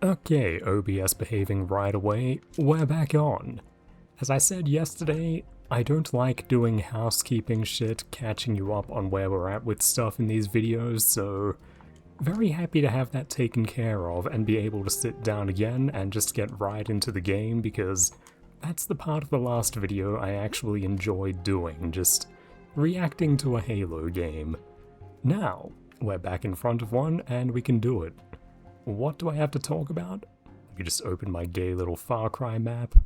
Okay, OBS behaving right away, we're back on. As I said yesterday, I don't like doing housekeeping shit, catching you up on where we're at with stuff in these videos, so very happy to have that taken care of and be able to sit down again and just get right into the game, because that's the part of the last video I actually enjoyed doing, just reacting to a Halo game. Now, we're back in front of one and we can do it. What do I have to talk about? You just open my gay little Far Cry map.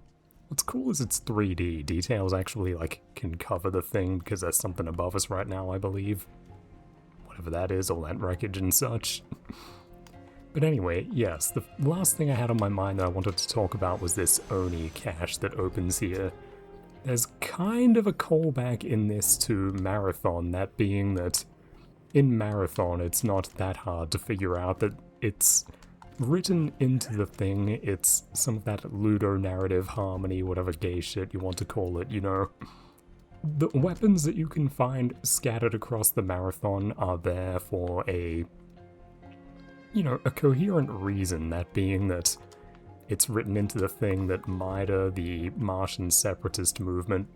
What's cool is it's 3D. Details actually, can cover the thing because there's something above us right now, I believe. Whatever that is, all that wreckage and such. But anyway, yes, the last thing I had on my mind that I wanted to talk about was this Oni cache that opens here. There's kind of a callback in this to Marathon, that being that in Marathon it's not that hard to figure out that it's written into the thing. It's some of that ludonarrative harmony, whatever gay shit you want to call it, you know. The weapons that you can find scattered across the Marathon are there for a coherent reason, that being that it's written into the thing that MIDA, the Martian separatist movement,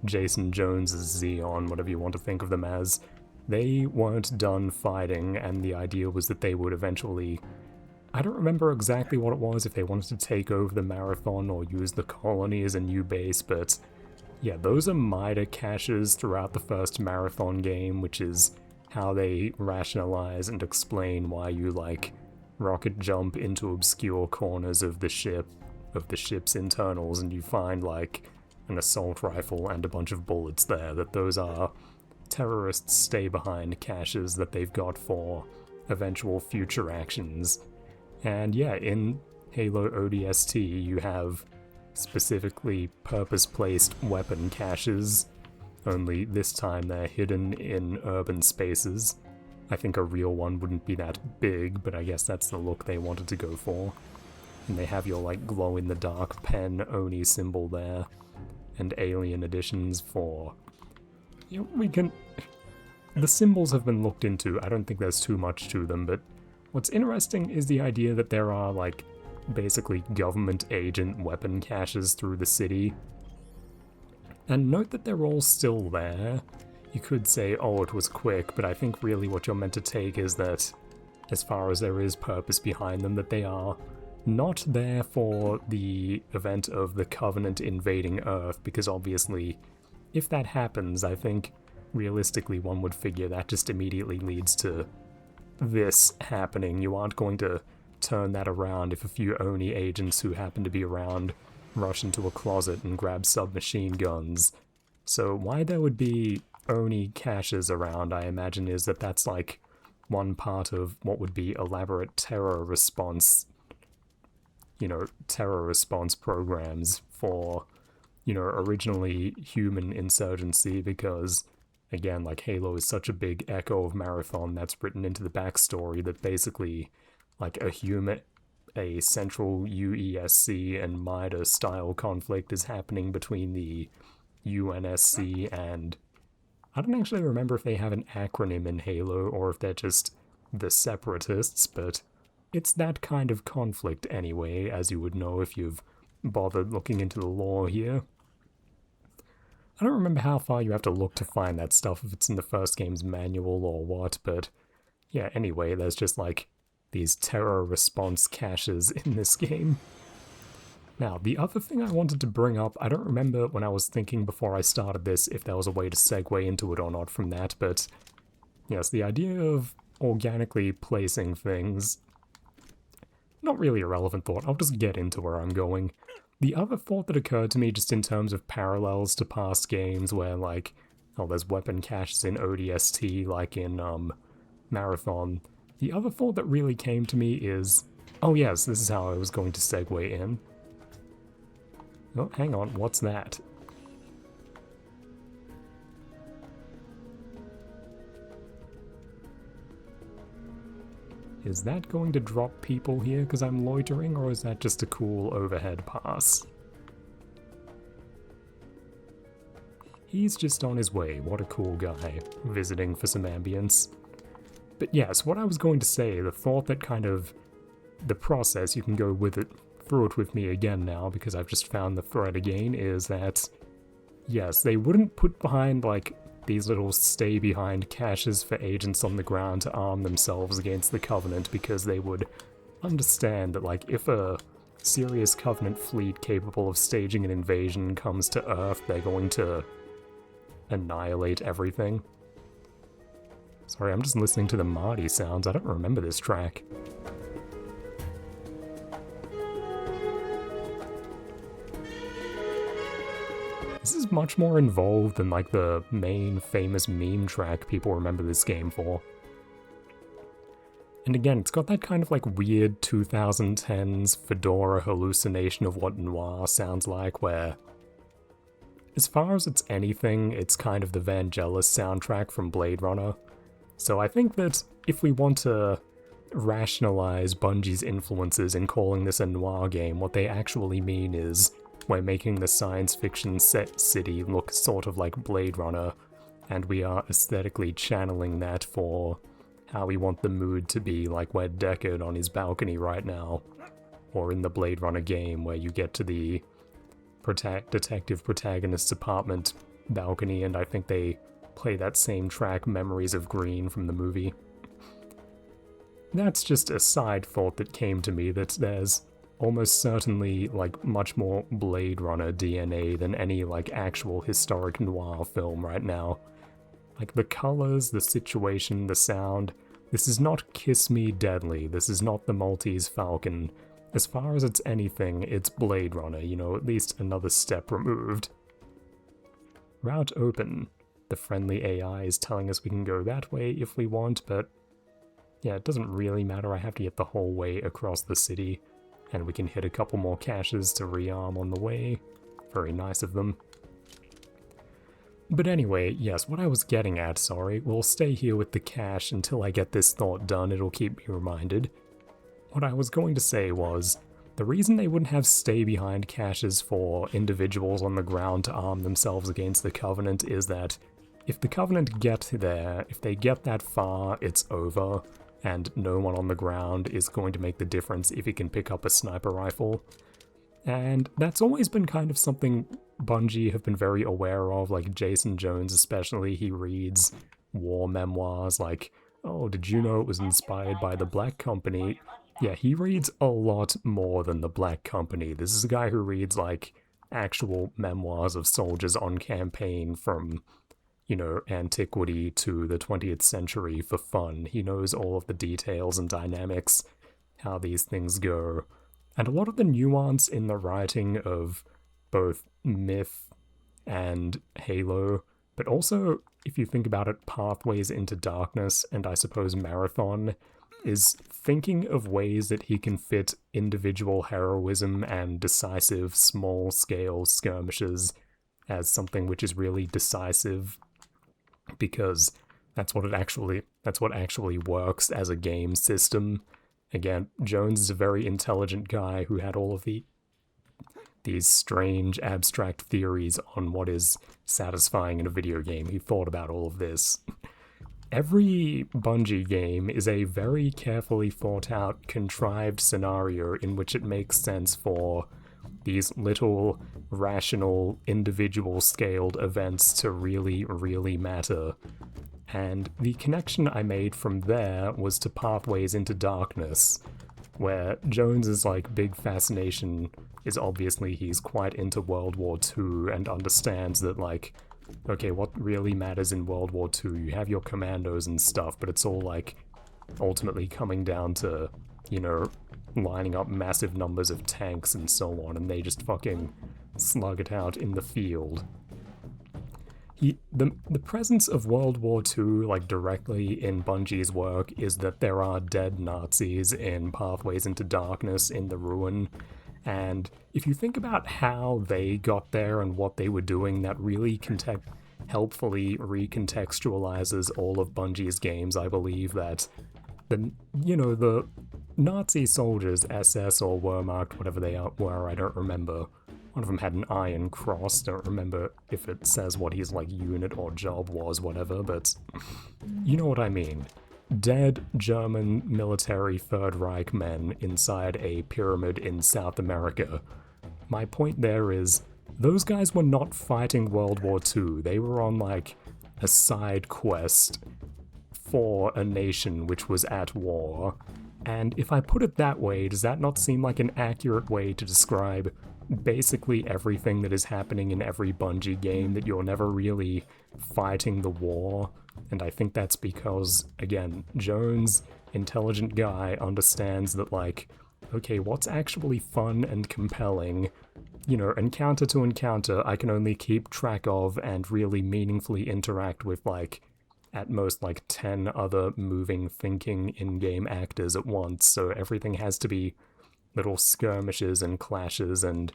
Jason Jones's Xeon, whatever you want to think of them as, they weren't done fighting, and the idea was that they would eventually... I don't remember exactly what it was, if they wanted to take over the Marathon or use the colony as a new base, but yeah, those are MIDA caches throughout the first Marathon game, which is how they rationalize and explain why you, rocket jump into obscure corners of the ship's internals, and you find, an assault rifle and a bunch of bullets there, that those are terrorists stay-behind caches that they've got for eventual future actions. And yeah, in Halo ODST you have specifically purpose-placed weapon caches, only this time they're hidden in urban spaces. I think a real one wouldn't be that big, but I guess that's the look they wanted to go for. And they have your, glow-in-the-dark pen Oni symbol there, and alien editions for... The symbols have been looked into. I don't think there's too much to them, but what's interesting is the idea that there are, basically government agent weapon caches through the city. And note that they're all still there. You could say, oh, it was quick, but I think really what you're meant to take is that, as far as there is purpose behind them, that they are not there for the event of the Covenant invading Earth, because obviously, if that happens, I think realistically one would figure that just immediately leads to this happening. You aren't going to turn that around if a few Oni agents who happen to be around rush into a closet and grab submachine guns. So why there would be Oni caches around, I imagine, is that that's one part of what would be elaborate terror response programs for originally human insurgency, because, again, Halo is such a big echo of Marathon that's written into the backstory that basically, a central UESC and MIDA style conflict is happening between the UNSC and... I don't actually remember if they have an acronym in Halo or if they're just the Separatists, but it's that kind of conflict anyway, as you would know if you've bothered looking into the lore here. I don't remember how far you have to look to find that stuff, if it's in the first game's manual or what, but yeah, anyway, there's just these terror response caches in this game. Now, the other thing I wanted to bring up, I don't remember when I was thinking before I started this if there was a way to segue into it or not from that, but yes, the idea of organically placing things, not really a relevant thought, I'll just get into where I'm going. The other thought that occurred to me just in terms of parallels to past games where, there's weapon caches in ODST, like in, Marathon. The other thought that really came to me is... Oh yes, this is how I was going to segue in. Oh, hang on, what's that? Is that going to drop people here because I'm loitering, or is that just a cool overhead pass? He's just on his way, what a cool guy, visiting for some ambience. But yes, what I was going to say, the thought that kind of the process, you can go through it with me again now because I've just found the thread again, is that, yes, they wouldn't put behind, like, these little stay-behind caches for agents on the ground to arm themselves against the Covenant because they would understand that, like, if a serious Covenant fleet capable of staging an invasion comes to Earth, they're going to annihilate everything. Sorry, I'm just listening to the Marty sounds. I don't remember this track. This is much more involved than, like, the main famous meme track people remember this game for. And again, it's got that kind of, like, weird 2010s fedora hallucination of what noir sounds like, where, as far as it's anything, it's kind of the Vangelis soundtrack from Blade Runner. So I think that if we want to rationalize Bungie's influences in calling this a noir game, what they actually mean is we're making the science fiction set city look sort of like Blade Runner, and we are aesthetically channeling that for how we want the mood to be, like we're Deckard on his balcony right now, or in the Blade Runner game where you get to the detective protagonist's apartment balcony, and I think they play that same track, Memories of Green, from the movie. That's just a side thought that came to me, that there's almost certainly, like, much more Blade Runner DNA than any, like, actual historic noir film right now. Like, the colors, the situation, the sound, this is not Kiss Me Deadly, this is not the Maltese Falcon. As far as it's anything, it's Blade Runner, you know, at least another step removed. Route open. The friendly AI is telling us we can go that way if we want, but yeah, it doesn't really matter. I have to get the whole way across the city, and we can hit a couple more caches to rearm on the way. Very nice of them. But anyway, yes, what I was getting at, sorry, we'll stay here with the cache until I get this thought done, it'll keep me reminded. What I was going to say was, the reason they wouldn't have stay-behind caches for individuals on the ground to arm themselves against the Covenant is that if the Covenant get there, if they get that far, it's over, and no one on the ground is going to make the difference if he can pick up a sniper rifle. And that's always been kind of something Bungie have been very aware of, like Jason Jones especially. He reads war memoirs like, oh, did you know it was inspired by the Black Company? Yeah, he reads a lot more than the Black Company. This is a guy who reads, like, actual memoirs of soldiers on campaign from, you know, antiquity to the 20th century for fun. He knows all of the details and dynamics, how these things go. And a lot of the nuance in the writing of both Myth and Halo, but also, if you think about it, Pathways into Darkness and I suppose Marathon, is thinking of ways that he can fit individual heroism and decisive small-scale skirmishes as something which is really decisive, because that's what actually works as a game system. Again, Jones is a very intelligent guy who had all of these strange abstract theories on what is satisfying in a video game. He thought about all of this. Every Bungie game is a very carefully thought out, contrived scenario in which it makes sense for these little, rational, individual-scaled events to really, really matter. And the connection I made from there was to Pathways into Darkness, where Jones's, like, big fascination is obviously he's quite into World War II and understands that, like, okay, what really matters in World War II? You have your commandos and stuff, but it's all, like, ultimately coming down to, you know, lining up massive numbers of tanks and so on, and they just fucking slug it out in the field. The presence of World War II, like, directly in Bungie's work is that there are dead Nazis in Pathways into Darkness in the Ruin, and if you think about how they got there and what they were doing, that really helpfully recontextualizes all of Bungie's games. I believe that the Nazi soldiers, SS or Wehrmacht, whatever they were, I don't remember. One of them had an iron cross, don't remember if it says what his, like, unit or job was, whatever, but you know what I mean. dead German military Third Reich men inside a pyramid in South America. My point there is, those guys were not fighting World War II. They were on, like, a side quest for a nation which was at war. And if I put it that way, does that not seem like an accurate way to describe basically everything that is happening in every Bungie game, that you're never really fighting the war? And I think that's because, again, Jones, intelligent guy, understands that, like, okay, what's actually fun and compelling? You know, encounter to encounter, I can only keep track of and really meaningfully interact with, like, at most, like, 10 other moving, thinking in-game actors at once, so everything has to be little skirmishes and clashes and,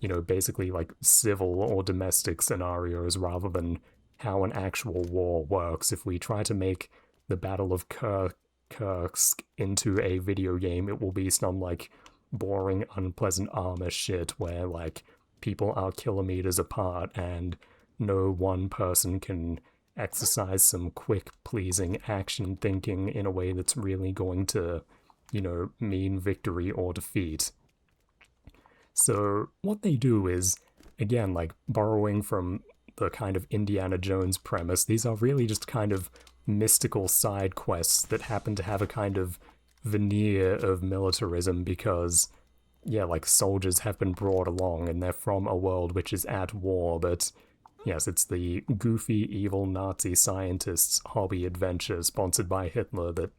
you know, basically, like, civil or domestic scenarios rather than how an actual war works. If we try to make the Battle of Kursk into a video game, it will be some, like, boring, unpleasant armor shit where, like, people are kilometers apart and no one person can exercise some quick, pleasing action thinking in a way that's really going to, you know, mean victory or defeat. So what they do is, again, like, borrowing from the kind of Indiana Jones premise, these are really just kind of mystical side quests that happen to have a kind of veneer of militarism because, yeah, like, soldiers have been brought along and they're from a world which is at war, but yes, it's the goofy, evil Nazi scientists' hobby adventure sponsored by Hitler that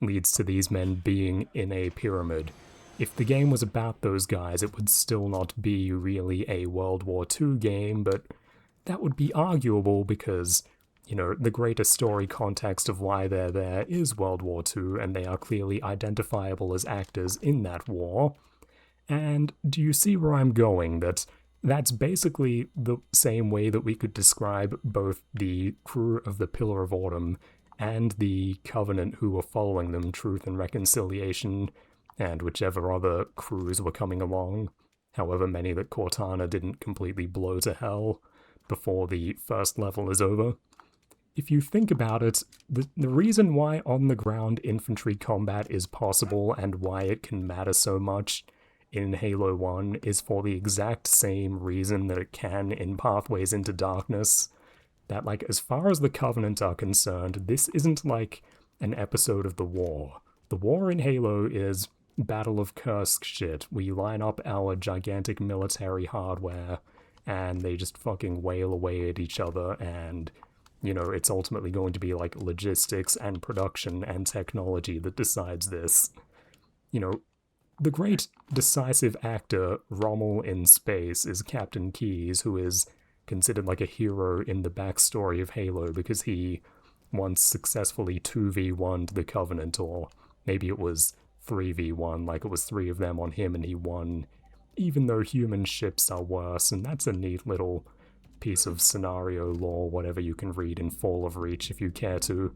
leads to these men being in a pyramid. If the game was about those guys, it would still not be really a World War II game, but that would be arguable because, you know, the greater story context of why they're there is World War II, and they are clearly identifiable as actors in that war. And do you see where I'm going? That's basically the same way that we could describe both the crew of the Pillar of Autumn and the Covenant who were following them, Truth and Reconciliation, and whichever other crews were coming along, however many that Cortana didn't completely blow to hell before the first level is over. If you think about it, the reason why on-the-ground infantry combat is possible and why it can matter so much in Halo 1 is for the exact same reason that it can in Pathways into Darkness. That, like, as far as the Covenant are concerned, this isn't like an episode of the war. The war in Halo is Battle of Kursk shit. We line up our gigantic military hardware, and they just fucking wail away at each other, and, you know, it's ultimately going to be, like, logistics and production and technology that decides this. You know, the great decisive actor Rommel in space is Captain Keyes, who is considered like a hero in the backstory of Halo because he once successfully 2v1'd the Covenant, or maybe it was 3v1, like it was 3 of them on him and he won, even though human ships are worse, and that's a neat little piece of scenario lore, whatever you can read in Fall of Reach if you care to.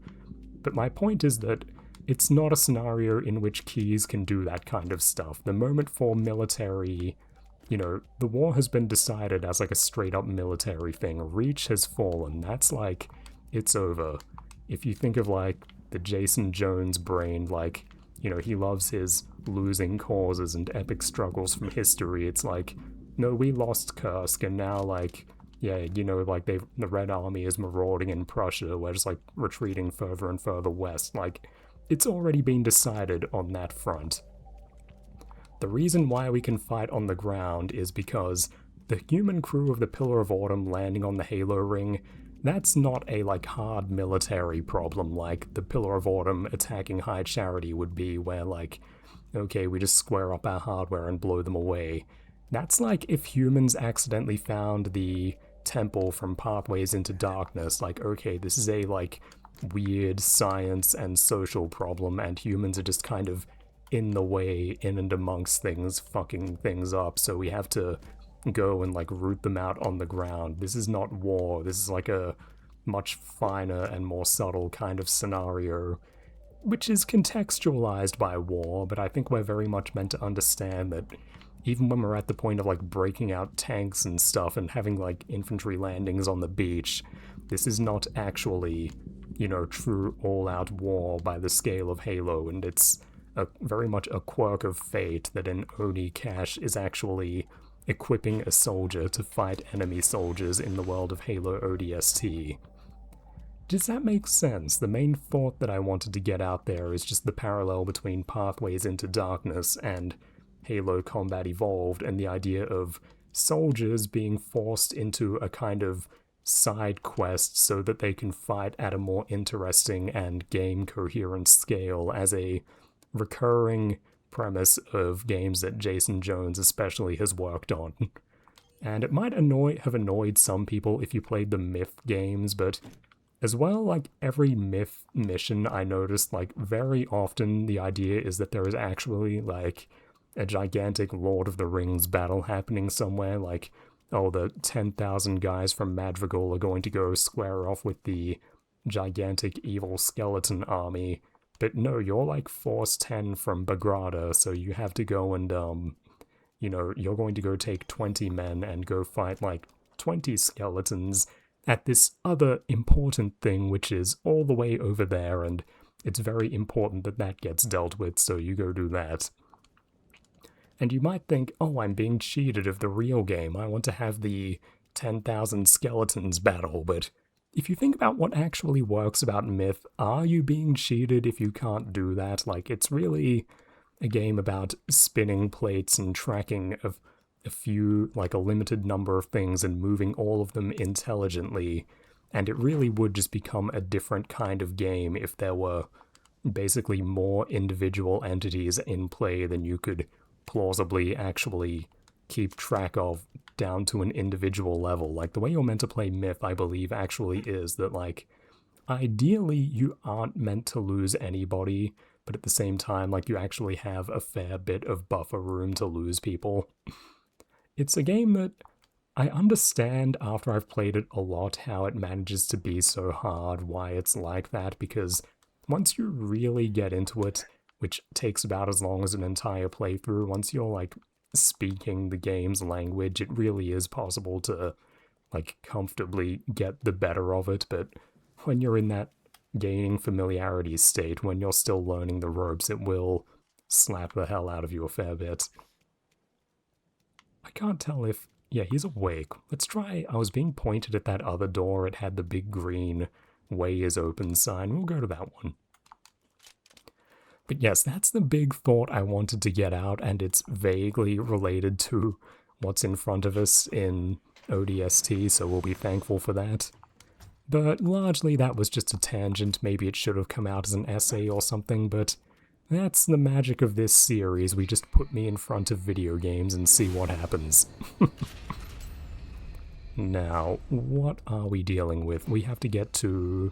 But my point is that it's not a scenario in which Keyes can do that kind of stuff. The moment for military, you know, the war has been decided as like a straight up military thing. Reach has fallen. That's like, it's over. If you think of like the Jason Jones brain, like, you know, he loves his losing causes and epic struggles from history. It's like, no, we lost Kursk and now like, yeah, you know, like the Red Army is marauding in Prussia. We're just like retreating further and further west. Like, it's already been decided on that front. The reason why we can fight on the ground is because the human crew of the Pillar of Autumn landing on the Halo ring, that's not a like hard military problem like the Pillar of Autumn attacking High Charity would be, where like, okay, we just square up our hardware and blow them away. That's like if humans accidentally found the temple from Pathways into Darkness, like, okay, this is a like weird science and social problem and humans are just kind of in the way, in and amongst things, fucking things up, so we have to go and like root them out on the ground. This is not war, this is like a much finer and more subtle kind of scenario, which is contextualized by war, but I think we're very much meant to understand that even when we're at the point of like breaking out tanks and stuff and having like infantry landings on the beach, this is not actually true all-out war by the scale of Halo, and it's very much a quirk of fate that an Oni cache is actually equipping a soldier to fight enemy soldiers in the world of Halo ODST. Does that make sense? The main thought that I wanted to get out there is just the parallel between Pathways into Darkness and Halo Combat Evolved, and the idea of soldiers being forced into a kind of side quest so that they can fight at a more interesting and game coherent scale, as a recurring premise of games that Jason Jones especially has worked on. And it might have annoyed some people if you played the Myth games, but as well, like every Myth mission I noticed, like very often the idea is that there is actually like a gigantic Lord of the Rings battle happening somewhere, like, oh, the 10,000 guys from Madrigal are going to go square off with the gigantic evil skeleton army. But no, you're like Force 10 from Bagrada, so you have to go and, you're going to go take 20 men and go fight like 20 skeletons at this other important thing, which is all the way over there, and it's very important that that gets dealt with, so you go do that. And you might think, oh, I'm being cheated of the real game, I want to have the 10,000 skeletons battle, but if you think about what actually works about Myth, are you being cheated if you can't do that? Like, it's really a game about spinning plates and tracking a few, like a limited number of things and moving all of them intelligently, and it really would just become a different kind of game if there were basically more individual entities in play than you could plausibly actually keep track of down to an individual level. Like, the way you're meant to play Myth, I believe, actually is that, like, ideally you aren't meant to lose anybody, but at the same time, like, you actually have a fair bit of buffer room to lose people. It's a game that I understand after I've played it a lot how it manages to be so hard, why it's like that, because once you really get into it, which takes about as long as an entire playthrough, once you're, like, speaking the game's language, it really is possible to, like, comfortably get the better of it, but when you're in that gaining familiarity state, when you're still learning the ropes, it will slap the hell out of you a fair bit. I can't tell if... yeah, he's awake. Let's try... I was being pointed at that other door. It had the big green "Way is open" sign. We'll go to that one. But yes, that's the big thought I wanted to get out, and it's vaguely related to what's in front of us in ODST, so we'll be thankful for that. But largely that was just a tangent. Maybe it should have come out as an essay or something, but that's the magic of this series. We just put me in front of video games and see what happens. Now, what are we dealing with? We have to get to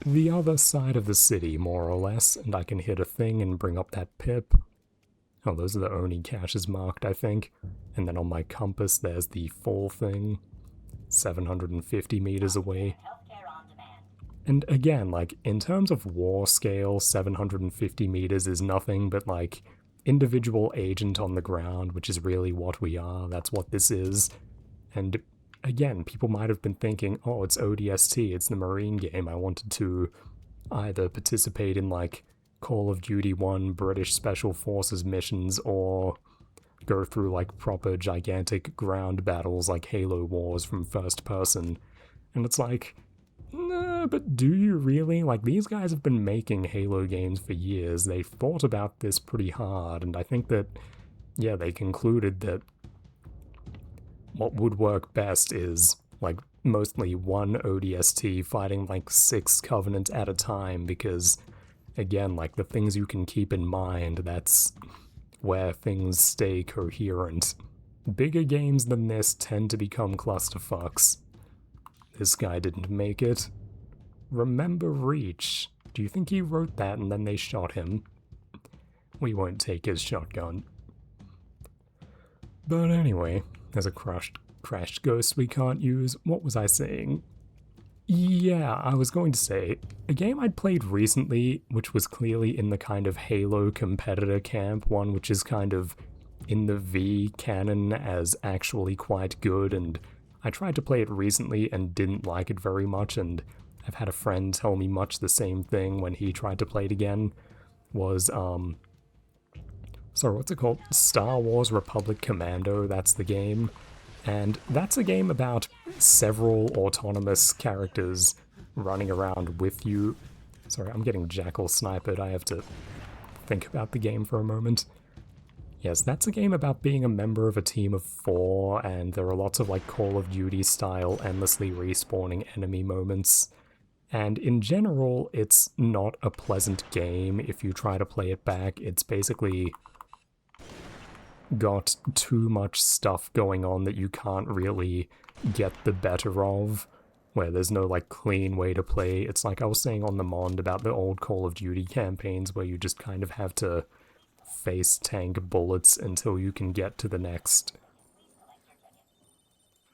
the other side of the city, more or less, and I can hit a thing and bring up that pip. Oh, those are the Oni caches marked, I think. And then on my compass, there's the full thing, 750 meters away. And again, like, in terms of war scale, 750 meters is nothing, but, like, individual agent on the ground, which is really what we are, that's what this is. And again, people might have been thinking, oh, it's ODST, it's the Marine game, I wanted to either participate in, like, Call of Duty 1 British Special Forces missions, or go through, like, proper gigantic ground battles like Halo Wars from first person. And it's like, nah, but do you really? Like, these guys have been making Halo games for years. They thought about this pretty hard, and I think that, yeah, they concluded that what would work best is, like, mostly one ODST fighting, like, 6 Covenant at a time, because, again, like, the things you can keep in mind, that's where things stay coherent. Bigger games than this tend to become clusterfucks. This guy didn't make it. Remember Reach. Do you think he wrote that and then they shot him? We won't take his shotgun. But anyway, there's a crashed ghost we can't use. What was I saying? Yeah, I was going to say, a game I'd played recently, which was clearly in the kind of Halo competitor camp, one which is kind of in the V canon as actually quite good, and I tried to play it recently and didn't like it very much, and I've had a friend tell me much the same thing when he tried to play it again, was, sorry, what's it called? Star Wars Republic Commando, that's the game. And that's a game about several autonomous characters running around with you. Sorry, I'm getting jackal sniped. I have to think about the game for a moment. Yes, that's a game about being a member of a team of 4, and there are lots of like Call of Duty style endlessly respawning enemy moments. And in general, it's not a pleasant game if you try to play it back. It's basically got too much stuff going on that you can't really get the better of, where there's no like clean way to play. It's like I was saying on the Mond about the old Call of Duty campaigns where you just kind of have to face tank bullets until you can get to the next.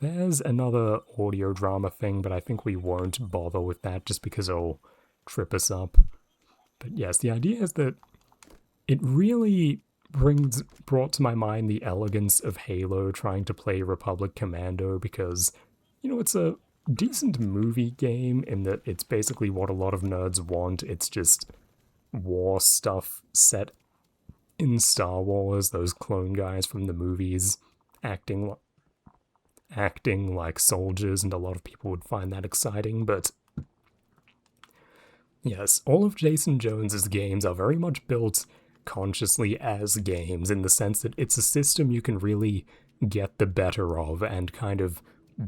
There's another audio drama thing, but I think we won't bother with that just because it'll trip us up. But yes, the idea is that it really brought to my mind the elegance of Halo trying to play Republic Commando, because, you know, it's a decent movie game in that it's basically what a lot of nerds want. It's just war stuff set in Star Wars, those clone guys from the movies acting like soldiers, and a lot of people would find that exciting, but yes, all of Jason Jones's games are very much built consciously as games, in the sense that it's a system you can really get the better of and kind of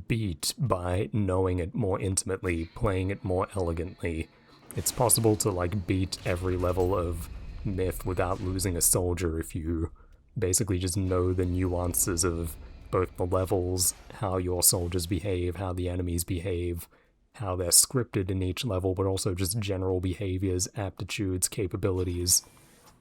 beat by knowing it more intimately, playing it more elegantly. It's possible to like beat every level of Myth without losing a soldier if you basically just know the nuances of both the levels, how your soldiers behave, how the enemies behave, how they're scripted in each level, but also just general behaviors, aptitudes, capabilities.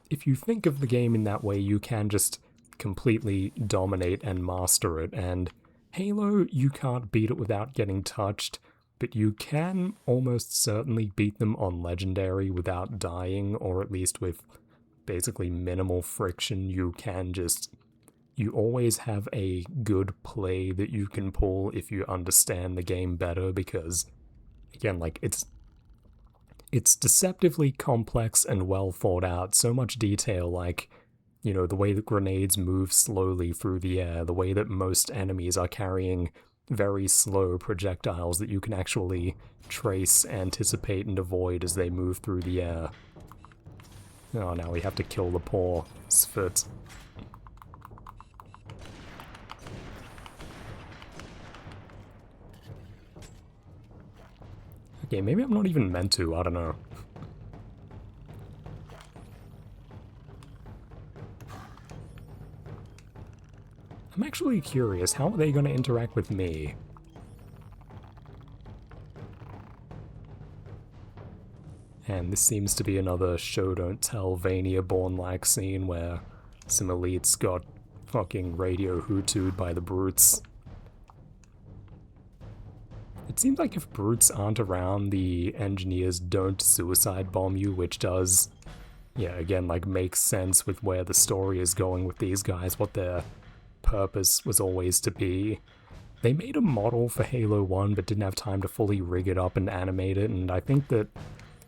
If you think of the game in that way, you can just completely dominate and master it, and Halo, you can't beat it without getting touched, but you can almost certainly beat them on Legendary without dying, or at least with basically minimal friction. You always have a good play that you can pull if you understand the game better, because, again, like, it's deceptively complex and well thought out, so much detail, like, you know, the way that grenades move slowly through the air, the way that most enemies are carrying very slow projectiles that you can actually trace, anticipate, and avoid as they move through the air. Oh, now we have to kill the poor Sfut. Okay, maybe I'm not even meant to, I don't know. I'm actually curious, how are they going to interact with me? And this seems to be another show don't tell Vania Born-like scene where some elites got fucking radio hootu'd by the brutes. It seems like if brutes aren't around, the engineers don't suicide bomb you, which does, yeah, again, like, makes sense with where the story is going with these guys, what their purpose was always to be. They made a model for Halo 1 but didn't have time to fully rig it up and animate it, and I think that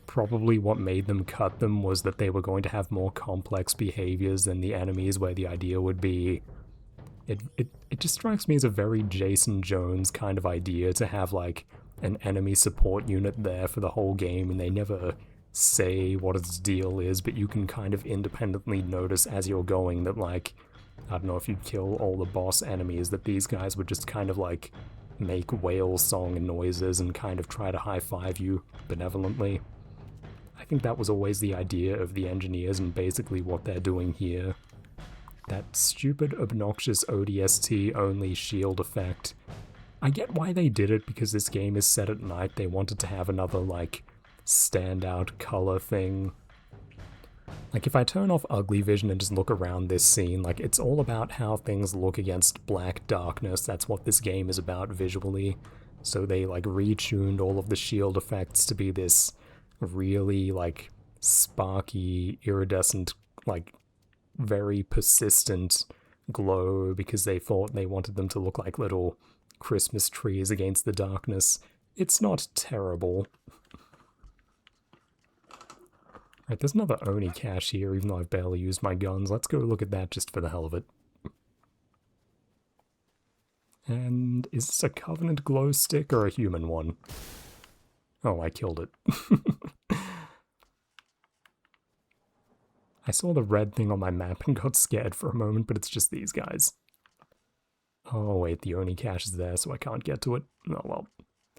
probably what made them cut them was that they were going to have more complex behaviors than the enemies, where the idea would be... It just strikes me as a very Jason Jones kind of idea to have, like, an enemy support unit there for the whole game, and they never say what its deal is, but you can kind of independently notice as you're going that, like, I don't know, if you kill all the boss enemies, that these guys would just kind of, like, make whale song noises and kind of try to high-five you benevolently. I think that was always the idea of the engineers, and basically what they're doing here. That stupid, obnoxious ODST only shield effect. I get why they did it, because this game is set at night. They wanted to have another, like, standout color thing. Like, if I turn off ugly vision and just look around this scene, like, it's all about how things look against black darkness. That's what this game is about visually. So they, like, retuned all of the shield effects to be this really, like, sparky, iridescent, like, very persistent glow, because they thought they wanted them to look like little Christmas trees against the darkness. It's not terrible. Right, there's another Oni cache here, even though I've barely used my guns. Let's go look at that just for the hell of it. And is this a Covenant glow stick or a human one? Oh, I killed it. I saw the red thing on my map and got scared for a moment, but it's just these guys. Oh wait, the Oni cache is there, so I can't get to it. Oh well.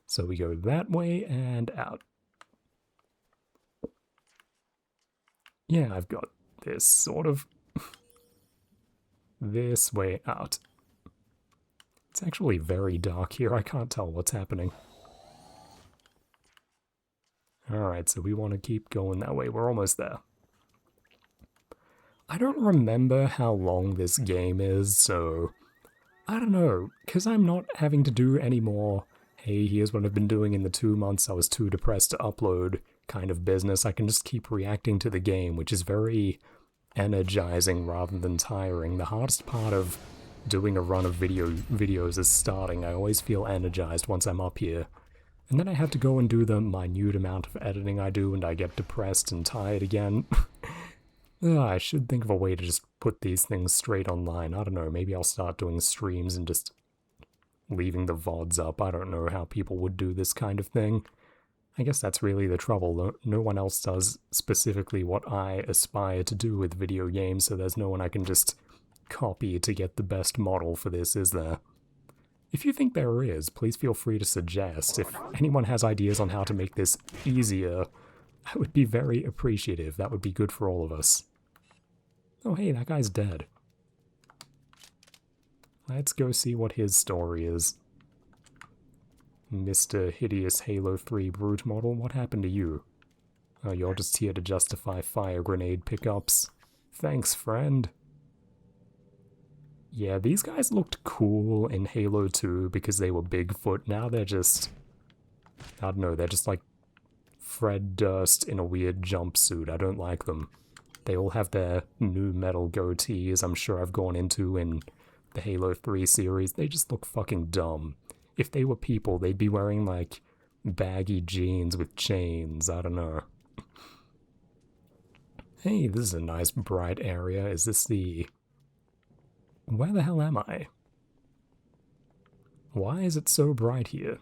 So we go that way and out. Yeah, I've got this, sort of. This way out. It's actually very dark here, I can't tell what's happening. Alright, so we want to keep going that way, we're almost there. I don't remember how long this game is, so I don't know, because I'm not having to do any more, hey, here's what I've been doing in the 2 months I was too depressed to upload kind of business. I can just keep reacting to the game, which is very energizing rather than tiring. The hardest part of doing a run of videos is starting. I always feel energized once I'm up here. And then I have to go and do the minute amount of editing I do, and I get depressed and tired again. I should think of a way to just put these things straight online. I don't know, maybe I'll start doing streams and just leaving the VODs up. I don't know how people would do this kind of thing. I guess that's really the trouble. No one else does specifically what I aspire to do with video games, so there's no one I can just copy to get the best model for this, is there? If you think there is, please feel free to suggest. If anyone has ideas on how to make this easier, I would be very appreciative. That would be good for all of us. Oh hey, that guy's dead. Let's go see what his story is. Mr. Hideous Halo 3 Brute Model, what happened to you? Oh, you're just here to justify fire grenade pickups. Thanks, friend. Yeah, these guys looked cool in Halo 2 because they were Bigfoot. Now they're just... I don't know, they're just like Fred Durst in a weird jumpsuit. I don't like them. They all have their new metal goatees I'm sure I've gone into in the Halo 3 series. They just look fucking dumb. If they were people, they'd be wearing, like, baggy jeans with chains. I don't know. Hey, this is a nice bright area. Is this the... Where the hell am I? Why is it so bright here?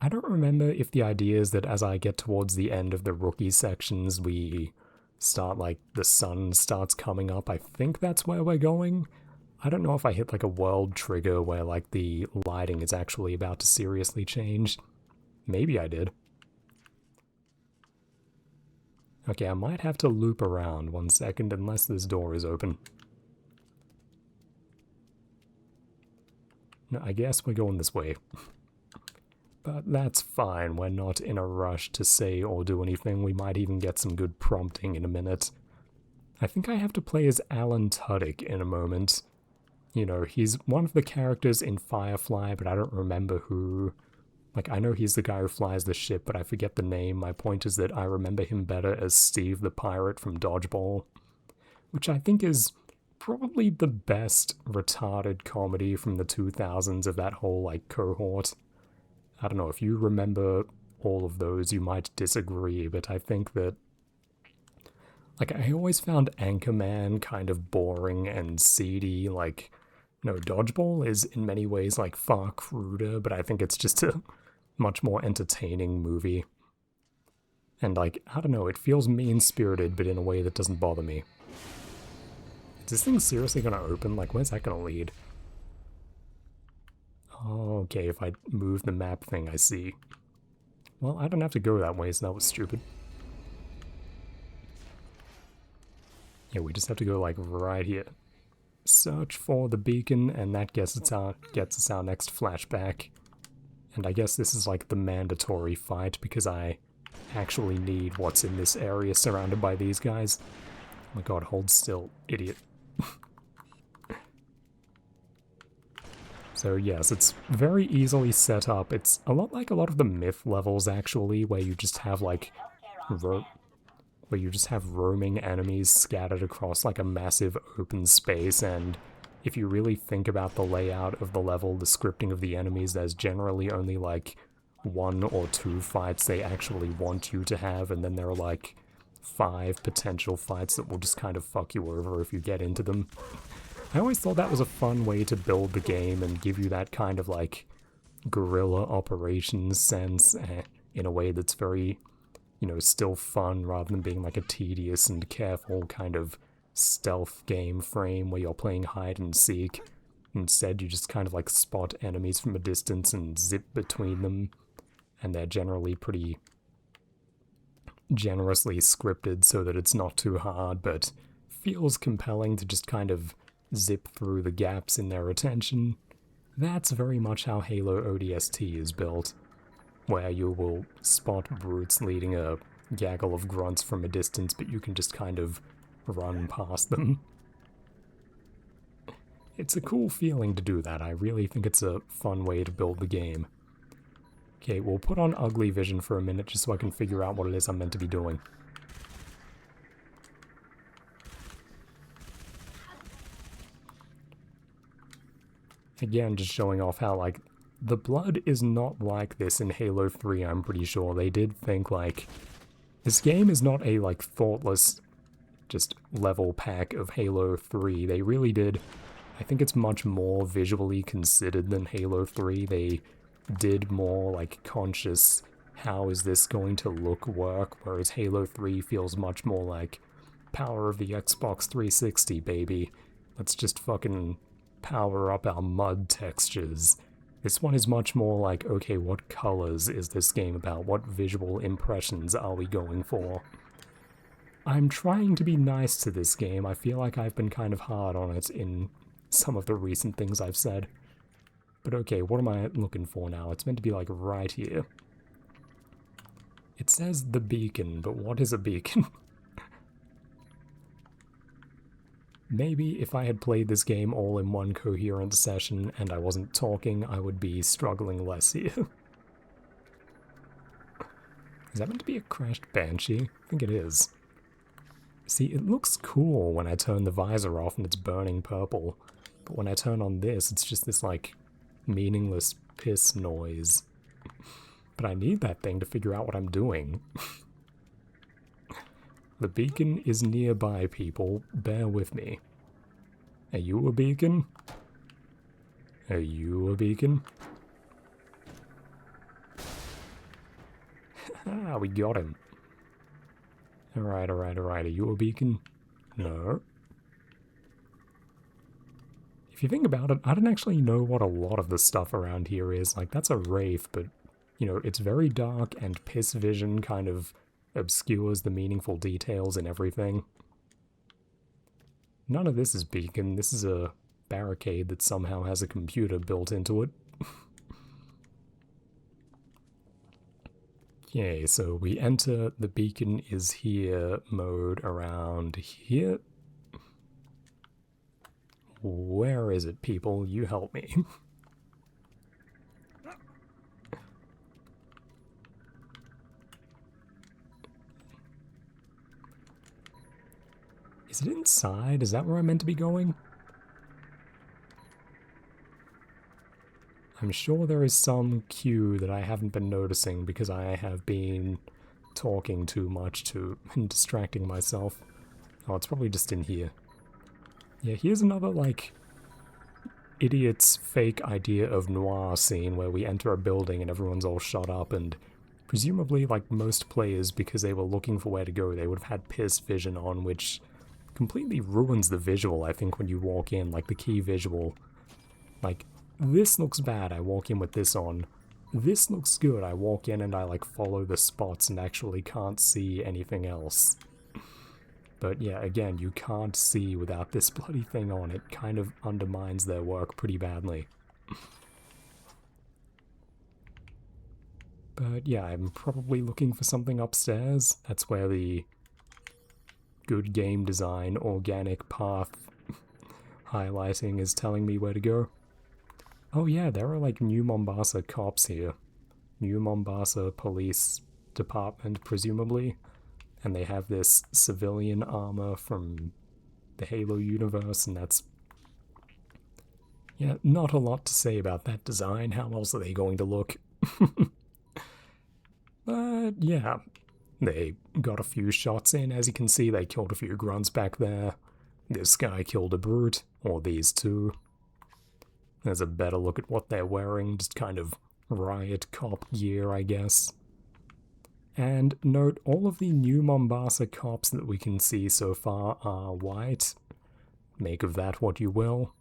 I don't remember if the idea is that as I get towards the end of the rookie sections, we start, like, the sun starts coming up. I think that's where we're going. I don't know if I hit like a world trigger where like the lighting is actually about to seriously change. Maybe I did. Okay, I might have to loop around 1 second unless this door is open. No, I guess we're going this way. But that's fine, we're not in a rush to say or do anything. We might even get some good prompting in a minute. I think I have to play as Alan Tudyk in a moment. You know, he's one of the characters in Firefly, but I don't remember who. Like, I know he's the guy who flies the ship, but I forget the name. My point is that I remember him better as Steve the Pirate from Dodgeball, which I think is probably the best retarded comedy from the 2000s of that whole, like, cohort. I don't know, if you remember all of those, you might disagree, but I think that... Like, I always found Anchorman kind of boring and seedy, like... No, Dodgeball is in many ways like far cruder, but I think it's just a much more entertaining movie. And like, I don't know, it feels mean-spirited, but in a way that doesn't bother me. Is this thing seriously gonna open? Like, where's that gonna lead? Oh, okay, if I move the map thing, I see. Well, I don't have to go that way, so that was stupid. Yeah, we just have to go like right here. Search for the beacon, and that gets us our next flashback. And I guess this is like the mandatory fight, because I actually need what's in this area surrounded by these guys. Oh my god, hold still, idiot. So yes, it's very easily set up. It's a lot like a lot of the myth levels, actually, where you just have like roaming enemies scattered across like a massive open space, and if you really think about the layout of the level, the scripting of the enemies, there's generally only like 1 or 2 fights they actually want you to have, and then there are like 5 potential fights that will just kind of fuck you over if you get into them. I always thought that was a fun way to build the game and give you that kind of like guerrilla operations sense in a way that's very, you know, still fun rather than being like a tedious and careful kind of stealth game frame where you're playing hide and seek. Instead, you just kind of like spot enemies from a distance and zip between them, and they're generally pretty generously scripted so that it's not too hard, but feels compelling to just kind of zip through the gaps in their attention. That's very much how Halo ODST is built, where you will spot brutes leading a gaggle of grunts from a distance, but you can just kind of run past them. It's a cool feeling to do that. I really think it's a fun way to build the game. Okay, we'll put on ugly vision for a minute just so I can figure out what it is I'm meant to be doing. Again, just showing off how, like, the blood is not like this in Halo 3, I'm pretty sure. They did think, like, this game is not a, like, thoughtless, just level pack of Halo 3. They really did. I think it's much more visually considered than Halo 3. They did more, like, conscious, how is this going to look work, whereas Halo 3 feels much more like, power of the Xbox 360, baby. Let's just fucking power up our mud textures. This one is much more like, okay, what colors is this game about? What visual impressions are we going for? I'm trying to be nice to this game. I feel like I've been kind of hard on it in some of the recent things I've said. But okay, what am I looking for now? It's meant to be like right here. It says the beacon, but what is a beacon? Maybe if I had played this game all in one coherent session and I wasn't talking, I would be struggling less here. Is that meant to be a crashed Banshee? I think it is. See, it looks cool when I turn the visor off and it's burning purple, but when I turn on this, it's just this, like, meaningless piss noise. But I need that thing to figure out what I'm doing. The beacon is nearby, people. Bear with me. Are you a beacon? Are you a beacon? Ah, we got him. Alright, alright, alright. Are you a beacon? No. If you think about it, I don't actually know what a lot of the stuff around here is. Like, that's a wraith, but, you know, it's very dark and piss vision kind of obscures the meaningful details in everything. None of this is beacon. This is a barricade that somehow has a computer built into it. Okay, so we enter the beacon is here mode around here. Where is it, people? You help me. Is it inside? Is that where I'm meant to be going? I'm sure there is some cue that I haven't been noticing because I have been talking too much and distracting myself. Oh, it's probably just in here. Yeah, here's another, like, idiot's fake idea of noir scene where we enter a building and everyone's all shot up, and presumably, like most players, because they were looking for where to go, they would have had piss vision on, which completely ruins the visual, I think, when you walk in, like the key visual. Like, this looks bad, I walk in with this on. This looks good, I walk in and I, like, follow the spots and actually can't see anything else. But yeah, again, you can't see without this bloody thing on. It kind of undermines their work pretty badly. But yeah, I'm probably looking for something upstairs. That's where the good game design, organic path highlighting is telling me where to go. Oh yeah, there are like New Mombasa cops here. New Mombasa Police Department, presumably. And they have this civilian armor from the Halo universe, and that's Yeah, not a lot to say about that design. How else are they going to look? But yeah, they got a few shots in. As you can see, they killed a few grunts back there. This guy killed a brute, or these two. There's a better look at what they're wearing, just kind of riot cop gear, I guess. And note, all of the new Mombasa cops that we can see so far are white. Make of that what you will.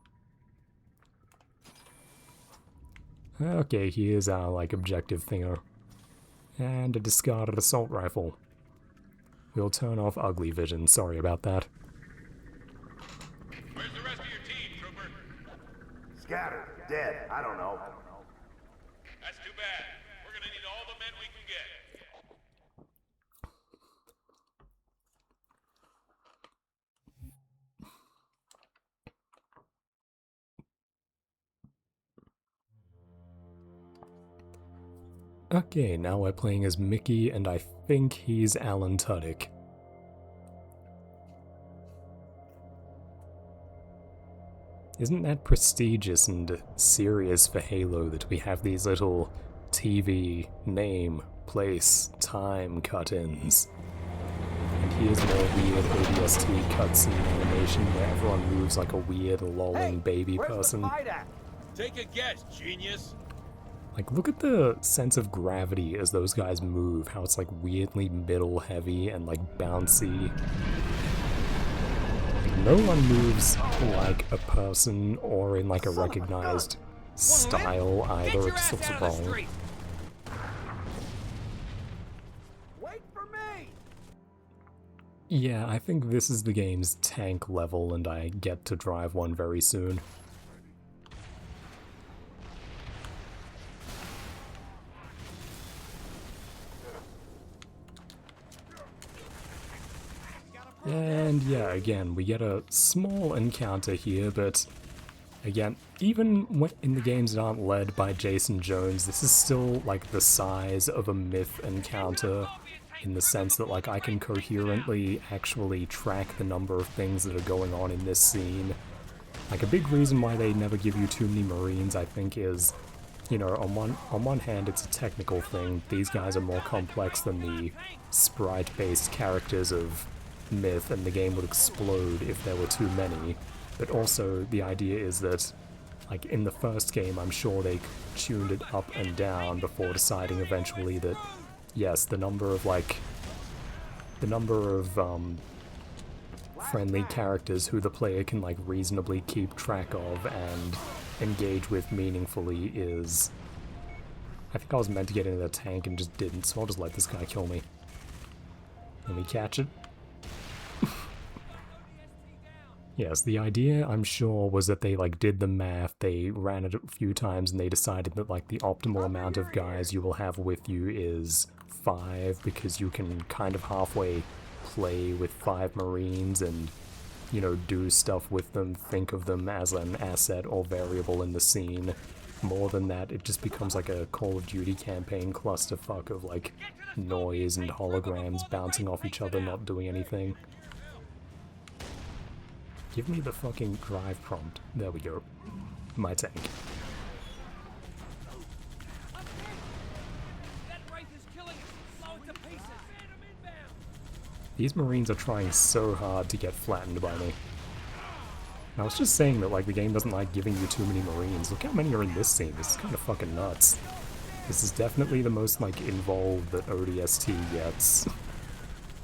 Okay, here's our, like, objective thinger. And a discarded assault rifle. We'll turn off ugly vision, sorry about that. Where's the rest of your team, trooper? Scattered, dead, I don't know. That's too bad. We're gonna need all the men we can get. Okay, now we're playing as Mickey, and I think he's Alan Tudyk. Isn't that prestigious and serious for Halo that we have these little TV, name, place, time cut-ins? And here's more weird ODST cutscene animation where everyone moves like a weird lolling baby person. Take a guess, genius. Like, look at the sense of gravity as those guys move, how it's like weirdly middle heavy and like bouncy. Like, no one moves like a person or in like a recognized style either, it just looks wrong. Wait for me! Yeah, I think this is the game's tank level and I get to drive one very soon. And yeah, again, we get a small encounter here, but again, even in the games that aren't led by Jason Jones, this is still like the size of a myth encounter in the sense that like I can coherently actually track the number of things that are going on in this scene. Like a big reason why they never give you too many Marines, I think, is, you know, on one hand it's a technical thing. These guys are more complex than the sprite-based characters of myth, and the game would explode if there were too many. But also the idea is that, like in the first game, I'm sure they tuned it up and down before deciding eventually that yes, the number of friendly characters who the player can like reasonably keep track of and engage with meaningfully is... I think I was meant to get into the tank and just didn't, so I'll just let this guy kill me. Let me catch it. Yes, the idea, I'm sure, was that they like did the math, they ran it a few times, and they decided that like the optimal amount of guys you will have with you is 5, because you can kind of halfway play with 5 Marines and, you know, do stuff with them, think of them as an asset or variable in the scene. More than that, it just becomes like a Call of Duty campaign clusterfuck of like noise and holograms bouncing off each other, not doing anything. Give me the fucking drive prompt. There we go. My tank. These Marines are trying so hard to get flattened by me. I was just saying that like the game doesn't like giving you too many Marines. Look how many are in this scene. This is kind of fucking nuts. This is definitely the most like involved that ODST gets.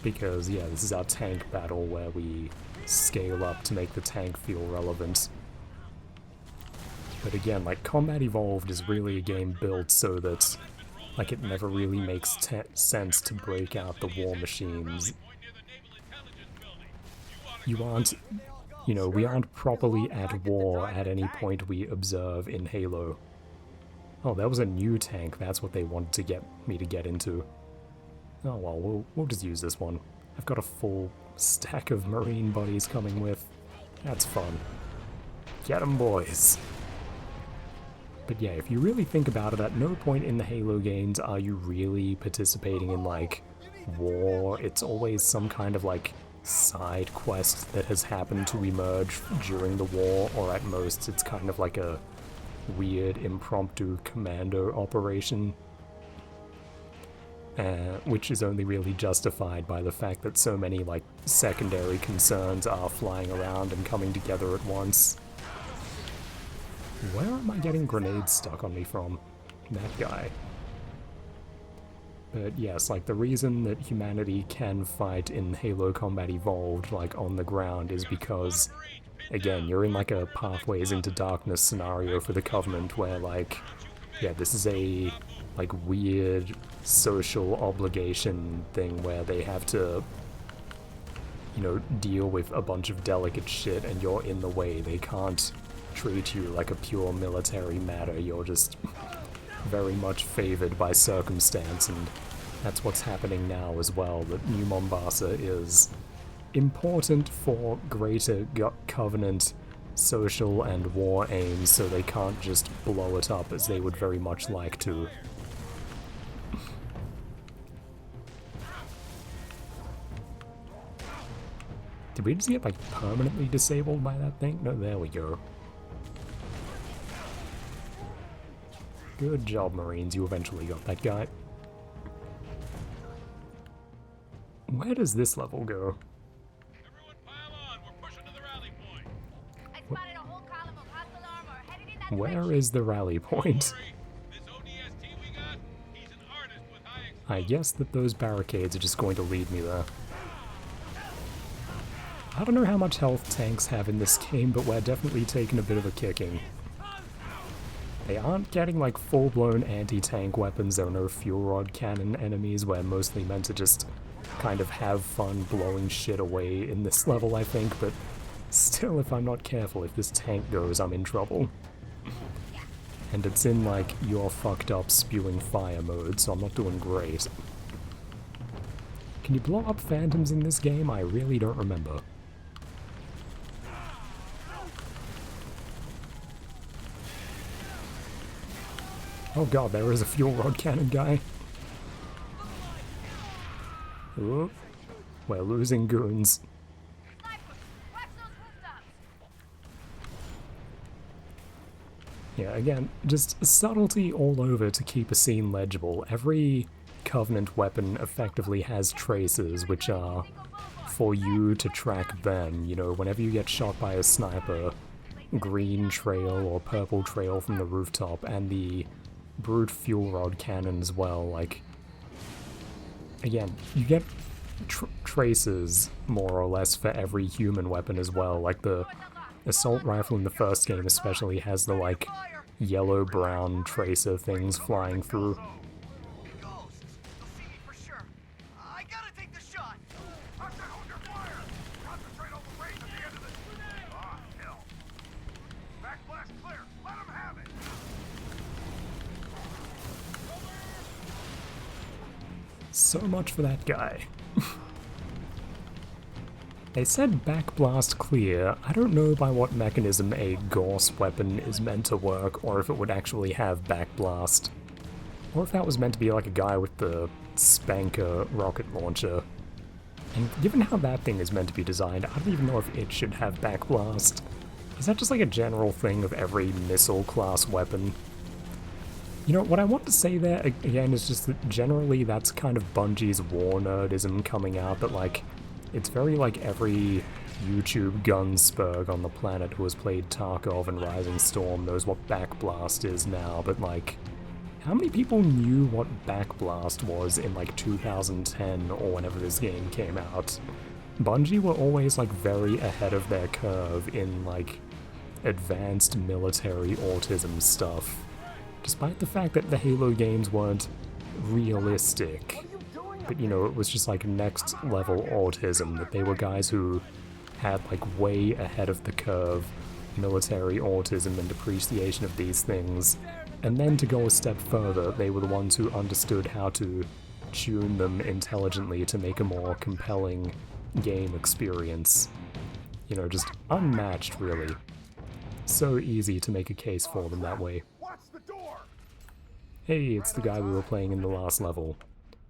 Because yeah, this is our tank battle where we scale up to make the tank feel relevant. But again, like Combat Evolved is really a game built so that like it never really makes sense to break out the war machines. You aren't, you know, we aren't properly at war at any point we observe in Halo. Oh, that was a new tank, that's what they wanted to get me to get into. Oh well, we'll just use this one. I've got a full stack of Marine buddies coming with. That's fun. Get 'em, boys. But yeah, if you really think about it, at no point in the Halo games are you really participating in, like, war. It's always some kind of, like, side quest that has happened to emerge during the war, or at most it's kind of like a weird impromptu commando operation, which is only really justified by the fact that so many like secondary concerns are flying around and coming together at once. Where am I getting grenades stuck on me from? That guy. But yes, like the reason that humanity can fight in Halo Combat Evolved, like on the ground, is because, again, you're in like a Pathways into Darkness scenario for the Covenant where like, yeah, this is a like weird social obligation thing where they have to, you know, deal with a bunch of delicate shit and you're in the way. They can't treat you like a pure military matter. You're just very much favored by circumstance, and that's what's happening now as well, that New Mombasa is important for greater Covenant social and war aims, so they can't just blow it up as they would very much like to. Did we just get like permanently disabled by that thing? No, there we go. Good job, Marines, you eventually got that guy. Where does this level go? Everyone pile on. We're pushing to the rally point. I spotted a whole column of hostile armor headed in that Where direction. is the rally point? Worry. This ODST we got, he's an artist with high I guess that those barricades are just going to lead me there. I don't know how much health tanks have in this game, but we're definitely taking a bit of a kicking. They aren't getting like full-blown anti-tank weapons, there are no fuel rod cannon enemies, we're mostly meant to just kind of have fun blowing shit away in this level, I think, but still, if I'm not careful, if this tank goes, I'm in trouble. And it's in like, you're fucked up spewing fire mode, so I'm not doing great. Can you blow up phantoms in this game? I really don't remember. Oh god, there is a fuel rod cannon guy. Ooh, we're losing goons. Sniper, watch those rooftops. Yeah, again, just subtlety all over to keep a scene legible. Every Covenant weapon effectively has traces, which are for you to track them. You know, whenever you get shot by a sniper, green trail or purple trail from the rooftop, and the brute fuel rod cannon as well, like, again, you get traces, more or less, for every human weapon as well. Like, the assault rifle in the first game especially has the, like, yellow-brown tracer things flying through. Ghosts! They'll see me for sure. I gotta take the shot! How's that hold your fire? Concentrate on the range at the end of this. Ah, hell. Backblast clear. Let them have it. So much for that guy. They said backblast clear. I don't know by what mechanism a Gauss weapon is meant to work, or if it would actually have backblast. Or if that was meant to be like a guy with the Spanker rocket launcher. And given how that thing is meant to be designed, I don't even know if it should have backblast. Is that just like a general thing of every missile class weapon? You know, what I want to say there, again, is just that generally that's kind of Bungie's war nerdism coming out, that, like, it's very like every YouTube gunspurg on the planet who has played Tarkov and Rising Storm knows what backblast is now, but, like, how many people knew what backblast was in, like, 2010 or whenever this game came out? Bungie were always, like, very ahead of their curve in, like, advanced military autism stuff. Despite the fact that the Halo games weren't realistic, but, you know, it was just like next level autism, that they were guys who had like way ahead of the curve military autism and appreciation of these things, and then to go a step further, they were the ones who understood how to tune them intelligently to make a more compelling game experience. You know, just unmatched, really. So easy to make a case for them that way. Hey, it's the guy we were playing in the last level,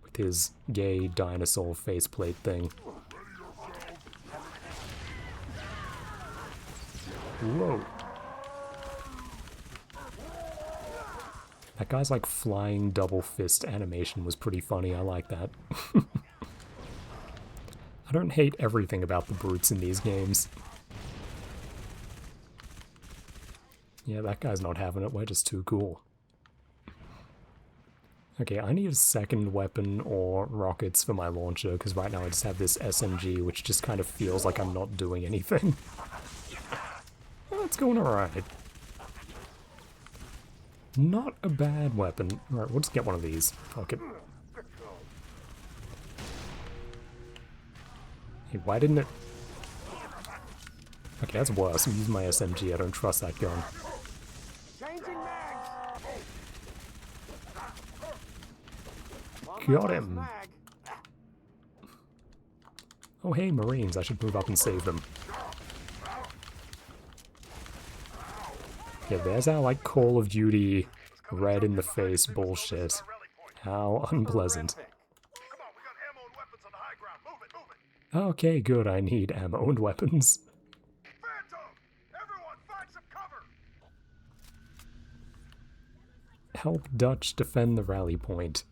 with his gay dinosaur faceplate thing. Whoa. That guy's like flying double fist animation was pretty funny, I like that. I don't hate everything about the brutes in these games. Yeah, that guy's not having it, we're just too cool. Okay, I need a second weapon or rockets for my launcher, because right now I just have this SMG, which just kind of feels like I'm not doing anything. Well, it's going alright. Not a bad weapon. Alright, we'll just get one of these. Fuck it. Hey, why didn't it... Okay, that's worse. I'm using my SMG, I don't trust that gun. Got him! Oh hey, Marines, I should move up and save them. Yeah, there's our, like, Call of Duty red in the face bullshit. How unpleasant. Okay, good, I need ammo and weapons. Help Dutch defend the rally point.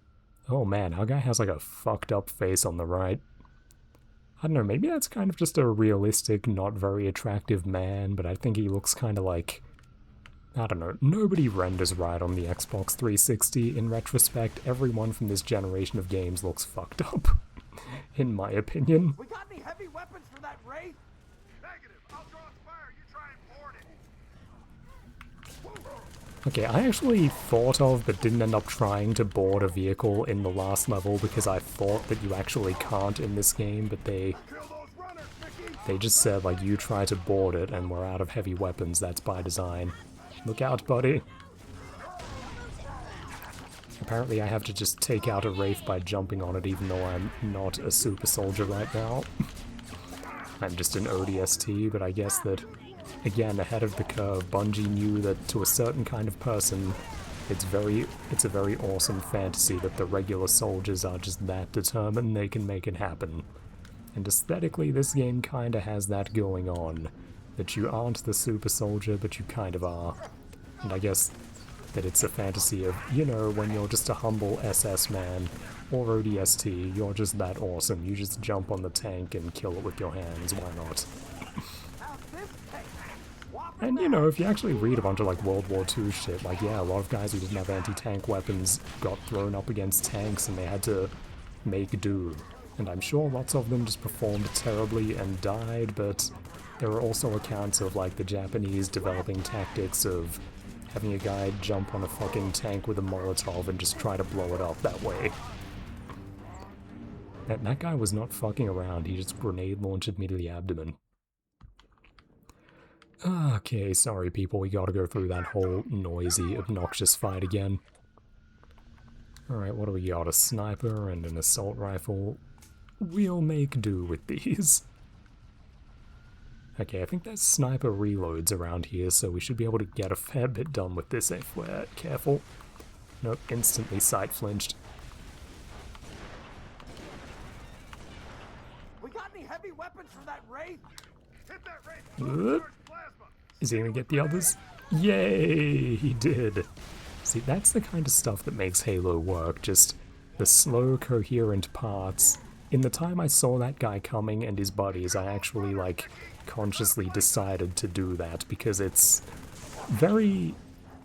Oh man, our guy has like a fucked up face on the right. I don't know, maybe that's kind of just a realistic, not very attractive man, but I think he looks kind of like... I don't know, nobody renders right on the Xbox 360. In retrospect, everyone from this generation of games looks fucked up, in my opinion. We got any heavy weapons for that Wraith? Negative. I'll draw fire. You try and board it. Okay, I actually thought of, but didn't end up trying to board a vehicle in the last level because I thought that you actually can't in this game, but they just said, like, you try to board it and we're out of heavy weapons, that's by design. Look out, buddy. Apparently I have to just take out a Wraith by jumping on it even though I'm not a super soldier right now. I'm just an ODST, but I guess that, again, ahead of the curve, Bungie knew that to a certain kind of person, it's a very awesome fantasy that the regular soldiers are just that determined they can make it happen. And aesthetically, this game kinda has that going on. That you aren't the super soldier, but you kind of are. And I guess that it's a fantasy of, you know, when you're just a humble SS man, or ODST, you're just that awesome. You just jump on the tank and kill it with your hands, why not? And you know, if you actually read a bunch of like World War II shit, like yeah, a lot of guys who didn't have anti-tank weapons got thrown up against tanks and they had to make do. And I'm sure lots of them just performed terribly and died, but there are also accounts of like the Japanese developing tactics of having a guy jump on a fucking tank with a Molotov and just try to blow it up that way. That guy was not fucking around, he just grenade launched me to the abdomen. Okay, sorry people, we gotta go through that whole noisy, obnoxious fight again. Alright, what do we got? A sniper and an assault rifle. We'll make do with these. Okay, I think there's sniper reloads around here, so we should be able to get a fair bit done with this if we're careful. Nope, instantly sight flinched. We got any heavy weapons for that Wraith? Hit that Wraith. Is he gonna get the others? Yay, he did. See, that's the kind of stuff that makes Halo work, just the slow, coherent parts. In the time I saw that guy coming and his buddies, I actually, like, consciously decided to do that, because it's very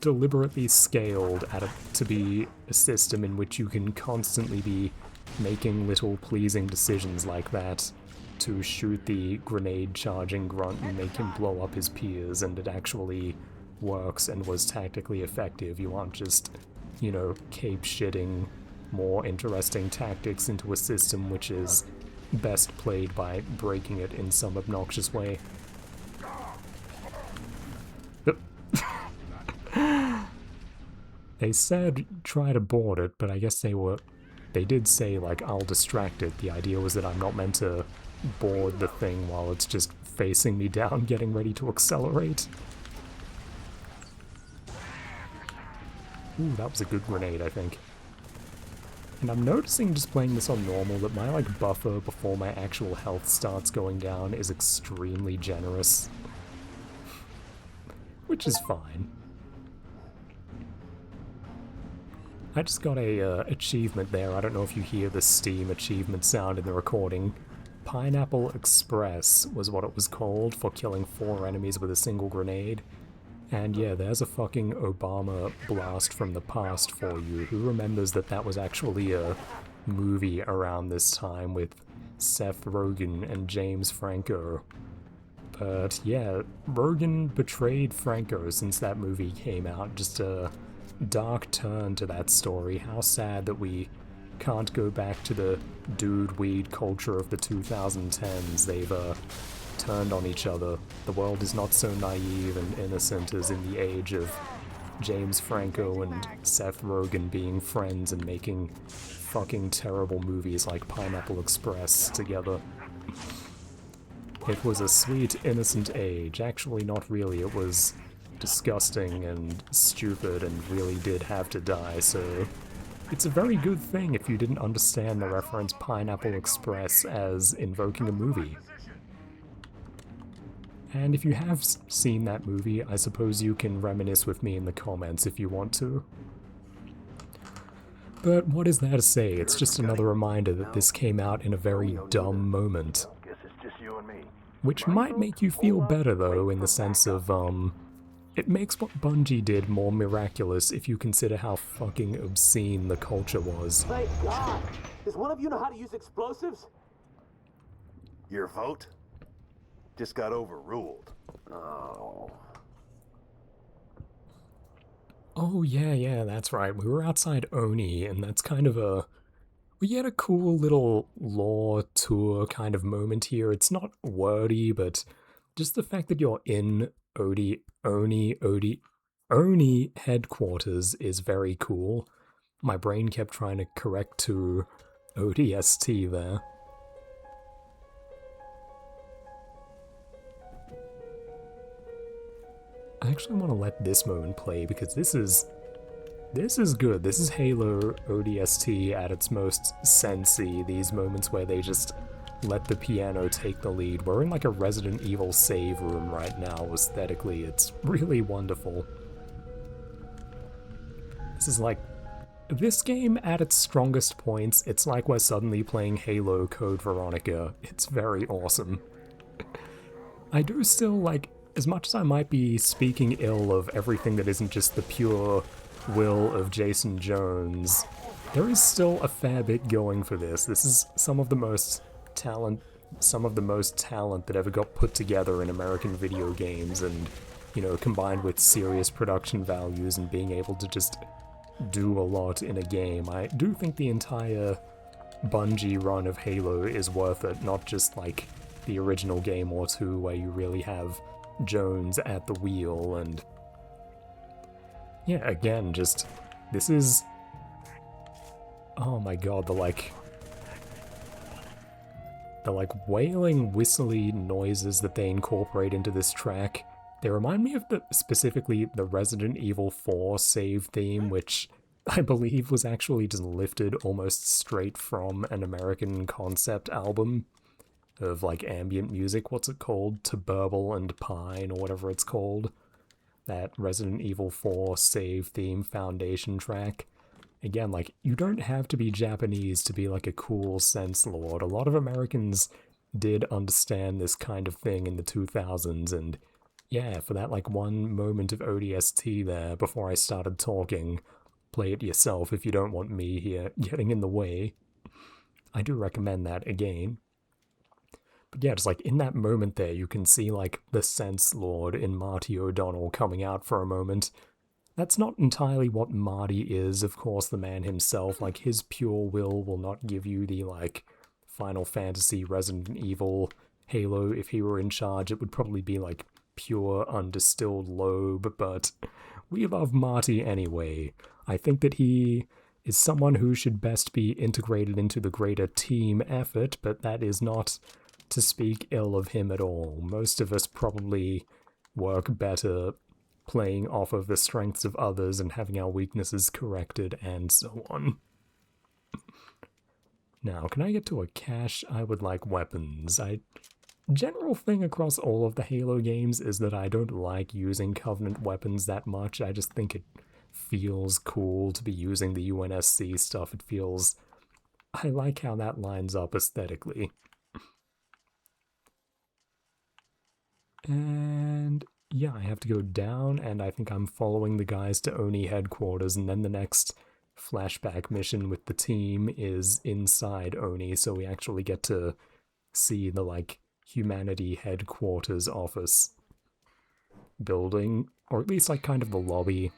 deliberately scaled to be a system in which you can constantly be making little pleasing decisions like that to shoot the grenade-charging grunt and make him blow up his peers, and it actually works and was tactically effective. You aren't just, you know, cape-shitting more interesting tactics into a system which is best played by breaking it in some obnoxious way. They said try to board it, but I guess they did say, like, I'll distract it. The idea was that I'm not meant to board the thing while it's just facing me down, getting ready to accelerate. Ooh, that was a good grenade, I think. And I'm noticing, just playing this on normal, that my, like, buffer before my actual health starts going down is extremely generous. which is fine. I just got a achievement there. I don't know if you hear the Steam achievement sound in the recording. Pineapple Express was what it was called for killing 4 enemies with a single grenade. And yeah, there's a fucking Obama blast from the past for you. Who remembers that that was actually a movie around this time with Seth Rogen and James Franco? But yeah, Rogen betrayed Franco since that movie came out. Just a dark turn to that story. How sad that we can't go back to the dude weed culture of the 2010s. They've turned on each other. The world is not so naive and innocent as in the age of James Franco and Seth Rogen being friends and making fucking terrible movies like Pineapple Express together. It was a sweet, innocent age. Actually, not really. It was disgusting and stupid and really did have to die, so it's a very good thing if you didn't understand the reference Pineapple Express as invoking a movie. And if you have seen that movie, I suppose you can reminisce with me in the comments if you want to. But what is there to say? It's just another reminder that this came out in a very dumb moment. Which might make you feel better though, in the sense of, it makes what Bungie did more miraculous if you consider how fucking obscene the culture was. Thank God! Does one of you know how to use explosives? Your vote just got overruled. Oh. Oh yeah, that's right. We were outside Oni, and that's kind of a... We had a cool little lore tour kind of moment here. It's not wordy, but just the fact that you're in Oni headquarters is very cool. My brain kept trying to correct to ODST there. I actually want to let this moment play because this is good. This is Halo ODST at its most sensy, these moments where they just let the piano take the lead. We're in like a Resident Evil save room right now, aesthetically. It's really wonderful. This is like... This game, at its strongest points, it's like we're suddenly playing Halo Code Veronica. It's very awesome. I do still, like, as much as I might be speaking ill of everything that isn't just the pure will of Jason Jones, there is still a fair bit going for this. This is some of the most talent that ever got put together in American video games, and, you know, combined with serious production values and being able to just do a lot in a game. I do think the entire Bungie run of Halo is worth it, not just like the original game or two where you really have Jones at the wheel. And yeah, again, just this is, oh my god, the wailing, whistly noises that they incorporate into this track, they remind me of specifically the Resident Evil 4 save theme, which I believe was actually just lifted almost straight from an American concept album of like ambient music. What's it called? To Burble and Pine, or whatever it's called. That Resident Evil 4 save theme foundation track. Again, like, you don't have to be Japanese to be like a cool sense lord. A lot of Americans did understand this kind of thing in the 2000s, and yeah, for that like one moment of ODST there before I started talking, play it yourself if you don't want me here getting in the way. I do recommend that again. But yeah, just like in that moment there, you can see like the sense lord in Marty O'Donnell coming out for a moment. That's not entirely what Marty is, of course, the man himself. Like, his pure will not give you the, like, Final Fantasy, Resident Evil, Halo. If he were in charge, it would probably be, like, pure, undistilled lobe, but we love Marty anyway. I think that he is someone who should best be integrated into the greater team effort, but that is not to speak ill of him at all. Most of us probably work better playing off of the strengths of others and having our weaknesses corrected, and so on. Now, can I get to a cache? I would like weapons. general thing across all of the Halo games is that I don't like using Covenant weapons that much. I just think it feels cool to be using the UNSC stuff. It feels... I like how that lines up aesthetically. And yeah, I have to go down, and I think I'm following the guys to Oni headquarters, and then the next flashback mission with the team is inside Oni, so we actually get to see the, like, Humanity headquarters office building, or at least, like, kind of the lobby.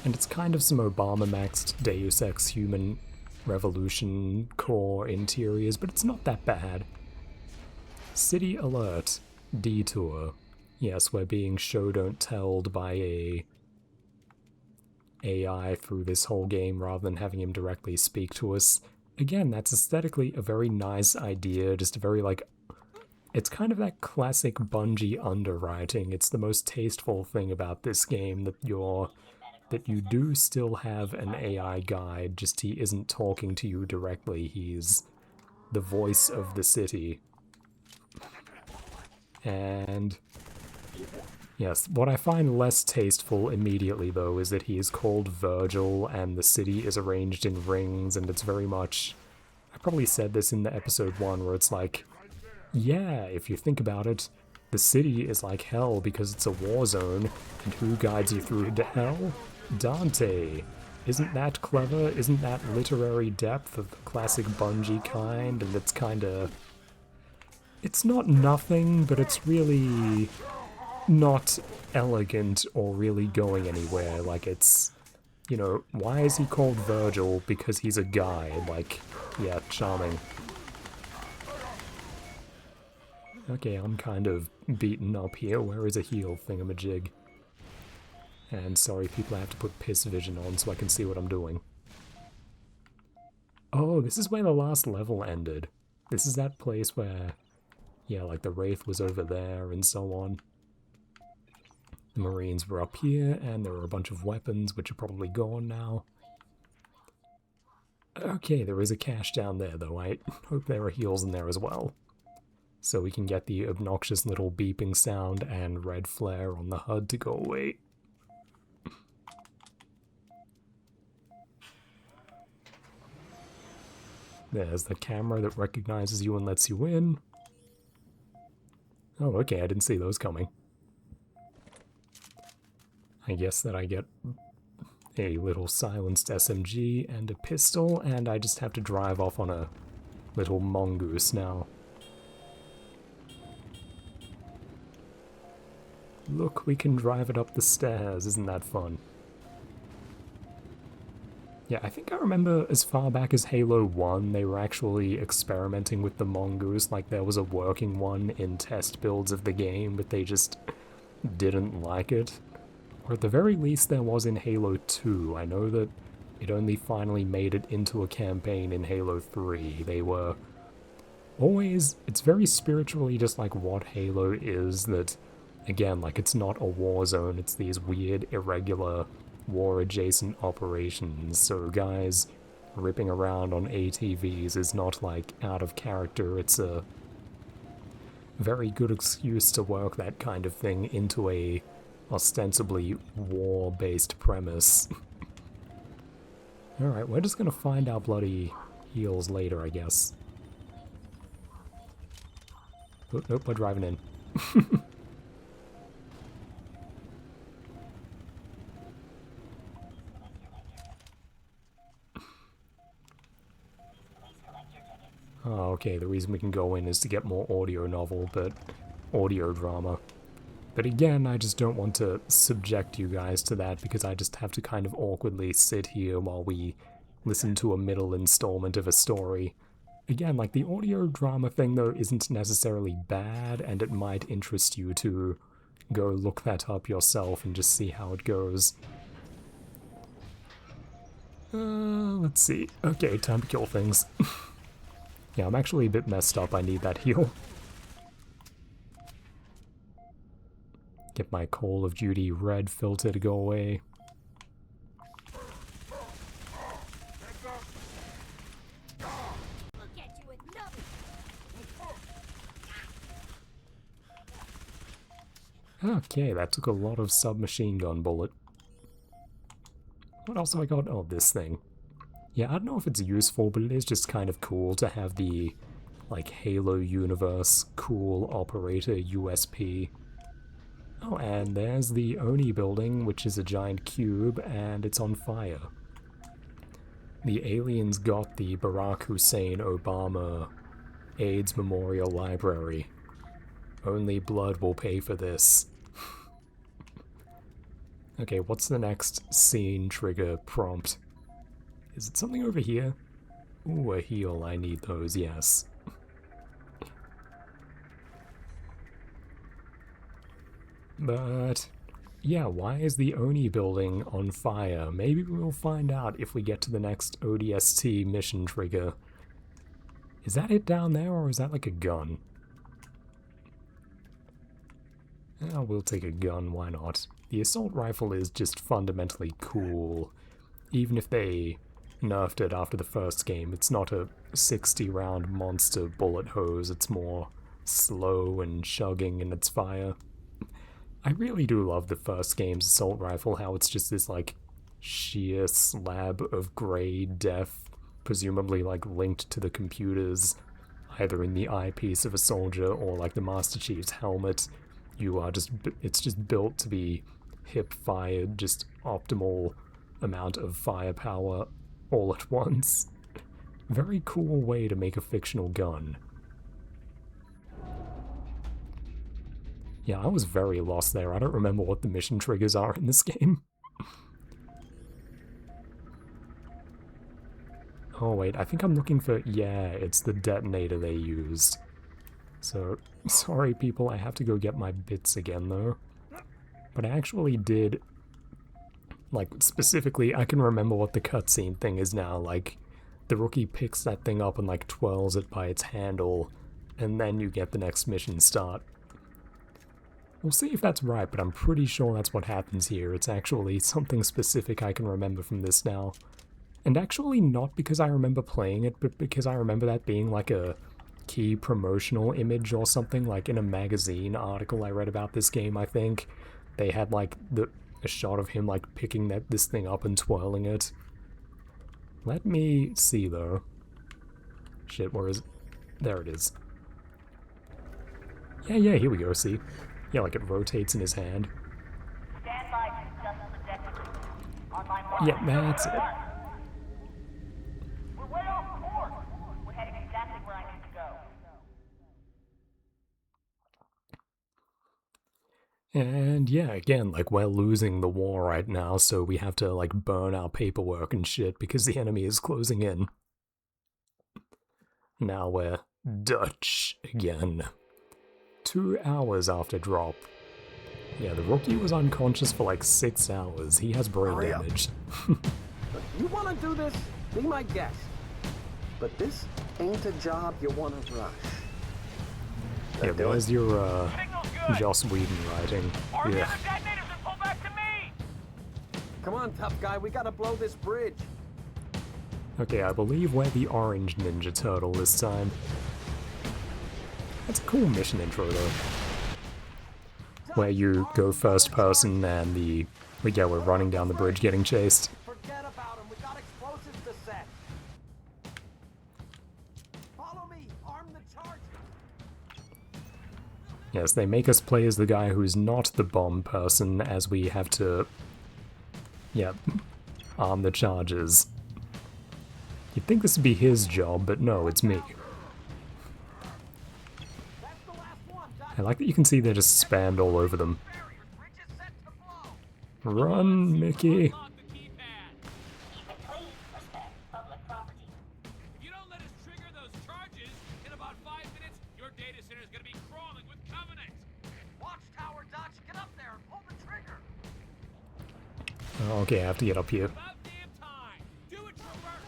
And it's kind of some Obama-maxed Deus Ex Human Revolution core interiors, but it's not that bad. City alert. Detour. Yes, we're being show-don't-telled by a AI through this whole game rather than having him directly speak to us. Again, that's aesthetically a very nice idea, just a very, like... It's kind of that classic Bungie underwriting. It's the most tasteful thing about this game, that you do still have an AI guide, just he isn't talking to you directly. He's the voice of the city. And yes, what I find less tasteful immediately, though, is that he is called Virgil, and the city is arranged in rings, and it's very much... I probably said this in the episode 1, where it's like, yeah, if you think about it, the city is like hell because it's a war zone, and who guides you through to hell? Dante. Isn't that clever? Isn't that literary depth of the classic Bungie kind? And it's kinda... It's not nothing, but it's really not elegant or really going anywhere. Like, it's, you know, why is he called Virgil? Because he's a guy. Like, yeah, charming. Okay, I'm kind of beaten up here. Where is a heal thingamajig? And sorry, people, I have to put piss vision on so I can see what I'm doing. Oh, this is where the last level ended. This is that place where... Yeah, like the Wraith was over there and so on. The Marines were up here, and there were a bunch of weapons, which are probably gone now. Okay, there is a cache down there, though. I hope there are heals in there as well. So we can get the obnoxious little beeping sound and red flare on the HUD to go away. There's the camera that recognizes you and lets you in. Oh, okay, I didn't see those coming. I guess that I get a little silenced SMG and a pistol, and I just have to drive off on a little mongoose now. Look, we can drive it up the stairs, isn't that fun? Yeah, I think I remember as far back as Halo 1, they were actually experimenting with the mongoose, like there was a working one in test builds of the game, but they just didn't like it. Or at the very least there was in Halo 2. I know that it only finally made it into a campaign in Halo 3. They were always... It's very spiritually just like what Halo is, that, again, like it's not a war zone, it's these weird, irregular... war-adjacent operations, so guys ripping around on ATVs is not, like, out of character. It's a very good excuse to work that kind of thing into a ostensibly war-based premise. Alright, we're just gonna find our bloody heals later, I guess. Oh, nope, we're driving in. Oh, okay, the reason we can go in is to get more audio novel, but audio drama. But again, I just don't want to subject you guys to that because I just have to kind of awkwardly sit here while we listen to a middle installment of a story. Again, like the audio drama thing though isn't necessarily bad, and it might interest you to go look that up yourself and just see how it goes. Let's see. Okay, time to kill things. Yeah, I'm actually a bit messed up. I need that heal. Get my Call of Duty red filter to go away. Okay, that took a lot of submachine gun bullet. What else have I got? Oh, this thing. Yeah, I don't know if it's useful, but it is just kind of cool to have the, like, Halo universe cool operator USP. Oh, and there's the Oni building, which is a giant cube, and it's on fire. The aliens got the Barack Hussein Obama AIDS Memorial Library. Only blood will pay for this. Okay, what's the next scene trigger prompt? Is it something over here? Ooh, a heal, I need those, yes. But, yeah, why is the Oni building on fire? Maybe we'll find out if we get to the next ODST mission trigger. Is that it down there, or is that like a gun? Oh, we'll take a gun, why not? The assault rifle is just fundamentally cool. Even if they nerfed it after the first game, it's not a 60-round monster bullet hose, it's more slow and chugging in its fire. I really do love the first game's assault rifle, how it's just this, like, sheer slab of grey death, presumably, like, linked to the computers, either in the eyepiece of a soldier or, like, the Master Chief's helmet. You are just, it's just built to be hip-fired, just optimal amount of firepower all at once. Very cool way to make a fictional gun. Yeah, I was very lost there. I don't remember what the mission triggers are in this game. Oh wait, I think I'm looking for... yeah, it's the detonator they used. So, sorry people, I have to go get my bits again though. But I actually did... like, specifically, I can remember what the cutscene thing is now. Like, the rookie picks that thing up and, like, twirls it by its handle, and then you get the next mission start. We'll see if that's right, but I'm pretty sure that's what happens here. It's actually something specific I can remember from this now. And actually not because I remember playing it, but because I remember that being like a key promotional image or something, like in a magazine article I read about this game, I think. They had like a shot of him like picking this thing up and twirling it. Let me see though. Shit, where is it? There it is. Yeah, here we go, see? Yeah, like it rotates in his hand. Stand by to adjust the objective. On my mark. Yeah, that's it. We're way off course. We're heading exactly where I need to go. And yeah, again, like we're losing the war right now, so we have to like burn our paperwork and shit because the enemy is closing in. Now we're Dutch again. 2 hours after drop. Yeah, the rookie was unconscious for like 6 hours. He has brain Hurry up. damage. You want to do this? Be my guest. But this ain't a job you want to rush. Yeah, there's your Signal's good. Joss Whedon writing. Arm the Yeah. other detonators and pull back to me. Come on, tough guy. We gotta blow this bridge. Okay, I believe we're the orange Ninja Turtle this time. That's a cool mission intro though. Where you go first person and we're running down the bridge getting chased. Forget about him. We got explosives to set. Follow me. Arm the charger. Yes, they make us play as the guy who's not the bomb person, as we have to, arm the charges. You'd think this would be his job, but no, it's me. That's the last one. I like that you can see they're just spammed all over them. Bridge is set to blow. Run, Mickey! Lock the keypad. Please respect public property. If you don't let us trigger those charges, in about 5 minutes, your data center is going to be crawling with Covenant. Watchtower, Dutch, get up there and pull the trigger. Oh, okay, I have to get up here. About damn time. Do it, Trooper.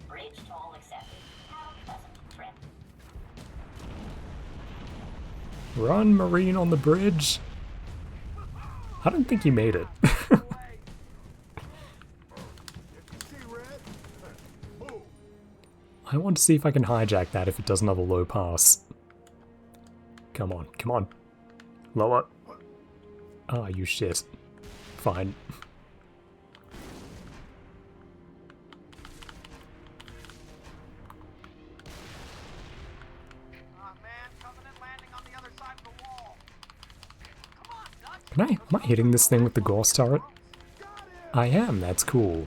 Bridge toll accepted. Have a pleasant trip. Run, Marine on the bridge! I don't think he made it. I want to see if I can hijack that if it doesn't have a low pass. Come on, come on. Lower. Ah, you shit. Fine. Man, Covenant landing on the other side of the wall. Come on, Dutch. Am I hitting this thing with the Gauss turret? I am, that's cool.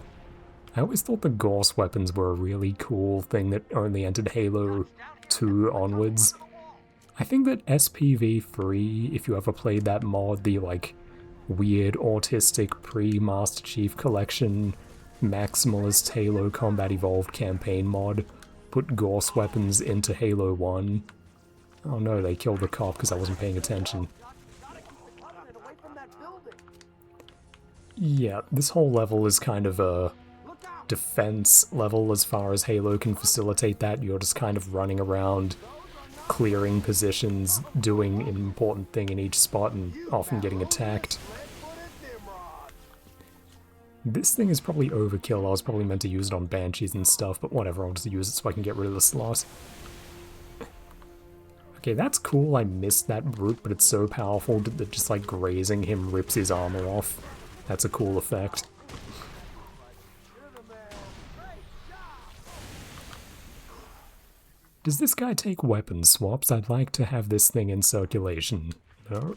I always thought the Gauss weapons were a really cool thing that only entered Halo 2 onwards. I think that SPV3, if you ever played that mod, the like weird autistic pre-Master Chief Collection Maximalist Halo Combat Evolved campaign mod, put Gauss weapons into Halo 1. Oh no, they killed the cop because I wasn't paying attention. Yeah, this whole level is kind of a defense level as far as Halo can facilitate that. You're just kind of running around, clearing positions, doing an important thing in each spot, and often getting attacked. This thing is probably overkill. I was probably meant to use it on Banshees and stuff, but whatever, I'll just use it so I can get rid of the slot. Okay, that's cool. I missed that brute, but it's so powerful that just like grazing him rips his armor off. That's a cool effect. Does this guy take weapon swaps? I'd like to have this thing in circulation. No?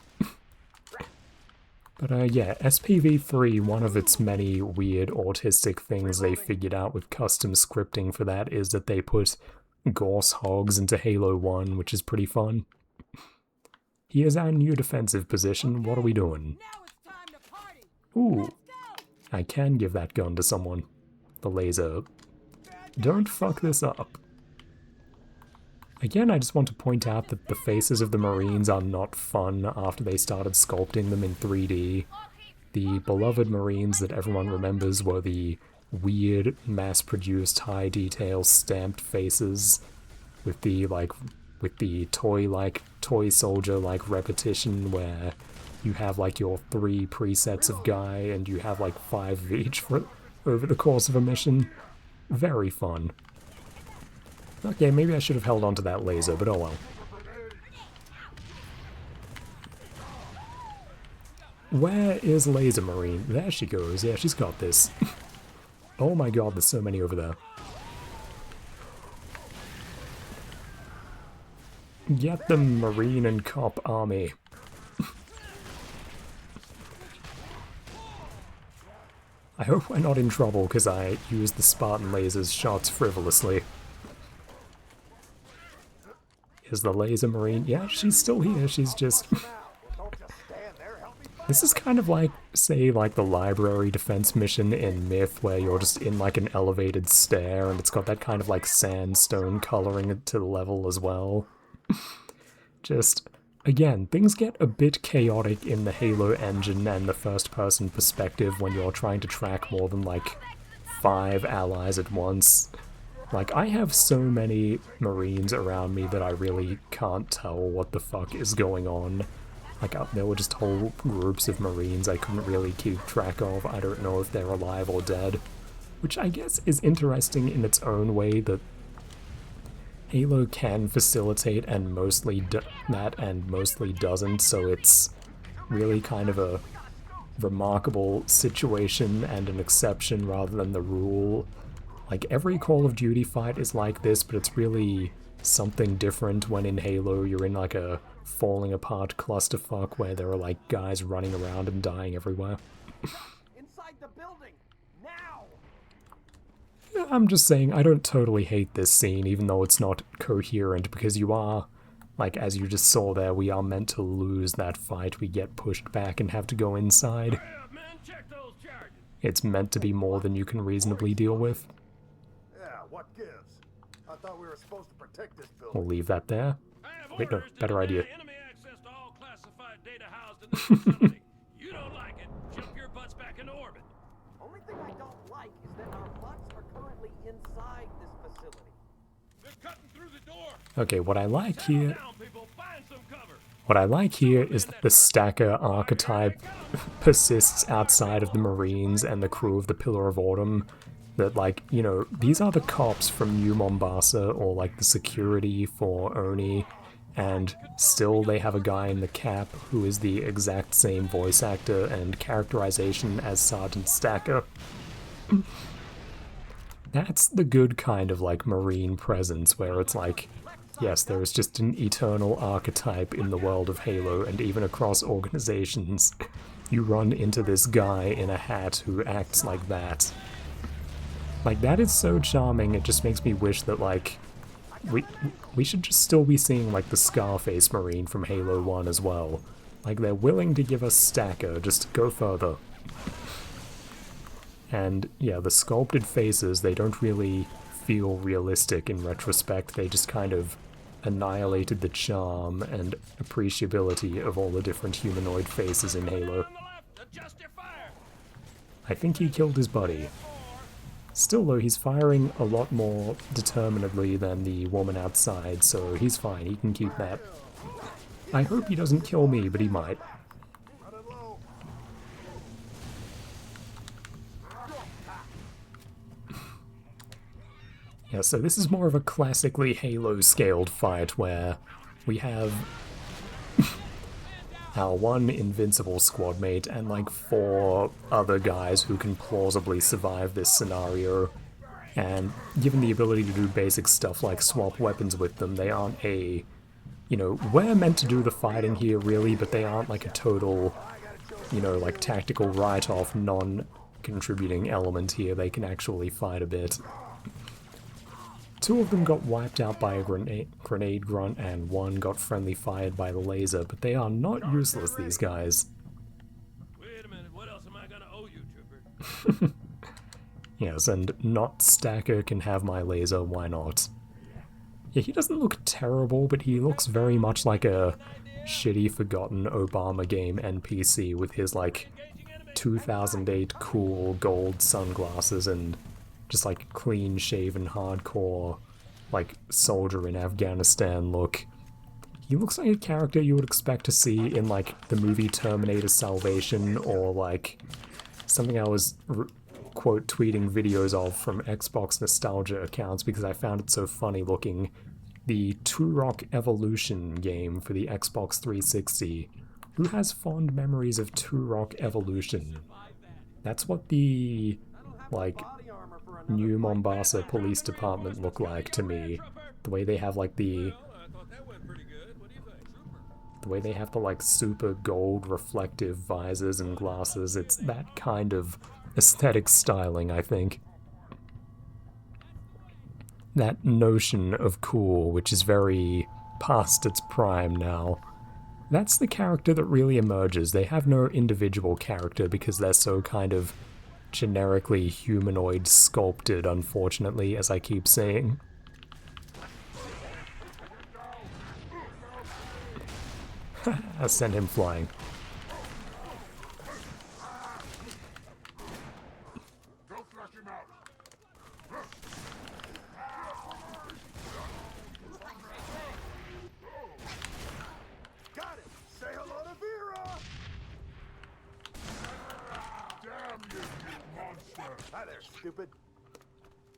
But yeah, SPV3, one of its many weird autistic things they figured out with custom scripting for that is that they put Gauss hogs into Halo 1, which is pretty fun. Here's our new defensive position. What are we doing? Ooh, I can give that gun to someone. The laser. Don't fuck this up. Again, I just want to point out that the faces of the Marines are not fun after they started sculpting them in 3D. The beloved Marines that everyone remembers were the weird, mass-produced, high-detail stamped faces with the, toy soldier-like repetition where you have, like, your 3 presets of guy and you have, like, 5 of each for over the course of a mission. Very fun. Okay, maybe I should have held on to that laser, but oh well. Where is Laser Marine? There she goes. Yeah, she's got this. Oh my god, there's so many over there. Get the Marine and Cop army. I hope we're not in trouble because I used the Spartan laser's shots frivolously. Is the Laser Marine? Yeah, she's still here. She's just... This is kind of like, say, like the library defense mission in Myth, where you're just in like an elevated stair, and it's got that kind of like sandstone coloring to the level as well. Just, again, things get a bit chaotic in the Halo engine and the first-person perspective when you're trying to track more than like 5 allies at once. Like, I have so many Marines around me that I really can't tell what the fuck is going on. Like, there were just whole groups of Marines I couldn't really keep track of. I don't know if they're alive or dead. Which I guess is interesting in its own way, that Halo can facilitate and mostly that and mostly doesn't, so it's really kind of a remarkable situation and an exception rather than the rule. Like, every Call of Duty fight is like this, but it's really something different when in Halo you're in like a falling apart clusterfuck where there are like guys running around and dying everywhere. Inside the building, now. I'm just saying, I don't totally hate this scene, even though it's not coherent, because you are, like, as you just saw there, we are meant to lose that fight. We get pushed back and have to go inside. It's meant to be more than you can reasonably deal with. Yeah, what gives? I thought we were supposed to protect this building. We'll leave that there. Wait, no, better idea. Enemy access to all classified data housed in this facility. You don't like it? Jump your butts back into orbit. Only thing I don't like is that our butts are currently inside this facility. They're cutting through the door. Okay, what I like here... Down, people. Find some cover. What I like here is that the stacker archetype persists outside of the Marines and the crew of the Pillar of Autumn. That, like, you know, these are the cops from New Mombasa, or like the security for Oni, and still they have a guy in the cap who is the exact same voice actor and characterization as Sergeant Stacker. That's the good kind of like Marine presence where it's like, yes, there is just an eternal archetype in the world of Halo, and even across organizations, you run into this guy in a hat who acts like that. Like, that is so charming, it just makes me wish that, like, we should just still be seeing, like, the Scarface Marine from Halo 1 as well. Like, they're willing to give us Stacker, just go further. And, yeah, the sculpted faces, they don't really feel realistic in retrospect, they just kind of annihilated the charm and appreciability of all the different humanoid faces in Halo. I think he killed his buddy. Still though, he's firing a lot more determinedly than the woman outside, so he's fine, he can keep that. I hope he doesn't kill me, but he might. Yeah, so this is more of a classically Halo-scaled fight where we have our one invincible squad mate and like 4 other guys who can plausibly survive this scenario, and given the ability to do basic stuff like swap weapons with them, they aren't a, you know, we're meant to do the fighting here really, but they aren't like a total, you know, like tactical write-off, non-contributing element here. They can actually fight a bit. 2 of them got wiped out by a grenade grunt, and 1 got friendly fired by the laser, but they are not useless, these guys. Wait a minute, what else am I gonna owe you, Trooper? Yes, and not Stacker can have my laser, why not? Yeah, he doesn't look terrible, but he looks very much like a shitty, forgotten Obama game NPC with his, like, 2008 cool gold sunglasses and just like clean-shaven, hardcore, like soldier in Afghanistan look. He looks like a character you would expect to see in like the movie Terminator Salvation, or like something I was quote tweeting videos of from Xbox nostalgia accounts because I found it so funny looking. The Turok Evolution game for the Xbox 360. Who has fond memories of Turok Evolution? That's what the like New Mombasa Police Department look like to me. The way they have like the way they have the like super gold reflective visors and glasses, it's that kind of aesthetic styling, I think. That notion of cool, which is very past its prime now. That's the character that really emerges. They have no individual character because they're so kind of generically humanoid sculpted, unfortunately, as I keep saying. I'll send him flying. Got it! Say hello to Vera! Damn you, monster! Hi there, stupid.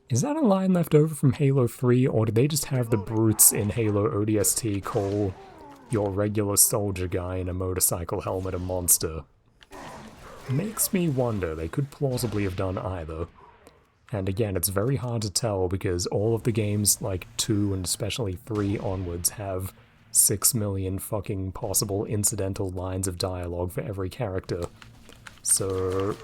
Is that a line left over from Halo 3, or did they just have the brutes in Halo ODST call your regular soldier guy in a motorcycle helmet a monster? Makes me wonder. They could plausibly have done either. And again, it's very hard to tell because all of the games, like 2 and especially 3 onwards, have 6 million fucking possible incidental lines of dialogue for every character. So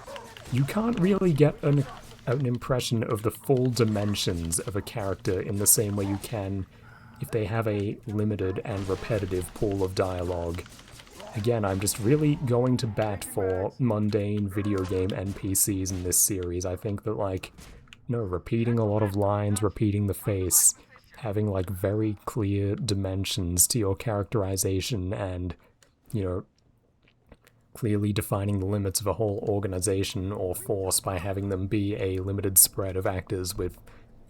you can't really get an impression of the full dimensions of a character in the same way you can if they have a limited and repetitive pool of dialogue. Again, I'm just really going to bat for mundane video game NPCs in this series. I think that, like, no, repeating a lot of lines, repeating the face, having, like, very clear dimensions to your characterization and, you know, clearly defining the limits of a whole organization or force by having them be a limited spread of actors with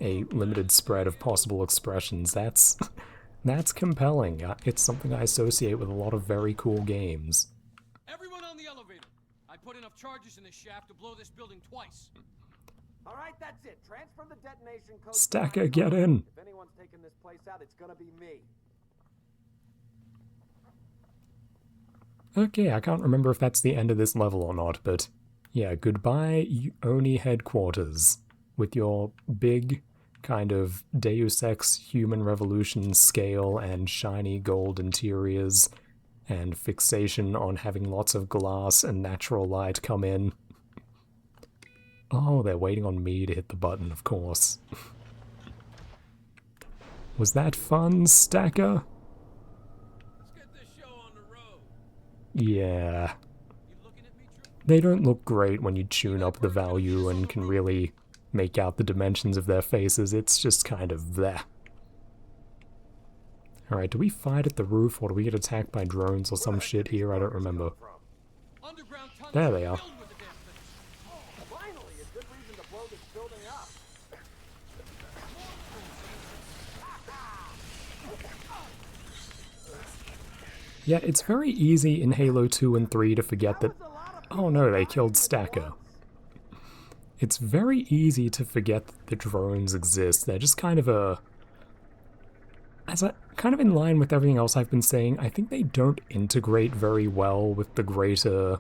a limited spread of possible expressions. That's compelling. It's something I associate with a lot of very cool games. Everyone on the elevator. I put enough charges in this shaft to blow this building twice. All right, that's it. Transfer the detonation code. Stacker, get in! If anyone's taking this place out, it's gonna be me. Okay, I can't remember if that's the end of this level or not, but yeah, goodbye Oni headquarters with your big kind of Deus Ex Human Revolution scale and shiny gold interiors and fixation on having lots of glass and natural light come in. Oh, they're waiting on me to hit the button, of course. Was that fun, Stacker? Let's get this show on the road. Yeah. You looking at me, Trooper? They don't look great when you tune up the value and can really make out the dimensions of their faces. It's just kind of there. Alright, do we fight at the roof or do we get attacked by drones or some shit here? I don't remember. Underground tunnels There they are. filled with the damn things. Finally, a good reason to blow this building up. Yeah, it's very easy in Halo 2 and 3 to forget that... Oh no, they killed Stacker. It's very easy to forget that the drones exist. They're just kind of a... kind of in line with everything else I've been saying, I think they don't integrate very well with the greater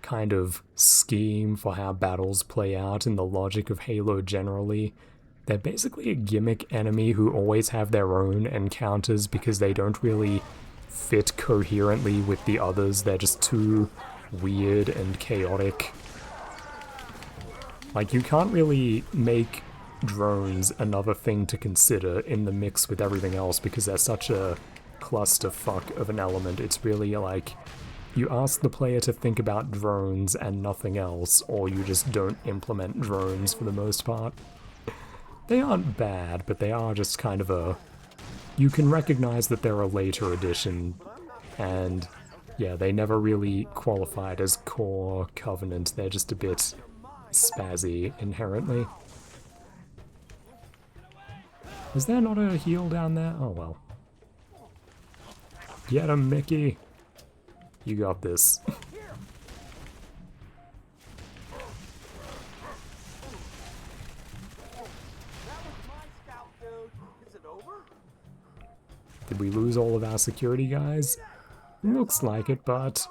kind of scheme for how battles play out and the logic of Halo generally. They're basically a gimmick enemy who always have their own encounters because they don't really fit coherently with the others. They're just too weird and chaotic. Like, you can't really make drones another thing to consider in the mix with everything else because they're such a clusterfuck of an element. It's really like, you ask the player to think about drones and nothing else, or you just don't implement drones for the most part. They aren't bad, but they are just kind of a... You can recognize that they're a later addition, and yeah, they never really qualified as core Covenant. They're just a bit spazzy inherently. Is there not a heal down there? Oh well. Get him, Mickey! You got this. Did we lose all of our security guys? Looks like it, but...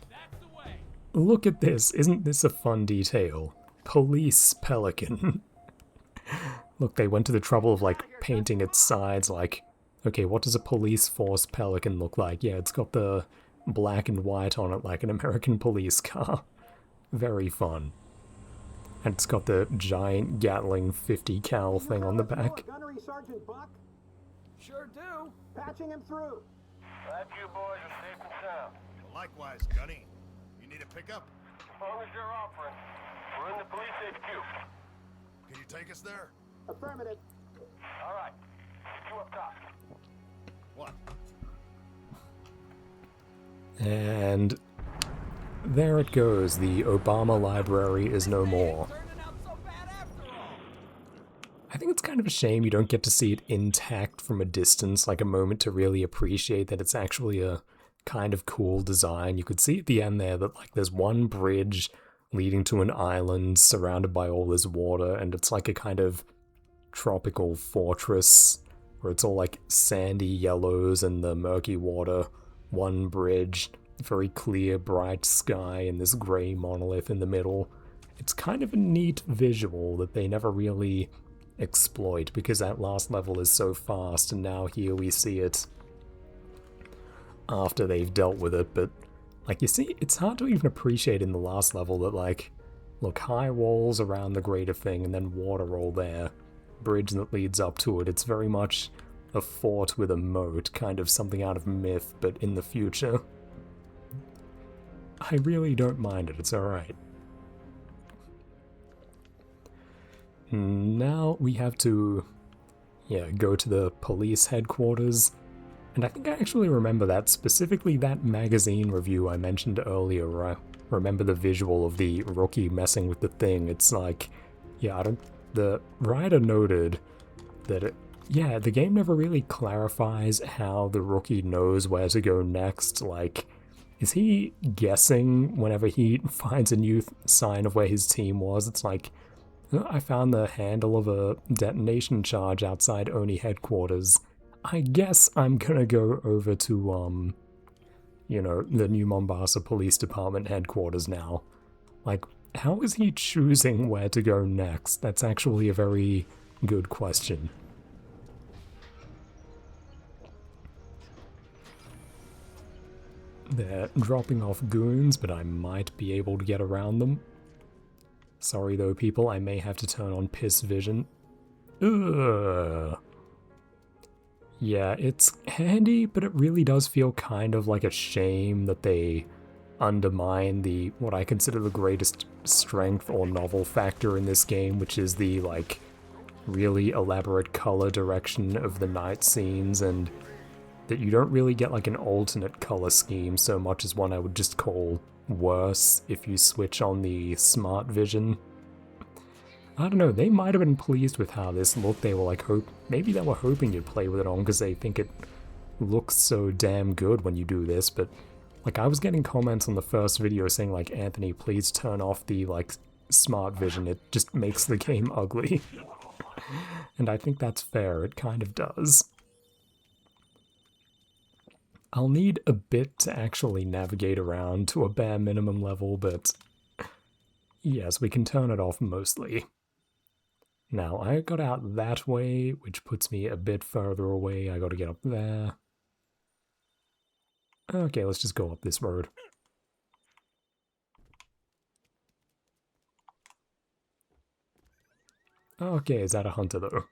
That's the way. Look at this, isn't this a fun detail? Police Pelican. Look, they went to the trouble of, like, painting its sides like, okay, what does a police force Pelican look like? Yeah, it's got the black and white on it like an American police car. Very fun. And it's got the giant Gatling 50 cal thing on the back. Gunnery Sergeant Buck? Sure do. Patching him through. Glad you boys are safe and sound. Likewise, Gunny. You need a pickup? As long as you're offering. We're in the police HQ. Can you take us there? Affirmative. All right. You up top. What? And there it goes. The Obama library is no more. Turning out so bad after all. I think it's kind of a shame you don't get to see it intact from a distance, like a moment to really appreciate that it's actually a kind of cool design. You could see at the end there that like there's one bridge leading to an island surrounded by all this water, and it's like a kind of tropical fortress where it's all like sandy yellows and the murky water, one bridge, very clear bright sky, and this grey monolith in the middle. It's kind of a neat visual that they never really exploit because that last level is so fast, and now here we see it after they've dealt with it. But like, you see, it's hard to even appreciate in the last level that like, look, high walls around the greater thing and then water all there, bridge that leads up to it. It's very much a fort with a moat, kind of something out of myth, but in the future. I really don't mind it, it's alright. Now we have to, go to the police headquarters. And I think I actually remember that, specifically that magazine review I mentioned earlier, where I remember the visual of the rookie messing with the thing. It's like, the writer noted that the game never really clarifies how the rookie knows where to go next. Like, is he guessing whenever he finds a new sign of where his team was? It's like, I found the handle of a detonation charge outside Oni headquarters. I guess I'm gonna go over to, you know, the New Mombasa Police Department headquarters now. Like, how is he choosing where to go next? That's actually a very good question. They're dropping off goons, but I might be able to get around them. Sorry though, people, I may have to turn on piss vision. Ugh. Yeah, it's handy, but it really does feel kind of like a shame that they undermine the, what I consider the greatest strength or novel factor in this game, which is the, like, really elaborate color direction of the night scenes, and that you don't really get, like, an alternate color scheme so much as one I would just call worse if you switch on the smart vision. I don't know, they might have been pleased with how this looked. They were like, maybe they were hoping you'd play with it on because they think it looks so damn good when you do this, but like I was getting comments on the first video saying like, Anthony, please turn off the like smart vision, it just makes the game ugly. And I think that's fair, it kind of does. I'll need a bit to actually navigate around to a bare minimum level, but yes, we can turn it off mostly. Now, I got out that way, which puts me a bit further away. I gotta get up there. Okay, let's just go up this road. Okay, is that a hunter though?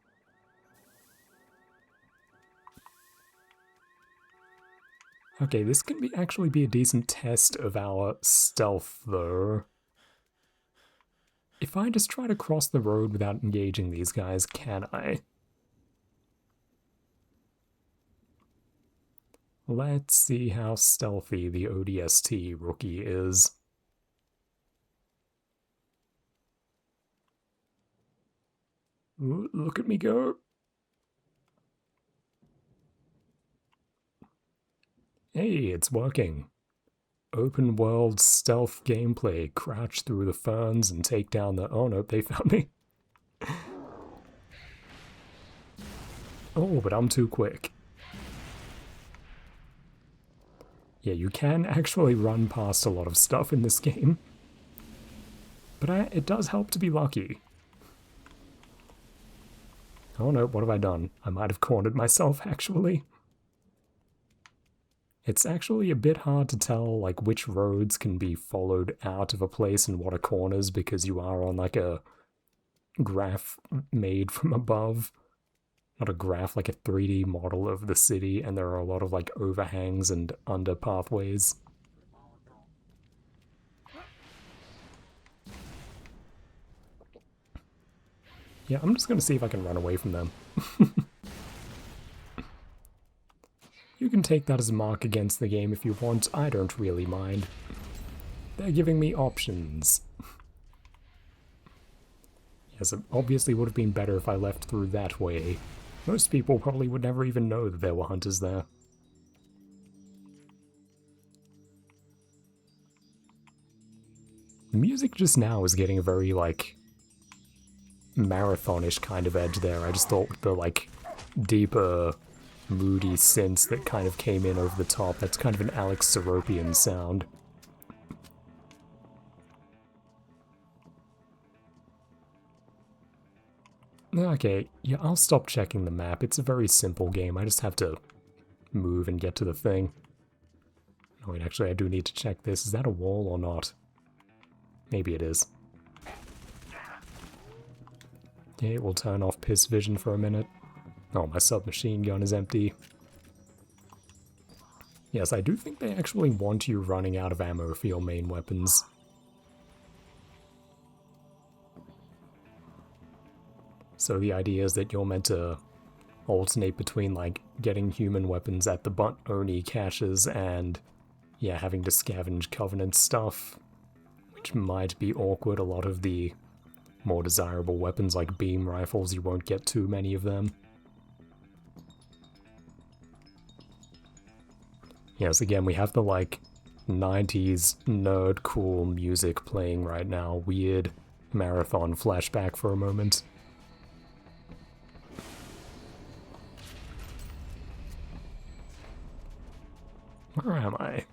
Okay, this can actually be a decent test of our stealth though. If I just try to cross the road without engaging these guys, can I? Let's see how stealthy the ODST rookie is. Ooh, look at me go. Hey, it's working. Open world stealth gameplay. Crouch through the ferns and take down the... Oh no, they found me. Oh, but I'm too quick. Yeah, you can actually run past a lot of stuff in this game. But it does help to be lucky. Oh no, what have I done? I might have cornered myself, actually. It's actually a bit hard to tell, like, which roads can be followed out of a place and what are corners, because you are on, like, a graph made from above. Not a graph, like a 3D model of the city, and there are a lot of, like, overhangs and under pathways. Yeah, I'm just gonna see if I can run away from them. You can take that as a mark against the game if you want, I don't really mind. They're giving me options. Yes, it obviously would have been better if I left through that way. Most people probably would never even know that there were hunters there. The music just now is getting a very, like, marathonish kind of edge there. I just thought with the, like, deeper, moody synths that kind of came in over the top, that's kind of an Alex Seropian sound. Okay, yeah, I'll stop checking the map. It's a very simple game. I just have to move and get to the thing. Oh, wait, actually, I do need to check this. Is that a wall or not? Maybe it is. Okay, we'll turn off piss vision for a minute. Oh, my submachine gun is empty. Yes, I do think they actually want you running out of ammo for your main weapons. So the idea is that you're meant to alternate between, like, getting human weapons at the butt-only caches and, yeah, having to scavenge Covenant stuff, which might be awkward. A lot of the more desirable weapons, like beam rifles, you won't get too many of them. Yes, again, we have the, like, 90s nerd cool music playing right now. Weird marathon flashback for a moment. Where am I?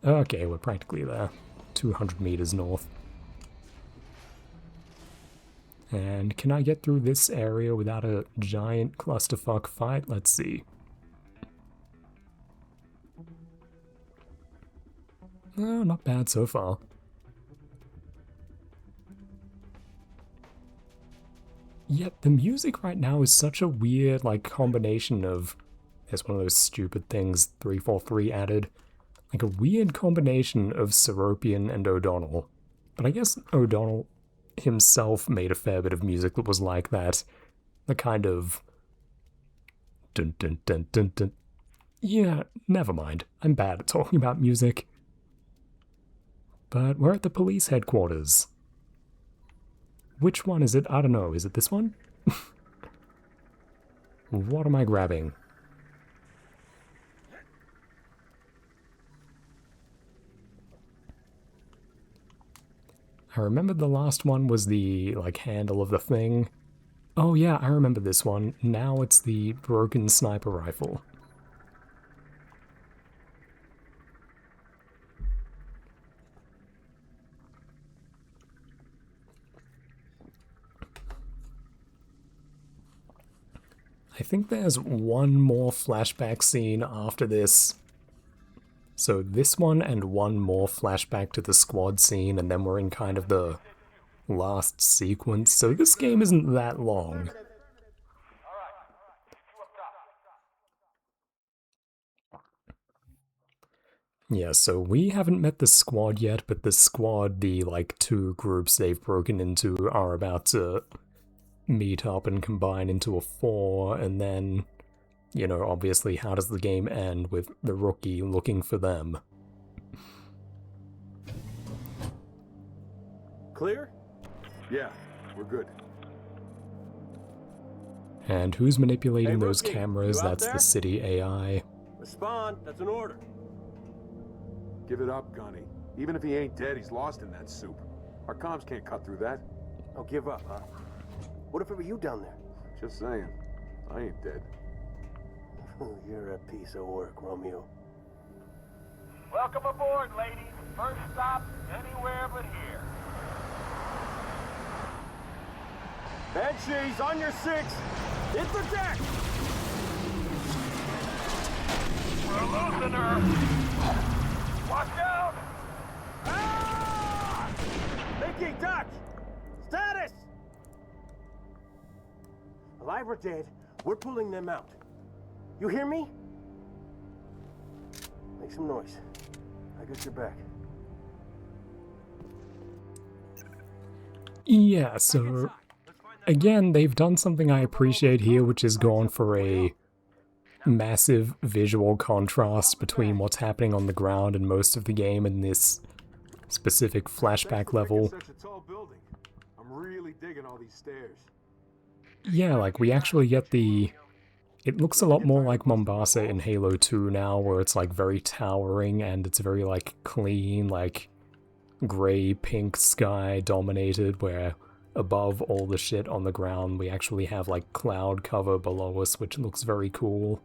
Okay, we're practically there. 200 meters north. And can I get through this area without a giant clusterfuck fight? Let's see. Oh, not bad so far. Yet the music right now is such a weird, like, combination of... There's one of those stupid things 343 added. Like a weird combination of Seropian and O'Donnell. But I guess O'Donnell himself made a fair bit of music that was like that. The kind of... Dun dun dun dun dun. Yeah, never mind. I'm bad at talking about music. But we're at the police headquarters. Which one is it? I don't know. Is it this one? What am I grabbing? I remember the last one was the, like, handle of the thing. Oh yeah, I remember this one. Now it's the broken sniper rifle. I think there's one more flashback scene after this. So this one and one more flashback to the squad scene, and then we're in kind of the last sequence. So this game isn't that long. Yeah, so we haven't met the squad yet, but the squad, the, like, two groups they've broken into are about to meet up and combine into a 4, and then, you know, obviously how does the game end with the rookie looking for them? Clear? Yeah, we're good. And who's manipulating Hey, those rookie, cameras? you out That's there? the city AI. Respond, that's an order. Give it up, Gunny. Even if he ain't dead, he's lost in that soup. Our comms can't cut through that. I'll give up, huh? What if it were you down there? Just saying. I ain't dead. You're a piece of work, Romeo. Welcome aboard, ladies. First stop anywhere but here. Banshees, on your 6! Hit the deck! We're losing her. Watch out! Ah! Mickey, Dutch! Status! Alive or dead, we're pulling them out. You hear me? Make some noise. I got your back. Yeah, so again, they've done something I appreciate here, which is gone for a massive visual contrast between what's happening on the ground and most of the game and this specific flashback level. Such a tall building. I'm really digging all these stairs. Yeah, like we actually get the... It looks a lot more like Mombasa in Halo 2 now, where it's like very towering and it's very like clean, like grey, pink sky dominated, where above all the shit on the ground we actually have like cloud cover below us, which looks very cool.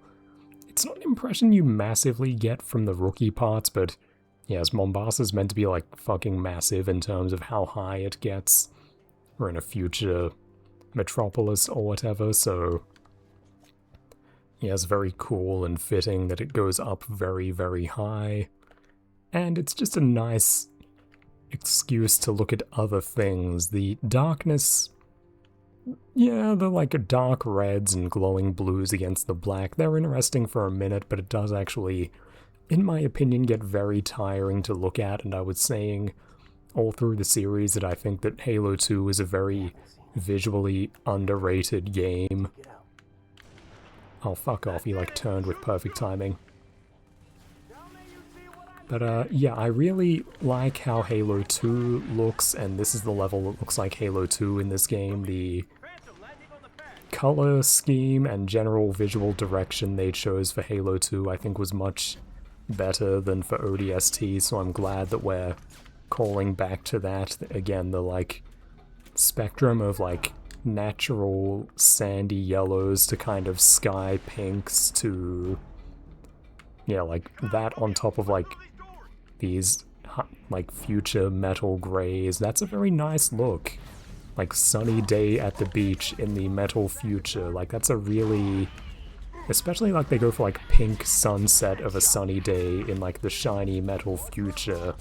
It's not an impression you massively get from the rookie parts, but yes, Mombasa's meant to be like fucking massive in terms of how high it gets. We're in a future metropolis or whatever, so yeah, it's very cool and fitting that it goes up very, very high. And it's just a nice excuse to look at other things. The darkness, yeah, the like dark reds and glowing blues against the black, they're interesting for a minute, but it does actually, in my opinion, get very tiring to look at, and I was saying all through the series that I think that Halo 2 is a very visually underrated game. Oh, fuck off, he like turned with perfect timing. But yeah, I really like how Halo 2 looks, and this is the level that looks like Halo 2 in this game. The color scheme and general visual direction they chose for Halo 2 I think was much better than for ODST, so I'm glad that we're calling back to that. Again, the like spectrum of like natural sandy yellows to kind of sky pinks to, yeah, like that on top of like these like future metal grays. That's a very nice look. Like sunny day at the beach in the metal future. Like that's a really, especially like they go for like pink sunset of a sunny day in like the shiny metal future.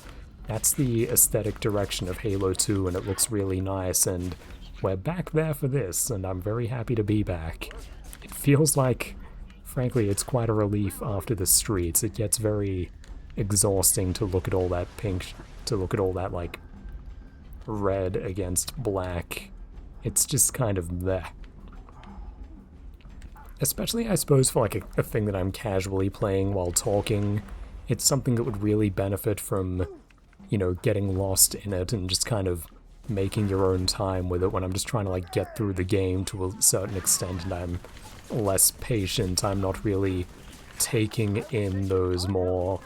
That's the aesthetic direction of Halo 2 and it looks really nice, and we're back there for this and I'm very happy to be back. It feels like, frankly, it's quite a relief after the streets. It gets very exhausting to look at all that pink, to look at all that like red against black. It's just kind of bleh. Especially, I suppose, for like a thing that I'm casually playing while talking. It's something that would really benefit from, you know, getting lost in it and just kind of making your own time with it when I'm just trying to like get through the game to a certain extent and I'm less patient. I'm not really taking in those more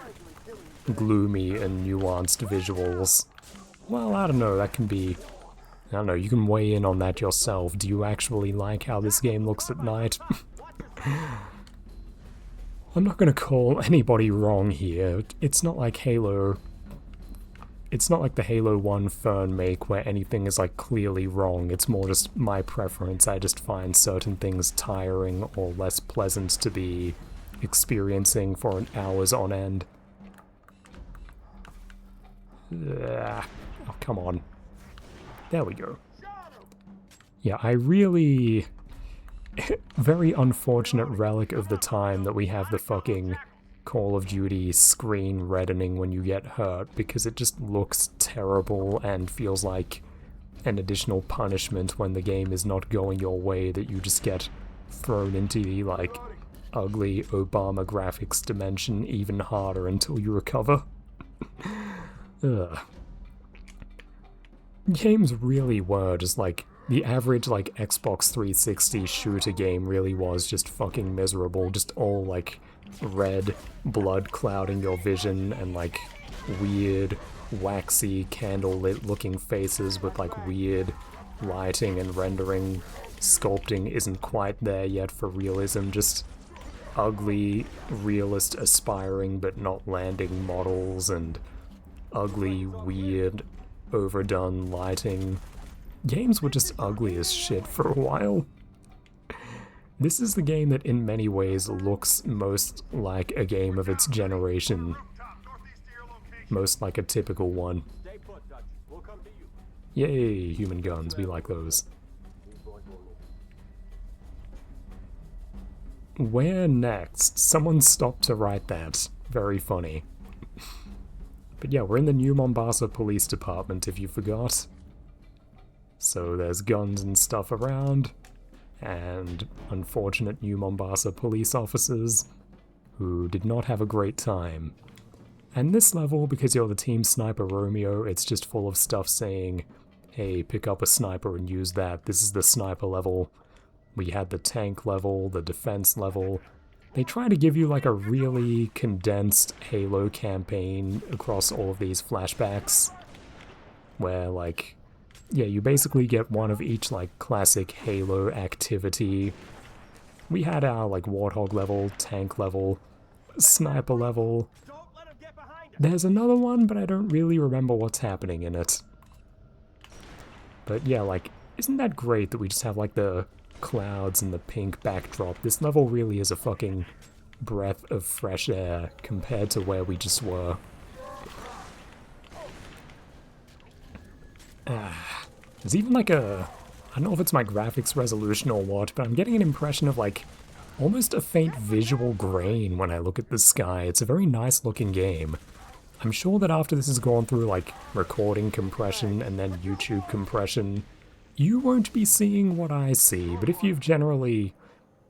gloomy and nuanced visuals. Well, I don't know, that can be... I don't know, you can weigh in on that yourself. Do you actually like how this game looks at night? I'm not gonna call anybody wrong here. It's not like Halo... It's not like the Halo 1 Fern make where anything is like clearly wrong. It's more just my preference. I just find certain things tiring or less pleasant to be experiencing for an hours on end. Oh, come on. There we go. Yeah, I really... very unfortunate relic of the time that we have the fucking Call of Duty screen reddening when you get hurt, because it just looks terrible and feels like an additional punishment when the game is not going your way, that you just get thrown into the, like, ugly Obama graphics dimension even harder until you recover. Ugh. Games really were just like, the average like Xbox 360 shooter game really was just fucking miserable, just all like red blood clouding your vision and like weird waxy candlelit looking faces with like weird lighting and rendering. Sculpting isn't quite there yet for realism, just ugly realist aspiring but not landing models and ugly, weird, overdone lighting. Games were just ugly as shit for a while. This is the game that in many ways looks most like a game of its generation. Most like a typical one. Yay, human guns, we like those. Where next? Someone stopped to write that. Very funny. But yeah, we're in the New Mombasa Police Department, if you forgot. So there's guns and stuff around, and unfortunate New Mombasa police officers who did not have a great time. And this level, because you're the Team Sniper Romeo, it's just full of stuff saying, hey, pick up a sniper and use that. This is the sniper level. We had the tank level, the defense level. They try to give you like a really condensed Halo campaign across all of these flashbacks, where like, yeah, you basically get one of each like classic Halo activity. We had our like Warthog level, tank level, sniper level. There's another one, but I don't really remember what's happening in it. But yeah, like, isn't that great that we just have like the clouds and the pink backdrop? This level really is a fucking breath of fresh air compared to where we just were. There's even like a... I don't know if it's my graphics resolution or what, but I'm getting an impression of like almost a faint visual grain when I look at the sky. It's a very nice looking game. I'm sure that after this has gone through like recording compression and then YouTube compression, you won't be seeing what I see, but if you've generally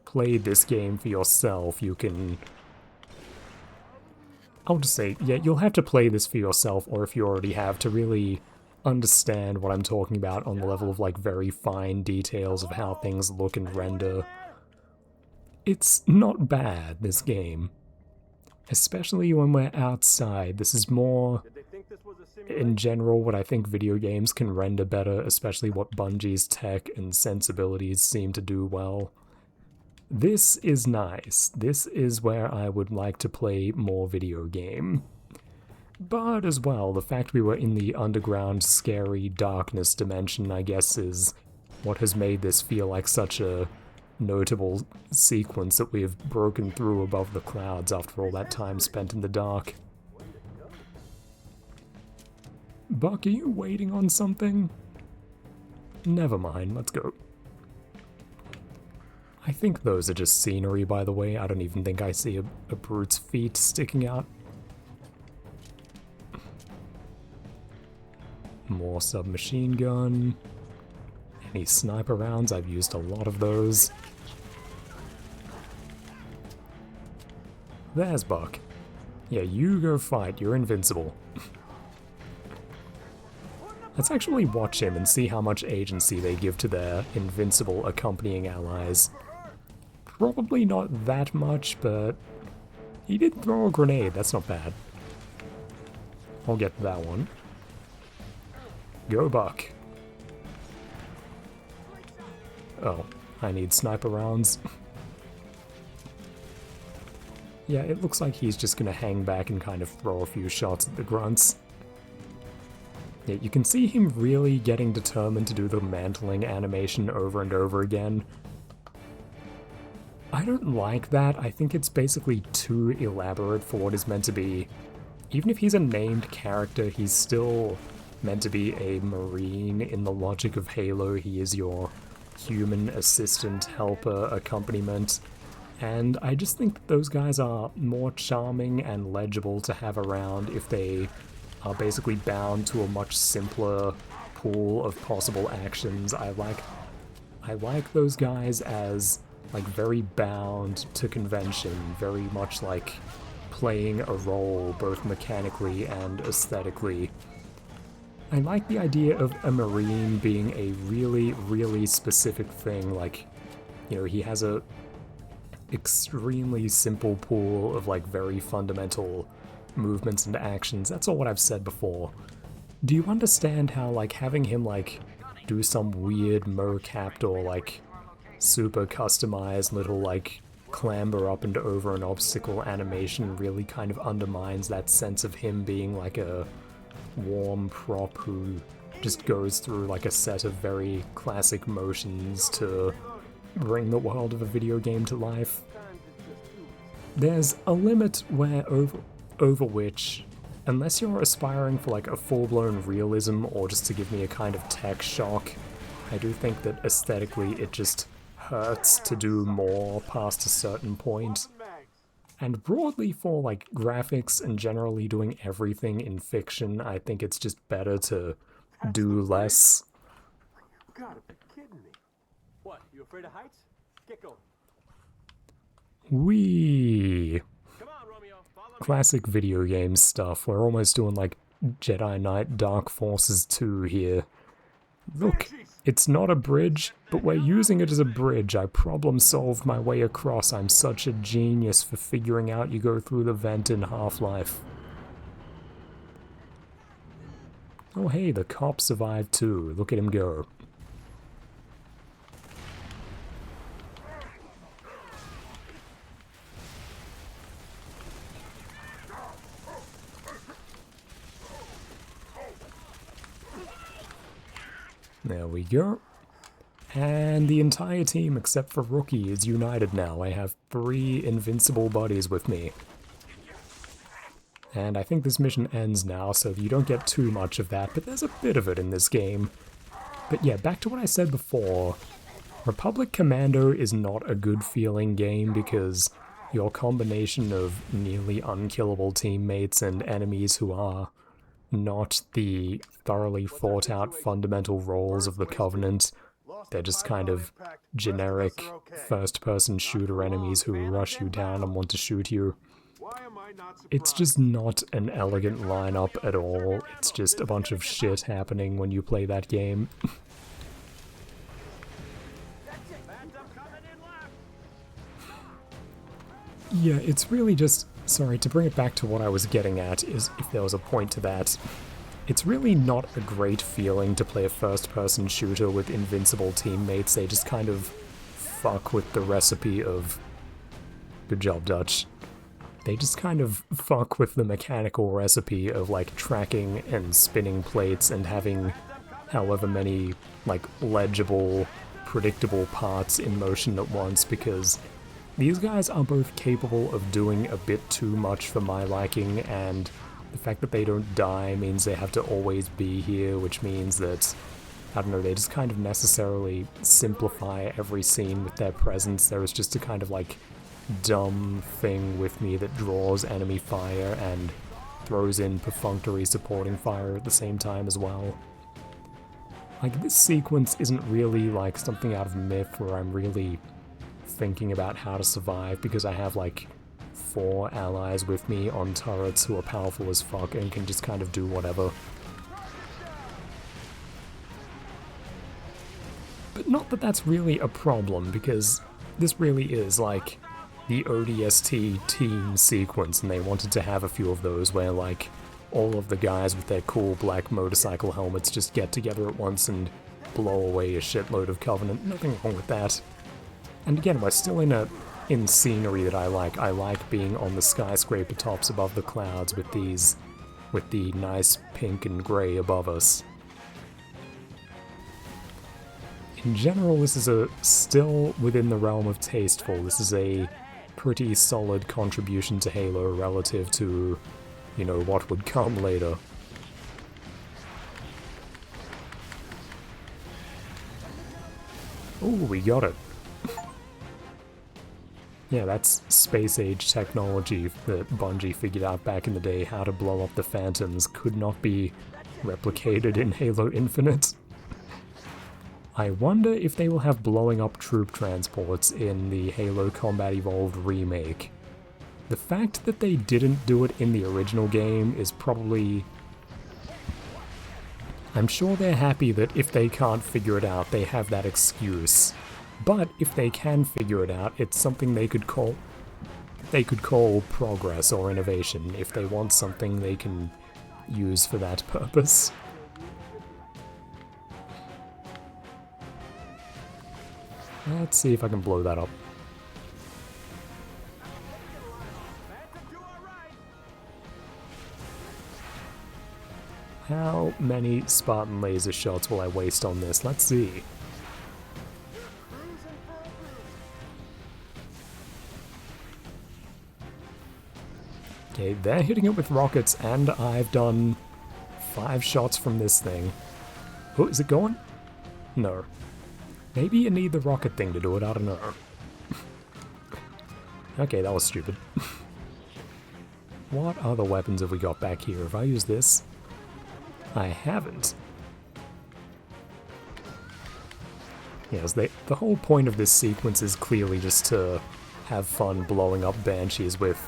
played this game for yourself, you can... I'll just say, yeah, you'll have to play this for yourself, or if you already have, to really understand what I'm talking about on the level of like very fine details of how things look and render. It's not bad, this game. Especially when we're outside. This is more, in general, what I think video games can render better, especially what Bungie's tech and sensibilities seem to do well. This is nice. This is where I would like to play more video game. But as well, the fact we were in the underground, scary darkness dimension, I guess, is what has made this feel like such a notable sequence that we have broken through above the clouds after all that time spent in the dark. Buck, are you waiting on something? Never mind, let's go. I think those are just scenery, by the way. I don't even think I see a brute's feet sticking out. More submachine gun. Any sniper rounds? I've used a lot of those. There's Buck. Yeah, you go fight. You're invincible. Let's actually watch him and see how much agency they give to their invincible accompanying allies. Probably not that much, but he did throw a grenade. That's not bad. I'll get that one. Go Buck. Oh, I need sniper rounds. Yeah, it looks like he's just gonna hang back and kind of throw a few shots at the grunts. Yeah, you can see him really getting determined to do the mantling animation over and over again. I don't like that. I think it's basically too elaborate for what is meant to be. Even if he's a named character, he's still meant to be a Marine in the logic of Halo. He is your human assistant, helper, accompaniment. And I just think those guys are more charming and legible to have around if they are basically bound to a much simpler pool of possible actions. I like those guys as like very bound to convention, very much like playing a role both mechanically and aesthetically. I like the idea of a Marine being a really, really specific thing, like, you know, he has a extremely simple pool of like very fundamental movements and actions. That's all what I've said before. Do you understand how like having him like do some weird mo-capped or like super customized little like clamber up and over an obstacle animation really kind of undermines that sense of him being like a warm prop who just goes through like a set of very classic motions to bring the world of a video game to life? There's a limit where over which, unless you're aspiring for like a full-blown realism or just to give me a kind of tech shock, I do think that aesthetically it just hurts to do more past a certain point. And broadly for like graphics and generally doing everything in fiction, I think it's just better to do less. You gotta be kidding me. What, you afraid of heights? Get going. Whee! Come on, Romeo. Follow me. Classic video game stuff. We're almost doing like Jedi Knight Dark Forces 2 here. Look, it's not a bridge, but we're using it as a bridge. I problem solved my way across. I'm such a genius for figuring out you go through the vent in Half-Life. Oh hey, the cop survived too. Look at him go. There we go. And the entire team, except for Rookie, is united now. I have 3 invincible buddies with me. And I think this mission ends now, so you don't get too much of that, but there's a bit of it in this game. But yeah, back to what I said before. Republic Commando is not a good feeling game because your combination of nearly unkillable teammates and enemies who are not the thoroughly thought out fundamental roles of the Covenant. They're just kind of generic first-person shooter enemies who rush you down and want to shoot you. It's just not an elegant lineup at all. It's just a bunch of shit happening when you play that game. Yeah, it's really just... Sorry, to bring it back to what I was getting at, is if there was a point to that, it's really not a great feeling to play a first-person shooter with invincible teammates. They just kind of fuck with the recipe of... Good job, Dutch. they just kind of fuck with the mechanical recipe of like tracking and spinning plates and having however many like legible, predictable parts in motion at once, because these guys are both capable of doing a bit too much for my liking, and the fact that they don't die means they have to always be here, which means that, I don't know, they just kind of necessarily simplify every scene with their presence. There is just a kind of like dumb thing with me that draws enemy fire and throws in perfunctory supporting fire at the same time as well. Like, this sequence isn't really like something out of myth where I'm really thinking about how to survive, because I have like 4 allies with me on turrets who are powerful as fuck and can just kind of do whatever. But not that that's really a problem, because this really is like the ODST team sequence, and they wanted to have a few of those where like all of the guys with their cool black motorcycle helmets just get together at once and blow away a shitload of Covenant. Nothing wrong with that. And again, we're still in scenery that I like. I like being on the skyscraper tops above the clouds with the nice pink and grey above us. In general, this is still within the realm of tasteful. This is a pretty solid contribution to Halo relative to, you know, what would come later. Ooh, we got it. Yeah, that's space-age technology that Bungie figured out back in the day. How to blow up the Phantoms could not be replicated in Halo Infinite. I wonder if they will have blowing up troop transports in the Halo Combat Evolved remake. The fact that they didn't do it in the original game is probably... I'm sure they're happy that if they can't figure it out, they have that excuse. But if they can figure it out, it's something they could call progress or innovation. If they want something they can use for that purpose. Let's see if I can blow that up. How many Spartan laser shots will I waste on this? Let's see. Okay, they're hitting it with rockets, and I've done 5 shots from this thing. Oh, is it going? No. Maybe you need the rocket thing to do it, I don't know. Okay, that was stupid. What other weapons have we got back here? Have I used this? I haven't. Yes, the whole point of this sequence is clearly just to have fun blowing up Banshees with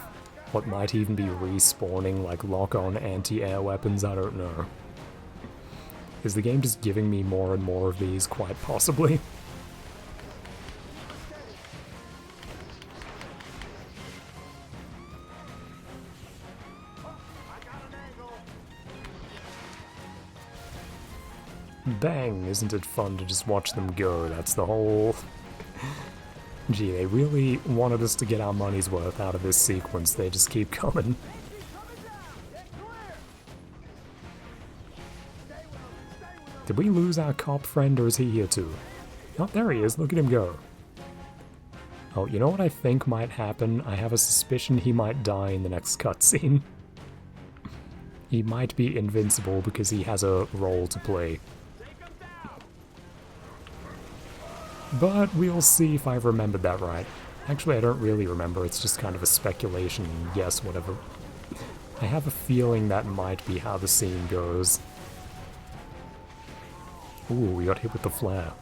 what might even be respawning, like lock-on anti-air weapons, I don't know. Is the game just giving me more and more of these, quite possibly? Bang, isn't it fun to just watch them go? That's the whole... Gee, they really wanted us to get our money's worth out of this sequence. They just keep coming. Did we lose our cop friend, or is he here too? Oh, there he is. Look at him go. Oh, you know what I think might happen? I have a suspicion he might die in the next cutscene. He might be invincible because he has a role to play. But we'll see if I've remembered that right. Actually, I don't really remember, it's just kind of a speculation, guess, whatever. I have a feeling that might be how the scene goes. Ooh, we got hit with the flare.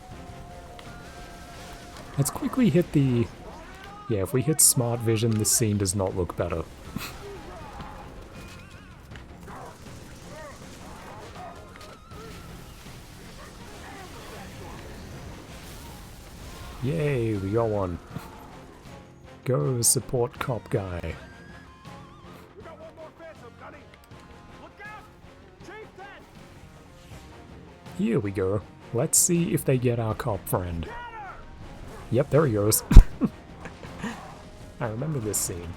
Let's quickly hit the... Yeah, if we hit Smart Vision, the scene does not look better. Yay, we got one. Go support cop guy. We got one more Phantom, Gunny. Look out! Chief 10! Here we go. Let's see if they get our cop friend. Yep, there he goes. I remember this scene.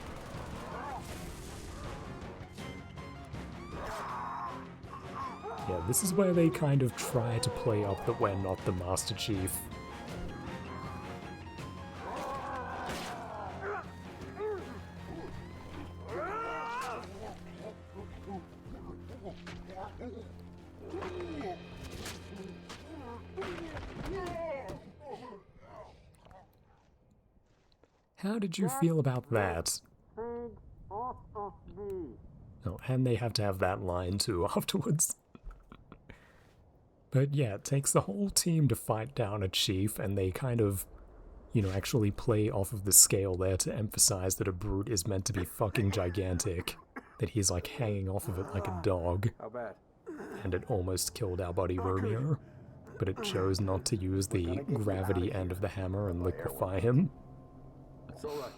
Yeah, this is where they kind of try to play up that we're not the Master Chief. How did you feel about that? Oh, and they have to have that line too afterwards. But yeah, it takes the whole team to fight down a chief, and they kind of, you know, actually play off of the scale there to emphasize that a brute is meant to be fucking gigantic. That he's like hanging off of it like a dog. How bad? And it almost killed our buddy Romeo. But it chose not to use the gravity end of the hammer and liquefy him. It's alright.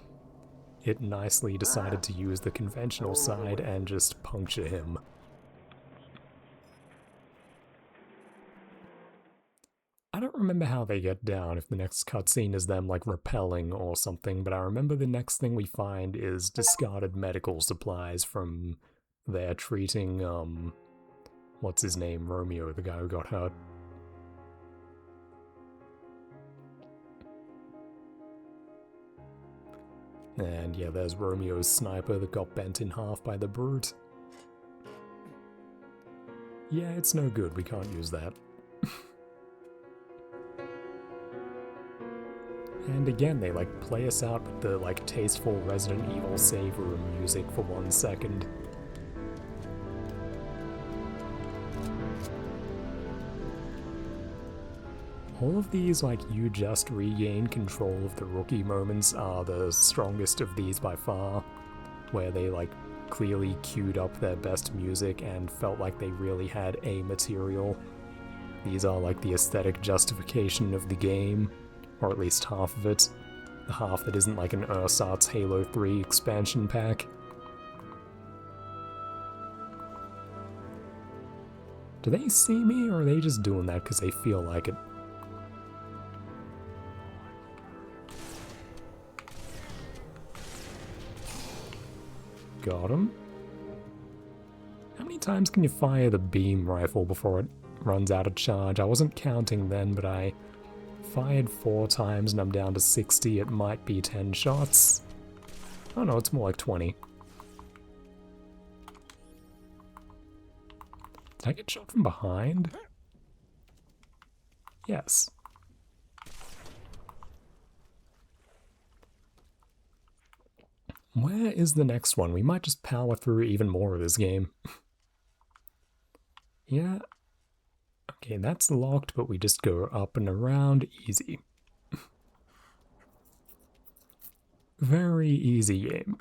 It nicely decided to use the conventional side and just puncture him. I don't remember how they get down, if the next cutscene is them like repelling or something, but I remember the next thing we find is discarded medical supplies from there treating, what's his name, Romeo, the guy who got hurt. And yeah, there's Romeo's sniper that got bent in half by the brute. Yeah, it's no good, we can't use that. And again, they like play us out with the like tasteful Resident Evil save room music for 1 second. All of these, like, you just regain control of the rookie moments are the strongest of these by far, where they, like, clearly queued up their best music and felt like they really had a material. These are, like, the aesthetic justification of the game, or at least half of it. The half that isn't like an Ersatz Halo 3 expansion pack. Do they see me, or are they just doing that because they feel like it? Got him. How many times can you fire the beam rifle before it runs out of charge? I wasn't counting then, but I fired 4 times and I'm down to 60. It might be 10 shots. Oh no, it's more like 20. Did I get shot from behind? Yes. Where is the next one? We might just power through even more of this game. Yeah. Okay, that's locked, but we just go up and around. Easy. Very easy game.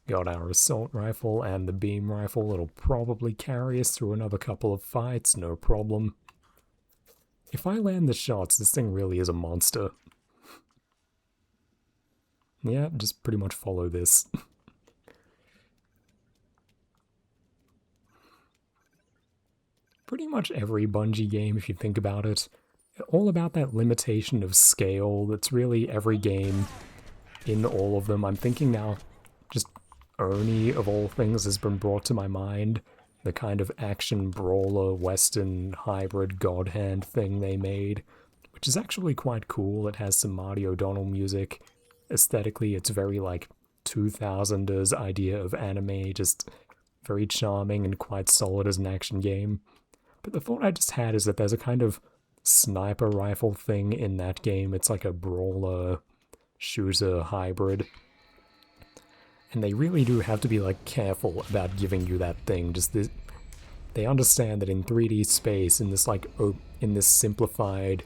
Got our assault rifle and the beam rifle. It'll probably carry us through another couple of fights, no problem. If I land the shots, this thing really is a monster. Yeah, just pretty much follow this. Pretty much every Bungie game, if you think about it, all about that limitation of scale. That's really every game in all of them. I'm thinking now, just Oni, of all things, has been brought to my mind. The kind of action brawler, western, hybrid god hand thing they made, which is actually quite cool. It has some Marty O'Donnell music. Aesthetically, it's very, like, 2000ers idea of anime, just very charming and quite solid as an action game. But the thought I just had is that there's a kind of sniper rifle thing in that game. It's like a brawler, shooter hybrid. And they really do have to be, like, careful about giving you that thing. Just this, they understand that in 3D space, in this, like, in this simplified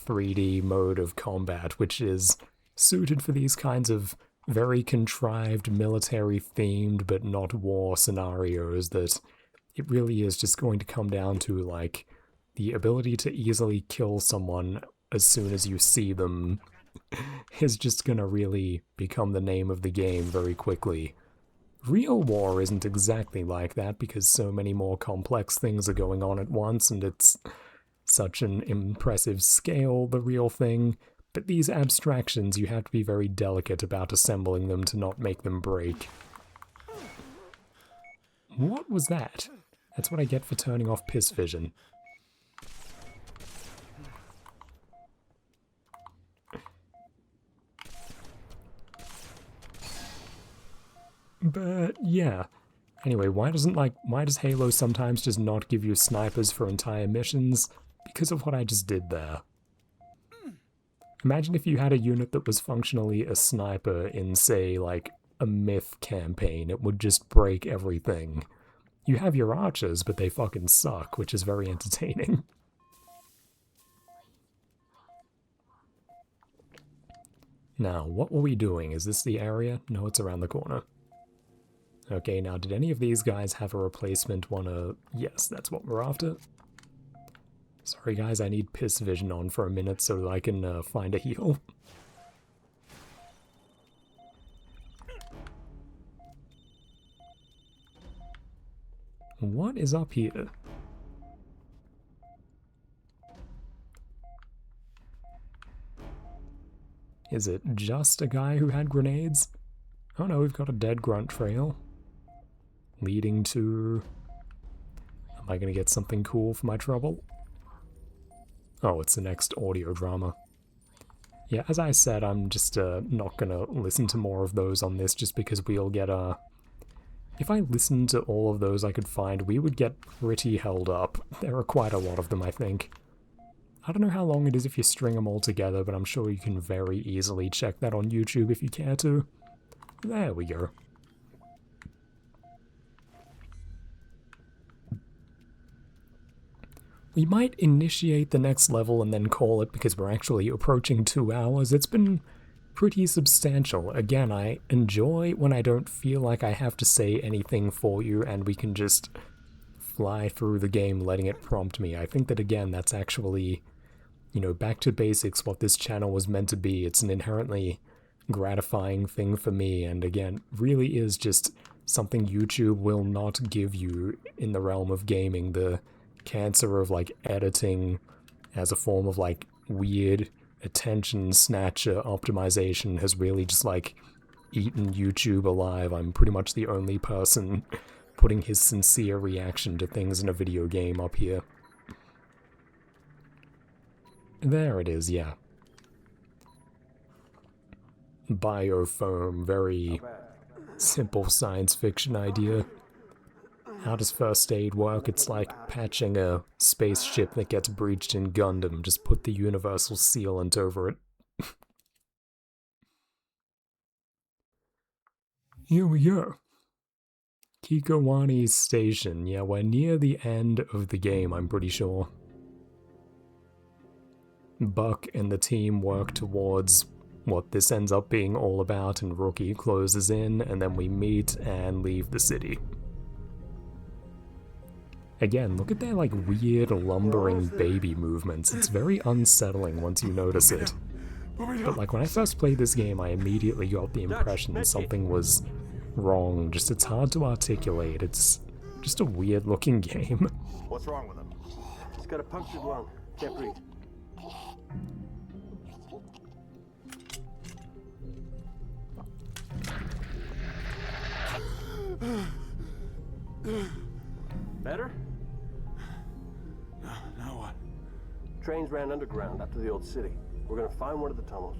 3D mode of combat, which is suited for these kinds of very contrived military-themed but not war scenarios, that it really is just going to come down to, like, the ability to easily kill someone as soon as you see them is just gonna really become the name of the game very quickly. Real war isn't exactly like that, because so many more complex things are going on at once, and it's such an impressive scale, the real thing. But these abstractions, you have to be very delicate about assembling them to not make them break. What was that? That's what I get for turning off piss vision. But yeah. Anyway, why does Halo sometimes just not give you snipers for entire missions? Because of what I just did there. Imagine if you had a unit that was functionally a sniper in, say, like, a myth campaign. It would just break everything. You have your archers, but they fucking suck, which is very entertaining. Now, what were we doing? Is this the area? No, it's around the corner. Okay, now did any of these guys have a replacement wanna... Yes, that's what we're after. Sorry guys, I need piss vision on for a minute so that I can find a heal. What is up here? Is it just a guy who had grenades? Oh no, we've got a dead grunt trail. Leading to... Am I gonna get something cool for my trouble? Oh, it's the next audio drama. Yeah, as I said, I'm just not gonna listen to more of those on this just because we'll get If I listened to all of those I could find, we would get pretty held up. There are quite a lot of them, I think. I don't know how long it is if you string them all together, but I'm sure you can very easily check that on YouTube if you care to. There we go. We might initiate the next level and then call it because we're actually approaching 2 hours. It's been pretty substantial. Again, I enjoy when I don't feel like I have to say anything for you and we can just fly through the game letting it prompt me. I think that, again, that's actually, you know, back to basics, what this channel was meant to be. It's an inherently gratifying thing for me, and again, really is just something YouTube will not give you in the realm of gaming. The cancer of, like, editing as a form of, like, weird attention snatcher optimization has really just, like, eaten YouTube alive. I'm pretty much the only person putting his sincere reaction to things in a video game up here. There it is, yeah. Biofoam, very simple science fiction idea. How does first aid work? It's like patching a spaceship that gets breached in Gundam. Just put the universal sealant over it. Here we go. Kikowani's station. Yeah, we're near the end of the game, I'm pretty sure. Buck and the team work towards what this ends up being all about, and Rookie closes in, and then we meet and leave the city. Again, look at their, like, weird lumbering baby movements. It's very unsettling once you notice it. But, like, when I first played this game, I immediately got the impression something was wrong. Just, it's hard to articulate. It's just a weird-looking game. What's wrong with him? He's got a punctured lung. Can't breathe. Better? Now what? Trains ran underground up to the old city. We're gonna find one of the tunnels.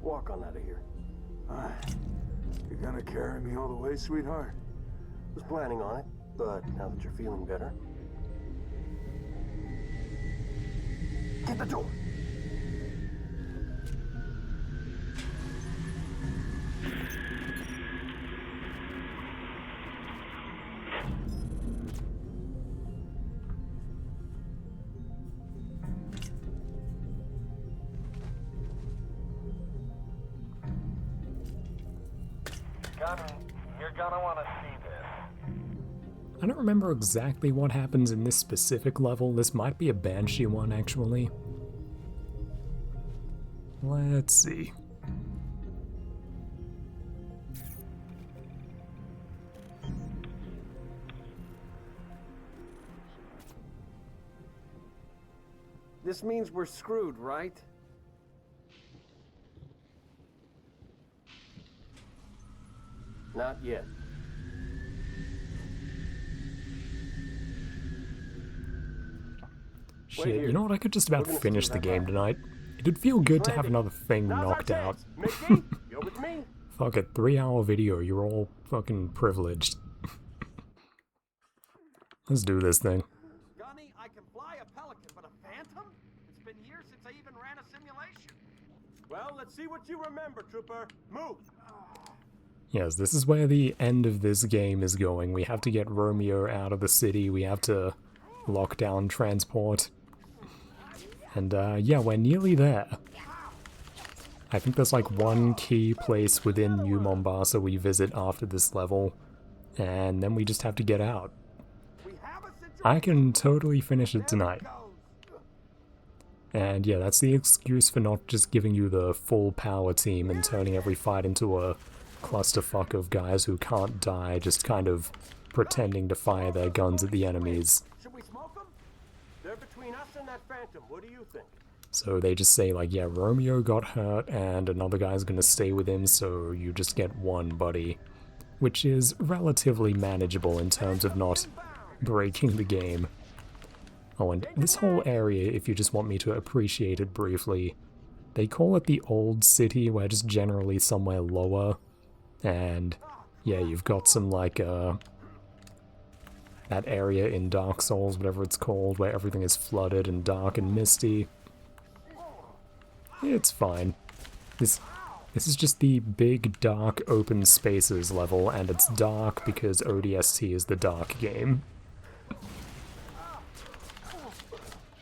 Walk on out of here. You're gonna carry me all the way, sweetheart? Was planning on it, but now that you're feeling better. Get the door! You're gonna want to see this. I don't remember exactly what happens in this specific level. This might be a Banshee one, actually. Let's see. This means we're screwed, right? Not yet. Shit, you know what? I could just about finish the game tonight. It'd feel good to have another thing knocked out. Mickey, you're with me. Fuck it, 3-hour video, you're all fucking privileged. Let's do this thing. Gunny, I can fly a Pelican, but a Phantom? It's been years since I even ran a simulation. Well, let's see what you remember, Trooper. Move. Yes, this is where the end of this game is going. We have to get Romeo out of the city, we have to lock down transport. And yeah, we're nearly there. I think there's like one key place within New Mombasa we visit after this level, and then we just have to get out. I can totally finish it tonight. And yeah, that's the excuse for not just giving you the full power team and turning every fight into a clusterfuck of guys who can't die, just kind of pretending to fire their guns at the enemies. Should we smoke them? They're between us and that Phantom. What do you think? So they just say like, yeah, Romeo got hurt and another guy's gonna stay with him, so you just get one buddy. Which is relatively manageable in terms of not breaking the game. Oh, and this whole area, if you just want me to appreciate it briefly, they call it the Old City, where just generally somewhere lower. And yeah, you've got some like that area in Dark Souls, whatever it's called, where everything is flooded and dark and misty. It's fine. This is just the big dark open spaces level, and it's dark because ODST is the dark game.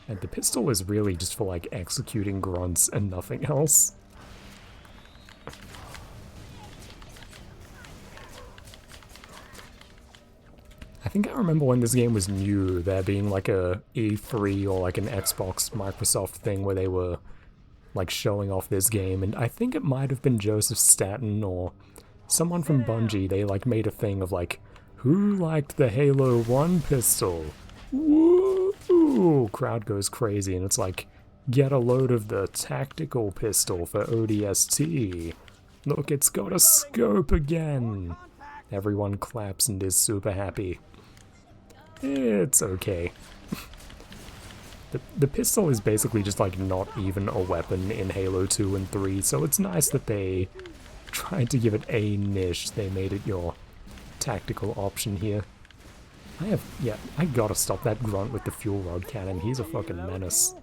And the pistol is really just for like executing grunts and nothing else. I think I remember when this game was new, there being like a E3 or like an Xbox Microsoft thing where they were like showing off this game, and I think it might have been Joseph Staten or someone from Bungie. They like made a thing of like, who liked the Halo 1 pistol? Woo! Crowd goes crazy, and it's like, get a load of the tactical pistol for ODST. Look, it's got a scope again. Everyone claps and is super happy. It's okay. The pistol is basically just like not even a weapon in Halo 2 and 3, so it's nice that they tried to give it a niche. They made it your tactical option here. I gotta stop that grunt with the fuel rod cannon. He's a fucking menace.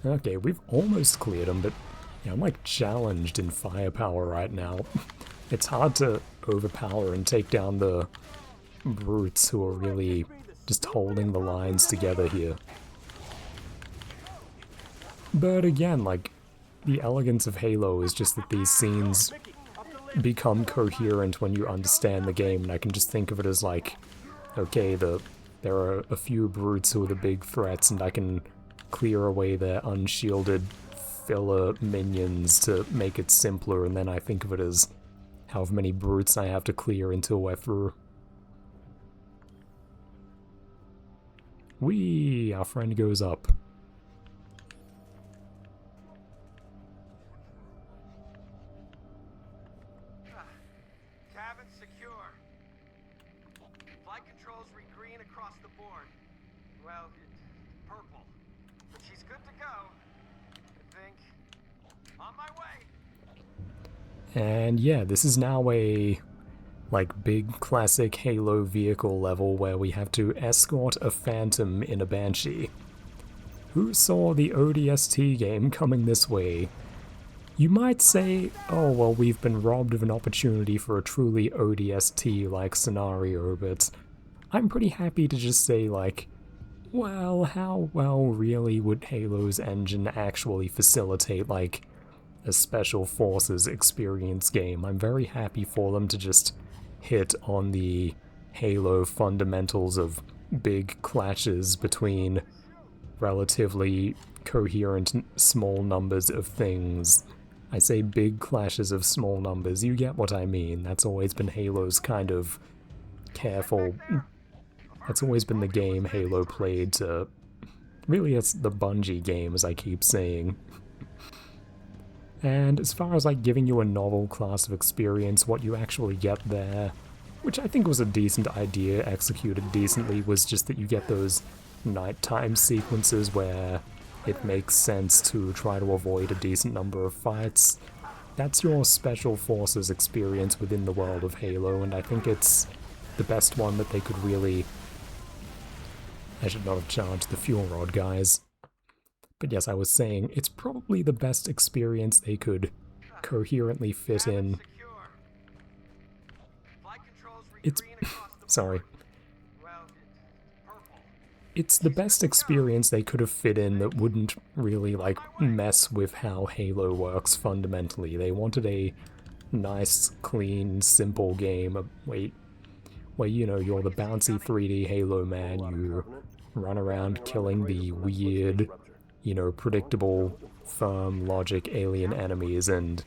Okay, we've almost cleared him, but yeah, I'm like challenged in firepower right now. It's hard to overpower and take down the brutes who are really just holding the lines together here. But again, like, the elegance of Halo is just that these scenes become coherent when you understand the game, and I can just think of it as like, okay, there are a few brutes who are the big threats, and I can clear away their unshielded filler minions to make it simpler, and then I think of it as however many brutes I have to clear until we're through. Whee! Our friend goes up. Cabin secure. Flight controls read green across the board. Well, purple. But she's good to go, I think. On my way. And yeah, this is now a like big classic Halo vehicle level where we have to escort a Phantom in a Banshee. Who saw the ODST game coming this way? You might say, oh well, we've been robbed of an opportunity for a truly ODST-like scenario, but I'm pretty happy to just say like, well, how well really would Halo's engine actually facilitate like a Special Forces experience game? I'm very happy for them to just hit on the Halo fundamentals of big clashes between relatively coherent small numbers of things. I say big clashes of small numbers, you get what I mean. That's always been Halo's kind of careful... That's always been the game Halo played to... Really, it's the Bungie game, as I keep saying. And as far as like giving you a novel class of experience, what you actually get there... which I think was a decent idea, executed decently, was just that you get those nighttime sequences where it makes sense to try to avoid a decent number of fights. That's your special forces experience within the world of Halo, and I think it's the best one that they could really... I should not have charged the fuel rod, guys. But yes, I was saying, it's probably the best experience they could coherently fit in. It's... sorry. It's the best experience they could have fit in that wouldn't really, like, mess with how Halo works fundamentally. They wanted a nice, clean, simple game where, you know, you're the bouncy 3D Halo man, you run around killing the weird, you know, predictable, firm logic alien enemies, and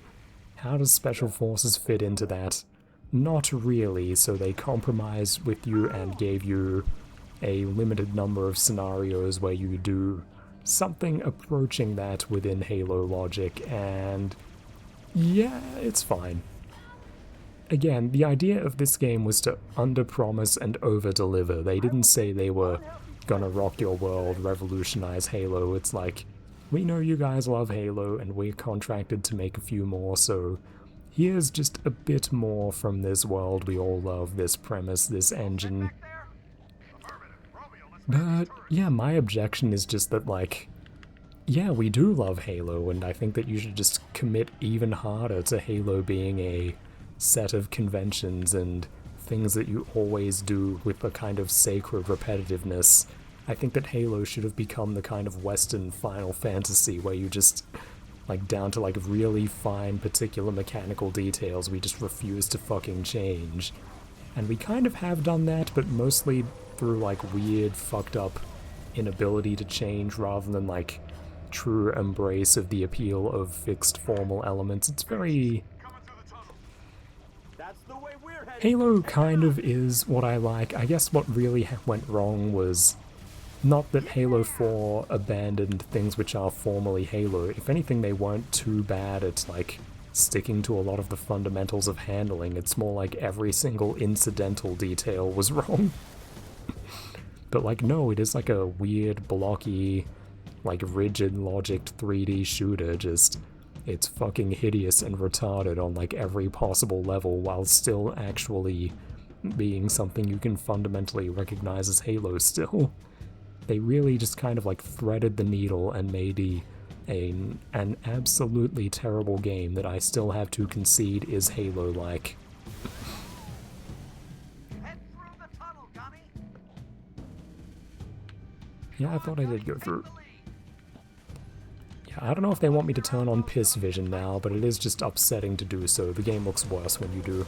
how does Special Forces fit into that? Not really, so they compromised with you and gave you a limited number of scenarios where you do something approaching that within Halo logic, and yeah, it's fine. Again, the idea of this game was to under-promise and over-deliver. They didn't say they were gonna rock your world, revolutionize Halo. It's like, we know you guys love Halo and we're contracted to make a few more, so here's just a bit more from this world we all love, this premise, this engine. But yeah, my objection is just that, like, yeah, we do love Halo, and I think that you should just commit even harder to Halo being a set of conventions and things that you always do with a kind of sacred repetitiveness. I think that Halo should have become the kind of Western Final Fantasy where you just, like, down to, like, really fine particular mechanical details, we just refuse to fucking change. And we kind of have done that, but mostly through, like, weird, fucked up inability to change rather than, like, true embrace of the appeal of fixed formal elements. It's very... Halo kind of is what I like. I guess what really went wrong was not that Halo 4 abandoned things which are formally Halo. If anything, they weren't too bad at, like, sticking to a lot of the fundamentals of handling. It's more like every single incidental detail was wrong. But, like, no, it is like a weird, blocky, like, rigid logicked 3D shooter, just... it's fucking hideous and retarded on, like, every possible level while still actually being something you can fundamentally recognize as Halo still. They really just kind of, like, threaded the needle and made an absolutely terrible game that I still have to concede is Halo-like. Yeah, I thought I did go through. Yeah, I don't know if they want me to turn on piss vision now, but it is just upsetting to do so. The game looks worse when you do.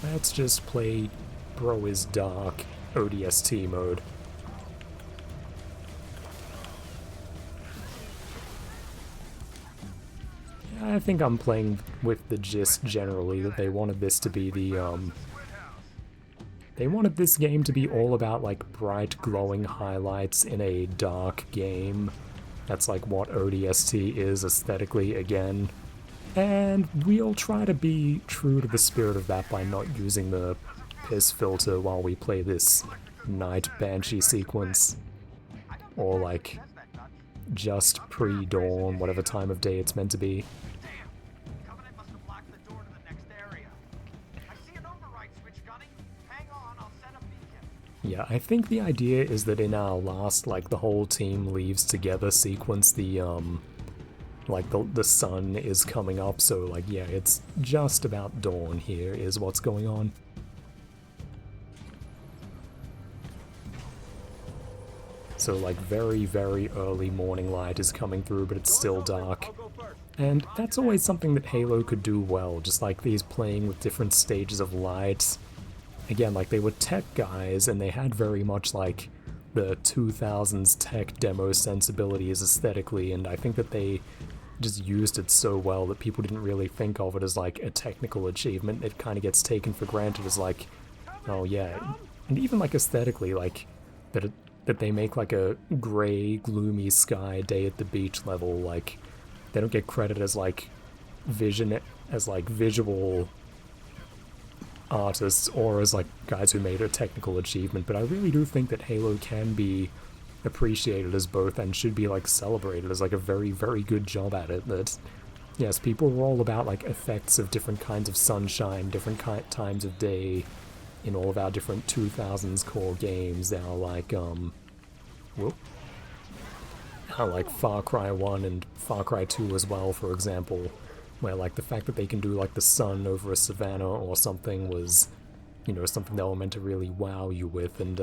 Let's just play Bro is Dark ODST mode. Yeah, I think I'm playing with the gist generally that they wanted this to be the, they wanted this game to be all about, like, bright, glowing highlights in a dark game. That's, like, what ODST is aesthetically, again. And we'll try to be true to the spirit of that by not using the piss filter while we play this night banshee sequence. Or, like, just pre-dawn, whatever time of day it's meant to be. Yeah, I think the idea is that in our last, like, the whole team leaves together sequence, the, like, the sun is coming up, so, like, yeah, it's just about dawn here is what's going on. So, like, very, very early morning light is coming through, but it's still dark. And that's always something that Halo could do well, just like these playing with different stages of light. Again, like, they were tech guys, and they had very much, like, the 2000s tech demo sensibilities aesthetically, and I think that they just used it so well that people didn't really think of it as, like, a technical achievement. It kind of gets taken for granted as, like, oh yeah, and even, like, aesthetically, like, that they make, like, a gray, gloomy sky day at the beach level, like, they don't get credit as, like, visual artists or as like guys who made a technical achievement, but I really do think that Halo can be appreciated as both and should be like celebrated as like a very, very good job at it. That yes, people were all about like effects of different kinds of sunshine, different times of day in all of our different 2000s core games. Our like like Far Cry 1 and Far Cry 2 as well, for example, where like the fact that they can do like the sun over a savanna or something was, you know, something they were meant to really wow you with. And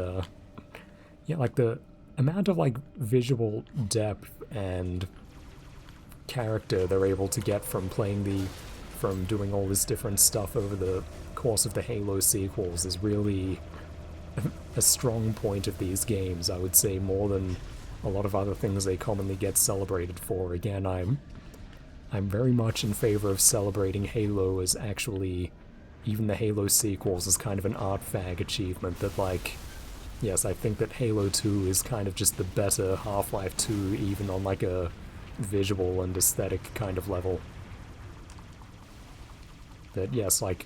yeah, like the amount of like visual depth and character they're able to get from from doing all this different stuff over the course of the Halo sequels is really a strong point of these games, I would say, more than a lot of other things they commonly get celebrated for. Again, I'm very much in favor of celebrating Halo as actually, even the Halo sequels, as kind of an art fag achievement that, like, yes, I think that Halo 2 is kind of just the better Half-Life 2, even on like a visual and aesthetic kind of level. That, yes, like,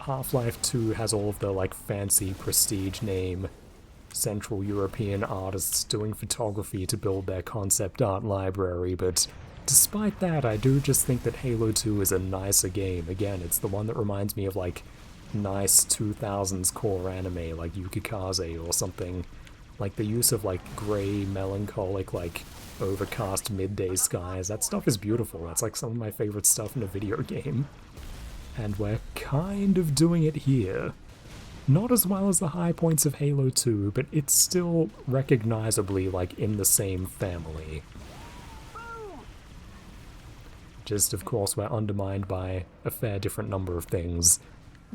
Half-Life 2 has all of the, like, fancy prestige name Central European artists doing photography to build their concept art library, but despite that, I do just think that Halo 2 is a nicer game. Again, it's the one that reminds me of, like, nice 2000s core anime, like Yukikaze or something. Like, the use of, like, grey, melancholic, like, overcast midday skies, that stuff is beautiful. That's, like, some of my favorite stuff in a video game. And we're kind of doing it here. Not as well as the high points of Halo 2, but it's still recognizably, like, in the same family. Just, of course, we're undermined by a fair different number of things.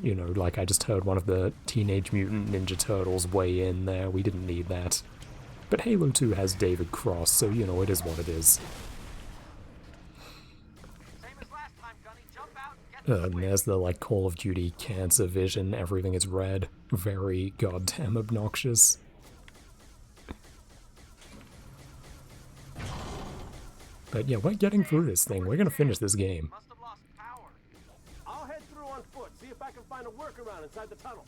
You know, like I just heard one of the Teenage Mutant Ninja Turtles weigh in there. We didn't need that. But Halo 2 has David Cross, so, you know, it is what it is. And there's the, like, Call of Duty cancer vision, everything is red. Very goddamn obnoxious. But yeah, we're getting through this thing. We're gonna finish this game. I'll head through on foot, see if I can find a workaround inside the tunnel.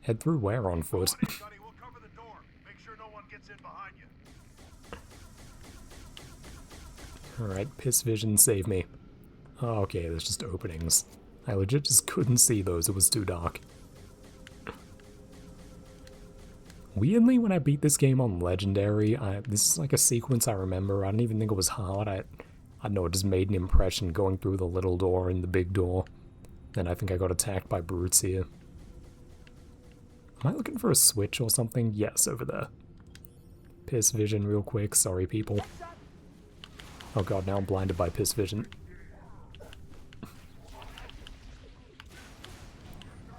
Head through where on foot? We'll cover the door. Make sure no one gets in behind you. Alright, Piss Vision, save me. Oh, okay, there's just openings. I legit just couldn't see those, it was too dark. Weirdly, when I beat this game on Legendary, this is like a sequence I remember. I don't even think it was hard. I don't know, it just made an impression going through the little door and the big door. Then I think I got attacked by brutes here. Am I looking for a switch or something? Yes, over there. Piss Vision real quick, sorry people. Oh god, now I'm blinded by Piss Vision.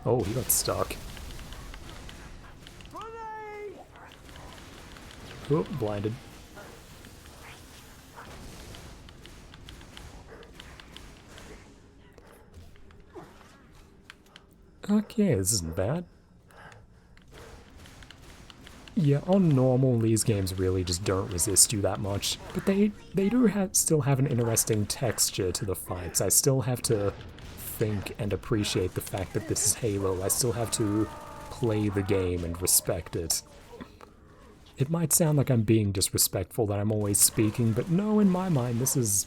Oh, he got stuck. Oh, blinded. Okay, this isn't bad. Yeah, on normal, these games really just don't resist you that much, but they do still have an interesting texture to the fights. I still have to think and appreciate the fact that this is Halo. I still have to play the game and respect it. It might sound like I'm being disrespectful, that I'm always speaking, but no, in my mind, this is...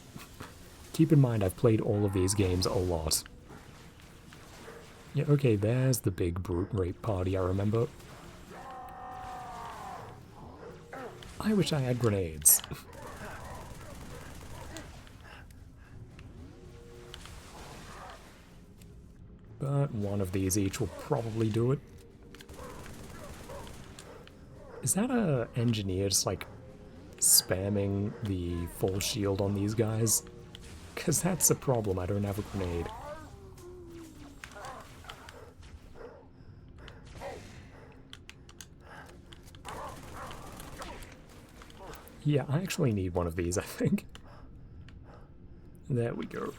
Keep in mind, I've played all of these games a lot. Yeah, okay, there's the big brute rape party I remember. I wish I had grenades. But one of these each will probably do it. Is that a engineer just, like, spamming the full shield on these guys? Because that's a problem, I don't have a grenade. Yeah, I actually need one of these, I think. There we go.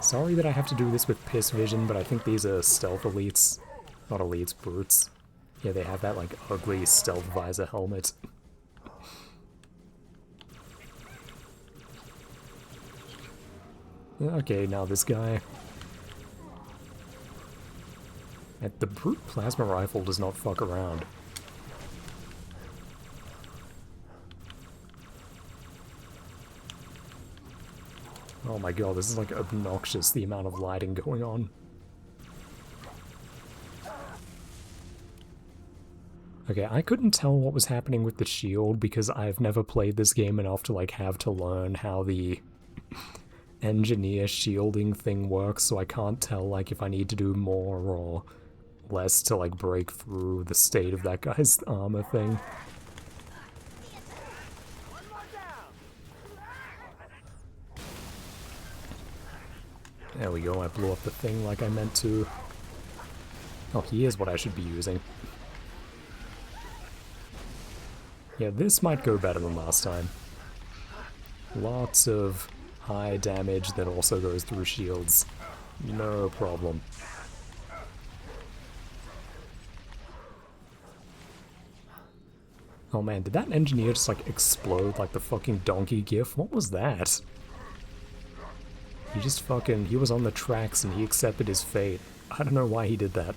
Sorry that I have to do this with Piss Vision, but I think these are stealth elites. Not elites, brutes. Yeah, they have that, like, ugly stealth visor helmet. Okay, now this guy. The brute plasma rifle does not fuck around. Oh my god, this is like obnoxious, the amount of lighting going on. Okay, I couldn't tell what was happening with the shield because I've never played this game enough to like have to learn how the engineer shielding thing works, so I can't tell like if I need to do more or less to like break through the state of that guy's armor thing. There we go, I blew up the thing like I meant to. Oh, here's what I should be using. Yeah, this might go better than last time. Lots of high damage that also goes through shields. No problem. Oh man, did that engineer just like explode like the fucking donkey gif? What was that? He just fucking, he was on the tracks and he accepted his fate. I don't know why he did that.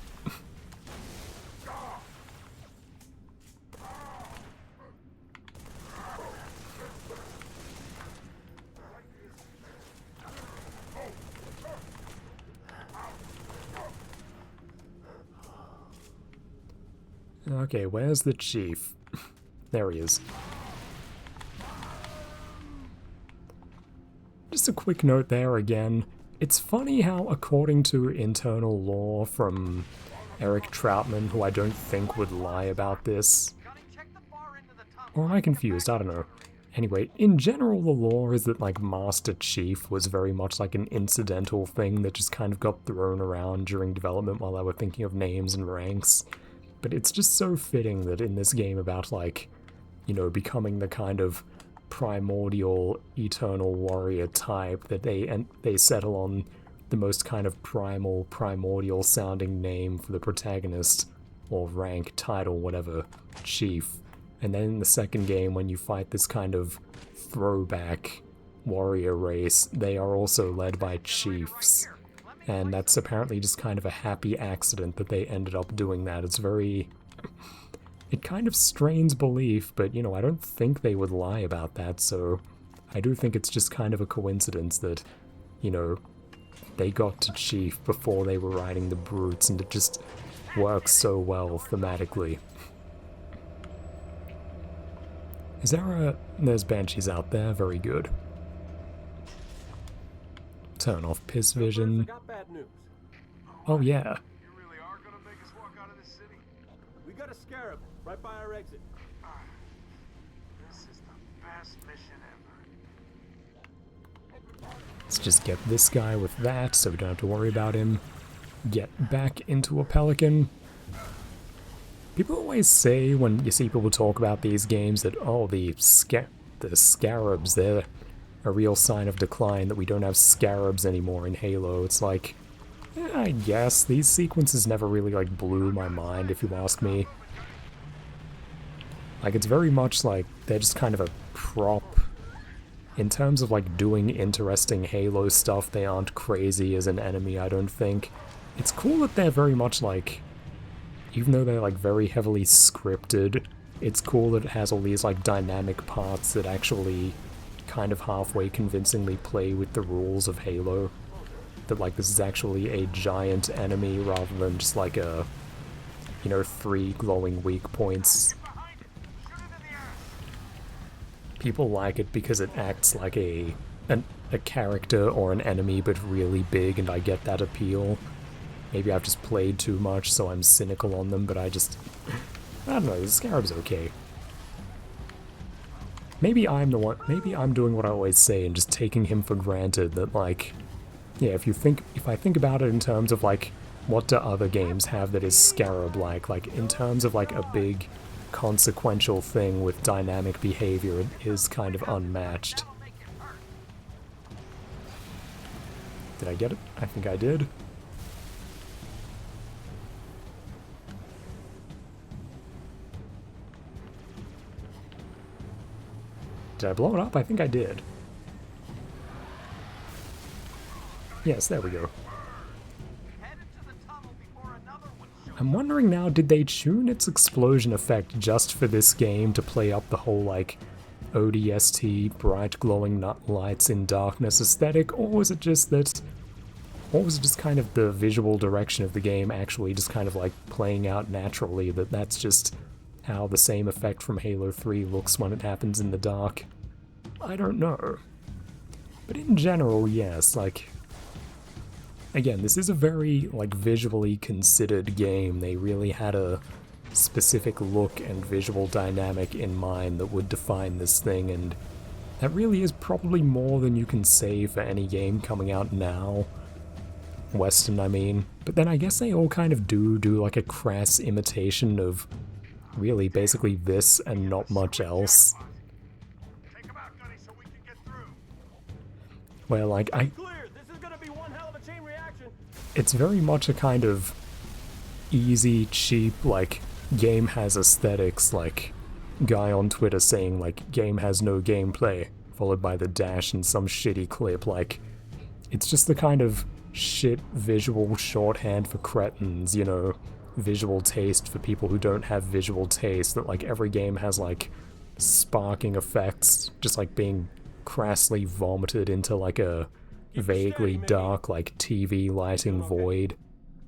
Okay, where's the chief? There he is. Just a quick note there again. It's funny how, according to internal lore from Eric Troutman, who I don't think would lie about this, or am I confused? I don't know. Anyway, in general, the lore is that, like, Master Chief was very much like an incidental thing that just kind of got thrown around during development while they were thinking of names and ranks. But it's just so fitting that in this game about, like, you know, becoming the kind of primordial eternal warrior type that they settle on the most kind of primordial sounding name for the protagonist, or rank, title, whatever, chief. And then in the second game, when you fight this kind of throwback warrior race, they are also led by chiefs. And that's apparently just kind of a happy accident that they ended up doing that. It's very... It kind of strains belief, but, you know, I don't think they would lie about that, so I do think it's just kind of a coincidence that, you know, they got to Chief before they were riding the brutes, and it just works so well thematically. Is there a... There's banshees out there, very good. Turn off piss vision. I got bad news. Oh yeah. You really are gonna make us walk out of this city? We got a scarab right by our exit. This is the best mission ever. Let's just get this guy with that so we don't have to worry about him. Get back into a pelican. People always say when you see people talk about these games that, oh, the scarabs, they're a real sign of decline, that we don't have scarabs anymore in Halo. It's like, yeah, I guess these sequences never really like blew my mind, if you ask me. Like, it's very much like they're just kind of a prop. In terms of like doing interesting Halo stuff, they aren't crazy as an enemy, I don't think. It's cool that they're very much like, even though they're like very heavily scripted, it's cool that it has all these like dynamic parts that actually kind of halfway convincingly play with the rules of Halo. That like this is actually a giant enemy rather than just like a, you know, 3 glowing weak points. People like it because it acts like a character or an enemy but really big, and I get that appeal. Maybe I've just played too much so I'm cynical on them, but I don't know, the Scarab's okay. Maybe I'm the one, maybe I'm doing what I always say and just taking him for granted that, like, yeah, if I think about it in terms of, like, what do other games have that is Scarab-like, like, in terms of, like, a big, consequential thing with dynamic behavior, it is kind of unmatched. Did I get it? I think I did. Did I blow it up? I think I did. Yes, there we go. Head into the tunnel before another one I'm wondering now, did they tune its explosion effect just for this game to play up the whole, like, ODST, bright glowing nut lights in darkness aesthetic, or was it just that... Or was it just kind of the visual direction of the game actually just kind of like playing out naturally, that that's just how the same effect from Halo 3 looks when it happens in the dark? I don't know. But in general, yes, like... Again, this is a very, like, visually considered game. They really had a specific look and visual dynamic in mind that would define this thing, and that really is probably more than you can say for any game coming out now. Western, I mean. But then I guess they all kind of do like a crass imitation of really basically this and not much else. Take him out, Gunny, so we can get through. Where, like, Clear! This is gonna be one hell of a chain reaction! it's very much a kind of easy, cheap, like, game has aesthetics, like, guy on Twitter saying, like, game has no gameplay, followed by the dash and some shitty clip, like, it's just the kind of shit visual shorthand for cretins, you know, visual taste for people who don't have visual taste, that, like, every game has, like, sparking effects, just, like, being crassly vomited into, like, a vaguely dark, like, TV lighting void.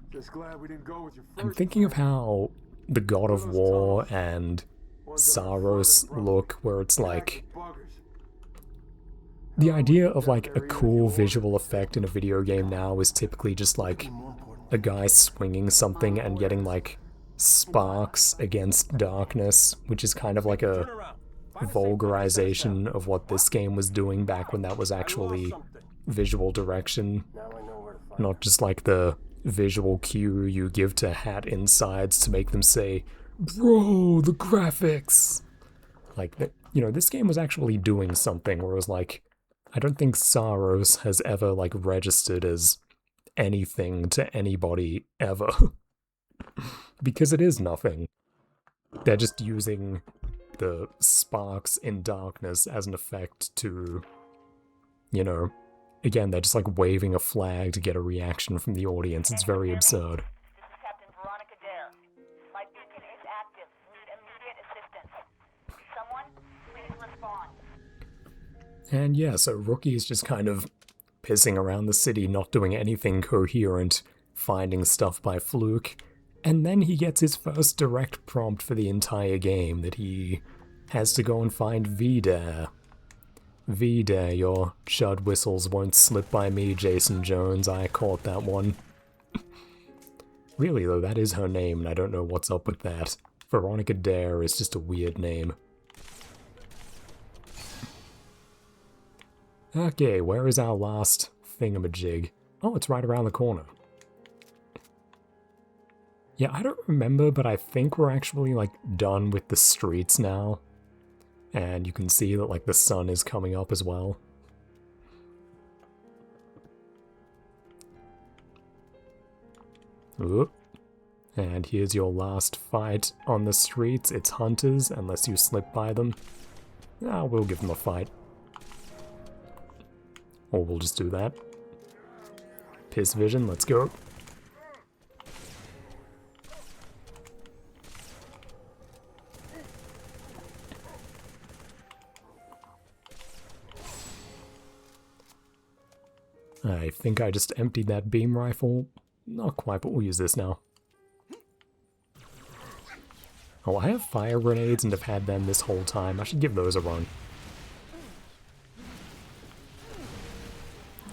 Just glad we didn't go with your I'm first thinking of how the God of War and Saros look, where it's like, buggers. the idea of like a cool visual effect in a video game now is typically just like a guy swinging something and getting like sparks against darkness, which is kind of like a vulgarization of what this game was doing back when that was actually visual direction, Now I know where to find not just like the visual cue you give to hat insides to make them say, "Bro, the graphics!" Like, you know, this game was actually doing something where it was like, I don't think Saros has ever, like, registered as anything to anybody ever. Because it is nothing. They're just using the sparks in darkness as an effect to, you know, again, they're just like waving a flag to get a reaction from the audience. It's very absurd. This is Captain Veronica Dare. My beacon is active. Need immediate assistance. Someone, please respond. And yeah, so Rookie's just kind of pissing around the city, not doing anything coherent, finding stuff by fluke, and then he gets his first direct prompt for the entire game that he has to go and find V-Dare. V-Dare, your chud whistles won't slip by me, Jason Jones, I caught that one. Really though, that is her name, and I don't know what's up with that. Veronica Dare is just a weird name. Okay, where is our last thingamajig? Oh, it's right around the corner. Yeah, I don't remember, but I think we're actually, like, done with the streets now. And you can see that, like, the sun is coming up as well. Oop. And here's your last fight on the streets. It's hunters, unless you slip by them. Ah, we'll give them a fight. Or we'll just do that. Piss vision, let's go. I think I just emptied that beam rifle. Not quite, but we'll use this now. Oh, I have fire grenades and have had them this whole time. I should give those a run.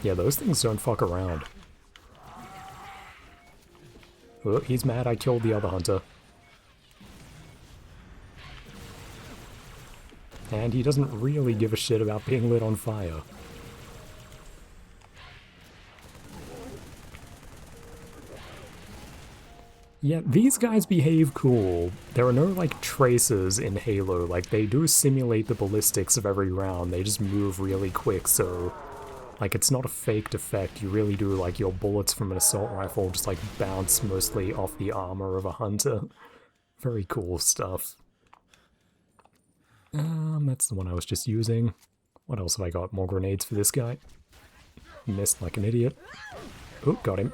Yeah, those things don't fuck around. Oh, he's mad I killed the other hunter. And he doesn't really give a shit about being lit on fire. Yeah, these guys behave cool. There are no, like, tracers in Halo. Like, they do simulate the ballistics of every round. They just move really quick, so... Like, it's not a faked effect. You really do, like, your bullets from an assault rifle just, like, bounce mostly off the armor of a hunter. Very cool stuff. That's the one I was just using. What else have I got? More grenades for this guy. Missed like an idiot. Oh, got him.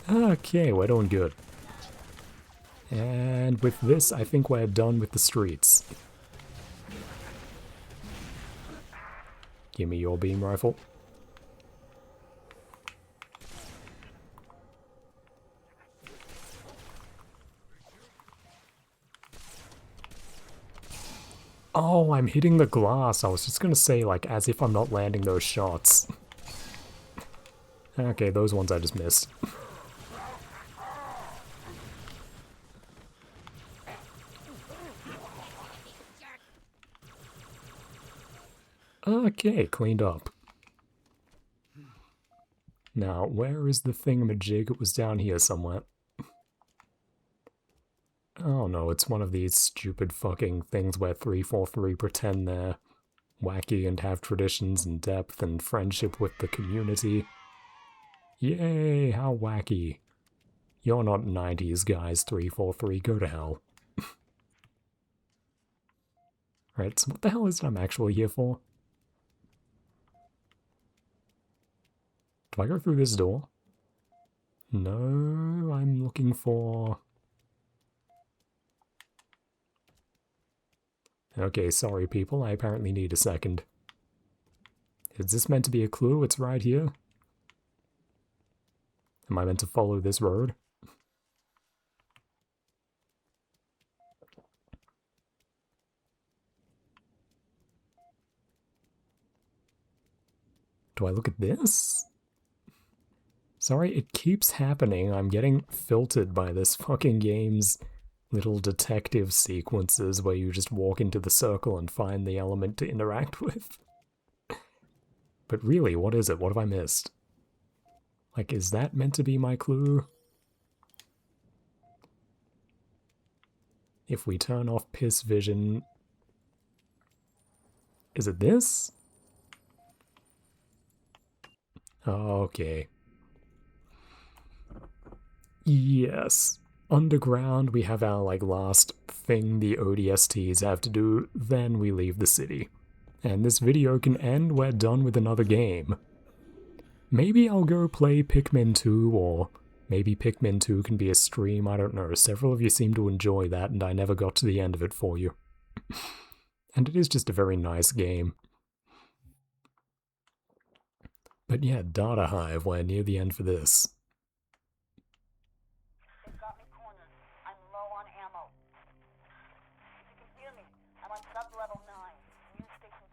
Okay, we're doing good. And with this, I think we're done with the streets. Give me your beam rifle. Oh, I'm hitting the glass. I was just gonna say, like, as if I'm not landing those shots. Okay, those ones I just missed. Okay, cleaned up. Now, where is the thingamajig? It was down here somewhere. Oh no, it's one of these stupid fucking things where 343 pretend they're wacky and have traditions and depth and friendship with the community. Yay, how wacky. You're not 90s guys, 343, go to hell. Right, so what the hell is it I'm actually here for? Do I go through this door? No, I'm looking for... Okay, sorry people, I apparently need a second. Is this meant to be a clue? It's right here. Am I meant to follow this road? Do I look at this? Sorry, it keeps happening. I'm getting filtered by this fucking game's little detective sequences where you just walk into the circle and find the element to interact with. But really, what is it? What have I missed? Like, is that meant to be my clue? If we turn off piss vision... Is it this? Okay. Yes. Underground, we have our, like, last thing the ODSTs have to do, then we leave the city. And this video can end, we're done with another game. Maybe I'll go play Pikmin 2, or maybe Pikmin 2 can be a stream, I don't know. Several of you seem to enjoy that, and I never got to the end of it for you. And it is just a very nice game. But yeah, Data Hive, we're near the end for this. They've got me cornered. I'm low on ammo. If you can hear me, I'm on sub-level 9. Near station.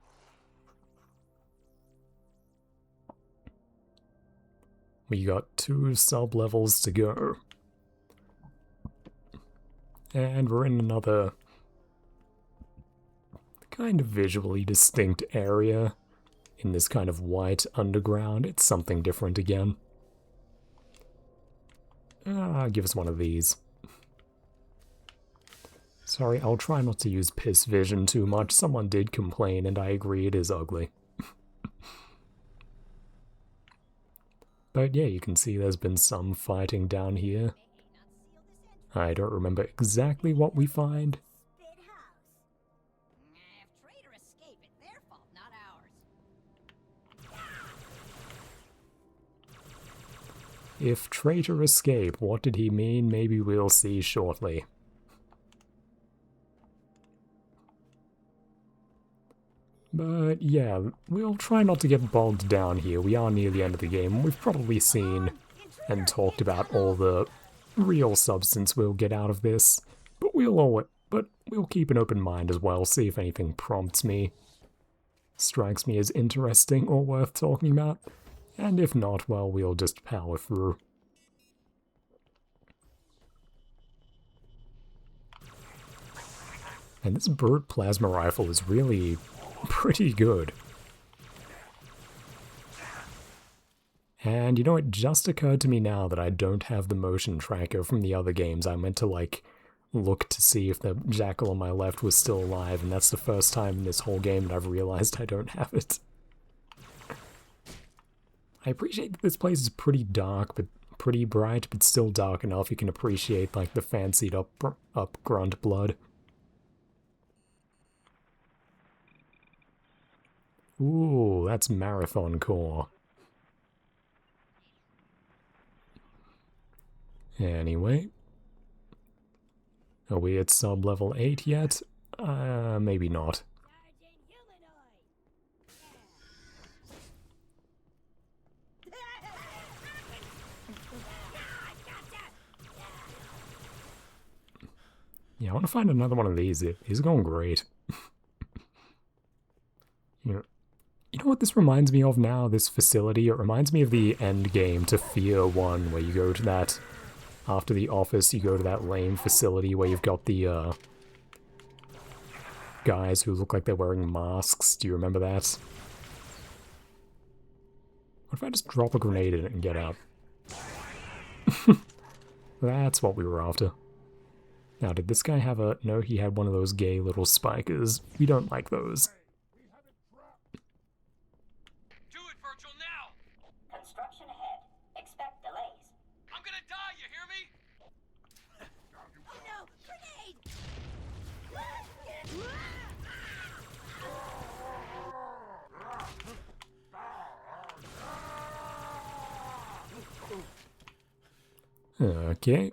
We got 2 sub-levels to go. And we're in another kind of visually distinct area. In this kind of white underground, it's something different again. Give us one of these. Sorry, I'll try not to use piss vision too much. Someone did complain, and I agree it is ugly. But yeah, you can see there's been some fighting down here. I don't remember exactly what we find. If traitor escape, what did he mean? Maybe we'll see shortly. But yeah, we'll try not to get bogged down here. We are near the end of the game. We've probably seen and talked about all the real substance we'll get out of this. But we'll keep an open mind as well, see if anything prompts me, strikes me as interesting or worth talking about. And if not, well, we'll just power through. And this bird plasma rifle is really pretty good. And you know, it just occurred to me now that I don't have the motion tracker from the other games. I meant to, like, look to see if the jackal on my left was still alive, and that's the first time in this whole game that I've realized I don't have it. I appreciate that this place is pretty dark, but pretty bright, but still dark enough you can appreciate, like, the fancied up grunt blood. Ooh, that's Marathon Core. Anyway. Are we at sub-level 8 yet? Maybe not. Yeah, I want to find another one of these. These are going great. You know what this reminds me of now, this facility? It reminds me of the end game to Fear 1, where you go to that, after the office, you go to that lame facility where you've got the, guys who look like they're wearing masks. Do you remember that? What if I just drop a grenade in it and get out? That's what we were after. Now, did this guy have a... No, he had one of those gay little spikers. We don't like those. Do it, Virgil, now! Construction ahead. Expect delays. I'm gonna die, you hear me? Oh no! Grenade! Okay.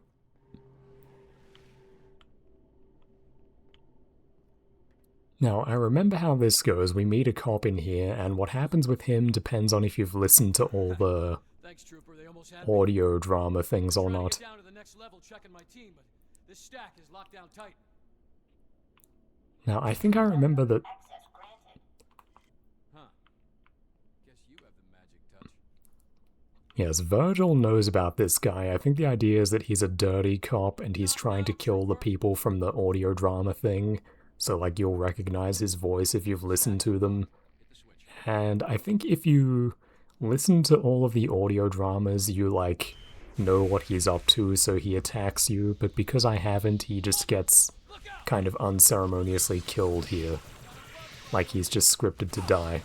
Now, I remember how this goes. We meet a cop in here, and what happens with him depends on if you've listened to all the Thanks, Trooper. They almost had me. audio drama things or Trying to not. get down to the next level checking my team, but this stack is locked down tight. Now, I think I remember that... Access granted. Huh. Guess you have the magic touch. Yes, Virgil knows about this guy. I think the idea is that he's a dirty cop, and he's trying to kill the people from the audio drama thing. So, like, you'll recognize his voice if you've listened to them. Hit the switch. And I think if you listen to all of the audio dramas, you, like, know what he's up to, so he attacks you. But because I haven't, he just gets kind of unceremoniously killed here. Like he's just scripted to die.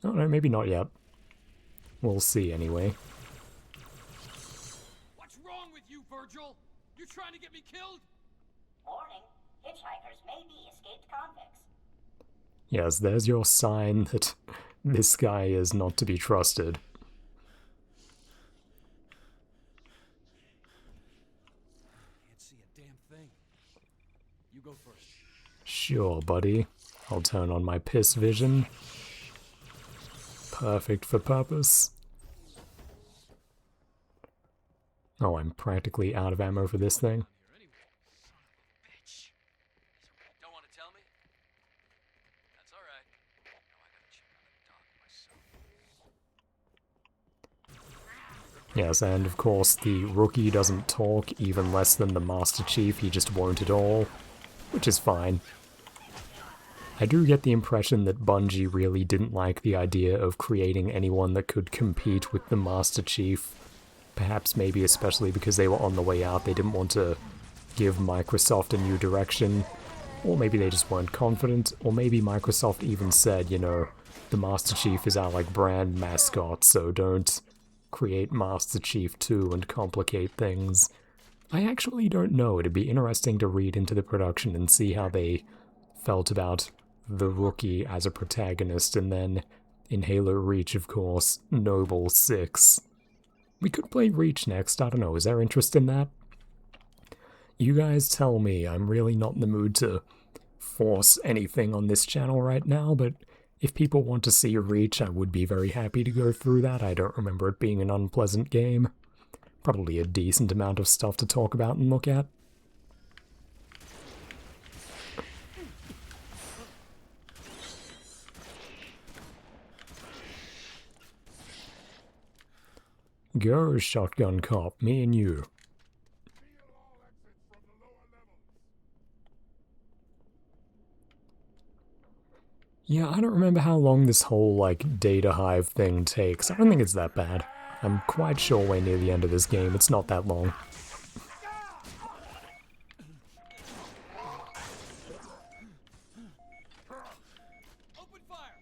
Oh no, maybe not yet. We'll see anyway. What's wrong with you, Virgil? You trying to get me killed? Warning. Hitchhikers may be escaped convicts. Yes, there's your sign that this guy is not to be trusted. Can't see a damn thing. You go first. Sure, buddy. I'll turn on my piss vision. Perfect for purpose. Oh, I'm practically out of ammo for this thing. Here anyway. Son of a bitch. Don't want to tell me? That's all right. Now I gotta check on the dog myself. Yes, and of course the rookie doesn't talk, even less than the Master Chief, he just won't at all, which is fine. I do get the impression that Bungie really didn't like the idea of creating anyone that could compete with the Master Chief. Perhaps maybe especially because they were on the way out, they didn't want to give Microsoft a new direction. Or maybe they just weren't confident, or maybe Microsoft even said, you know, the Master Chief is our, like, brand mascot, so don't create Master Chief 2 and complicate things. I actually don't know. It'd be interesting to read into the production and see how they felt about the rookie as a protagonist, and then in Halo Reach, of course, Noble 6. We could play Reach next, I don't know, is there interest in that? You guys tell me. I'm really not in the mood to force anything on this channel right now, but if people want to see Reach, I would be very happy to go through that. I don't remember it being an unpleasant game. Probably a decent amount of stuff to talk about and look at. Go, Shotgun Cop, me and you. Yeah, I don't remember how long this whole, like, data hive thing takes. I don't think it's that bad. I'm quite sure we're near the end of this game. It's not that long. Open fire!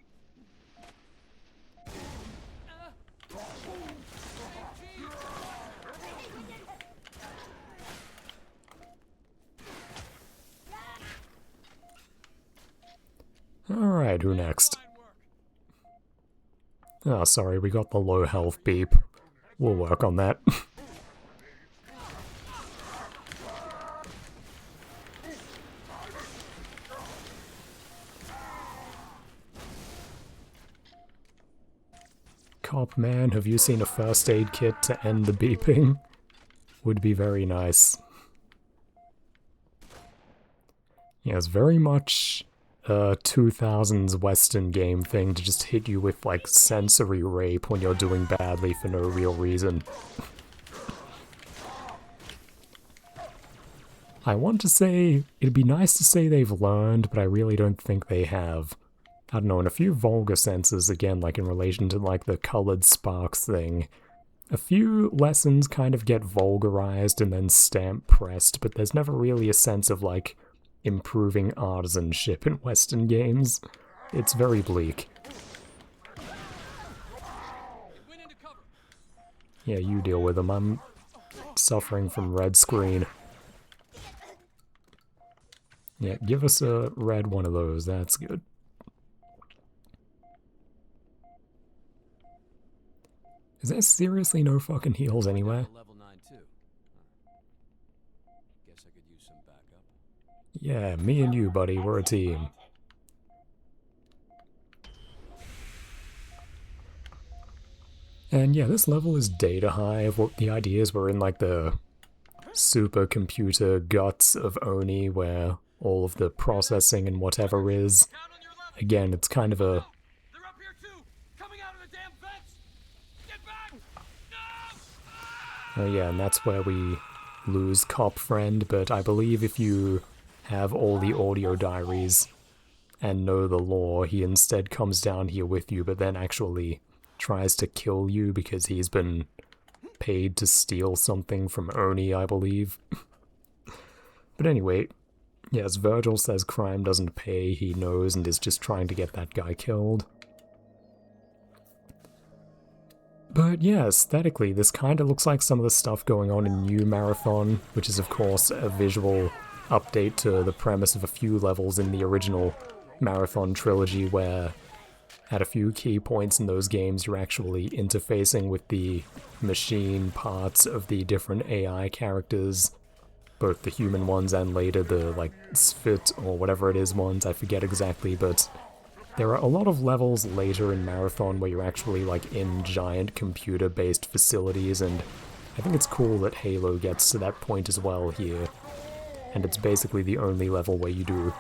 Alright, who next? Fine work. Oh, sorry, we got the low health beep. We'll work on that. Cop man, have you seen a first aid kit to end the beeping? Would be very nice. Yeah, it's very much a 2000s Western game thing to just hit you with, like, sensory rape when you're doing badly for no real reason. I want to say, it'd be nice to say they've learned, but I really don't think they have. I don't know, in a few vulgar senses, again, like in relation to, like, the colored sparks thing, a few lessons kind of get vulgarized and then stamp pressed, but there's never really a sense of, like, improving artisanship in Western games. It's very bleak. Yeah, you deal with them. I'm suffering from red screen. Yeah, give us a red one of those, that's good. Is there seriously no fucking heals anywhere? Yeah, me and you, buddy, we're a team. And yeah, this level is data hive. What the idea is, we're in like the supercomputer guts of Oni, where all of the processing and whatever is. Again, it's kind of a... Oh yeah, and that's where we lose Cop Friend, but I believe if you have all the audio diaries and know the lore, he instead comes down here with you, but then actually tries to kill you because he's been paid to steal something from Oni, I believe. But anyway, yes, Virgil says crime doesn't pay, he knows, and is just trying to get that guy killed. But yeah, aesthetically, this kind of looks like some of the stuff going on in New Marathon, which is of course a visual update to the premise of a few levels in the original Marathon trilogy, where at a few key points in those games you're actually interfacing with the machine parts of the different AI characters, both the human ones and later the, like, Sphit or whatever it is ones, I forget exactly, but there are a lot of levels later in Marathon where you're actually, like, in giant computer-based facilities, and I think it's cool that Halo gets to that point as well here. And it's basically the only level where you do.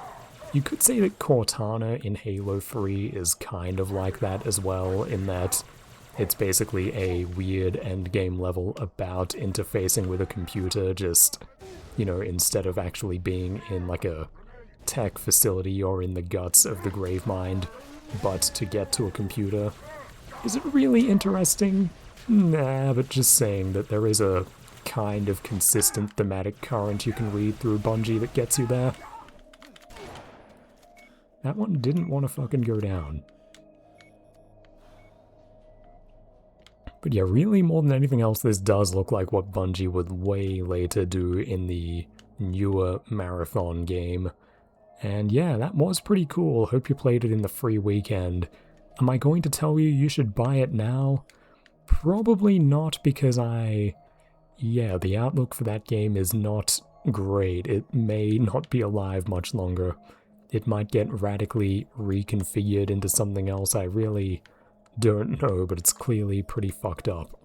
You could say that Cortana in Halo 3 is kind of like that as well, in that it's basically a weird endgame level about interfacing with a computer, just, you know, instead of actually being in, like, a tech facility or in the guts of the Gravemind, but to get to a computer. Is it really interesting? Nah, but just saying that there is a kind of consistent thematic current you can read through Bungie that gets you there. That one didn't want to fucking go down. But yeah, really more than anything else, this does look like what Bungie would way later do in the newer Marathon game. And yeah, that was pretty cool. Hope you played it in the free weekend. Am I going to tell you you should buy it now? Probably not, because yeah, the outlook for that game is not great. It may not be alive much longer. It might get radically reconfigured into something else. I really don't know, but it's clearly pretty fucked up.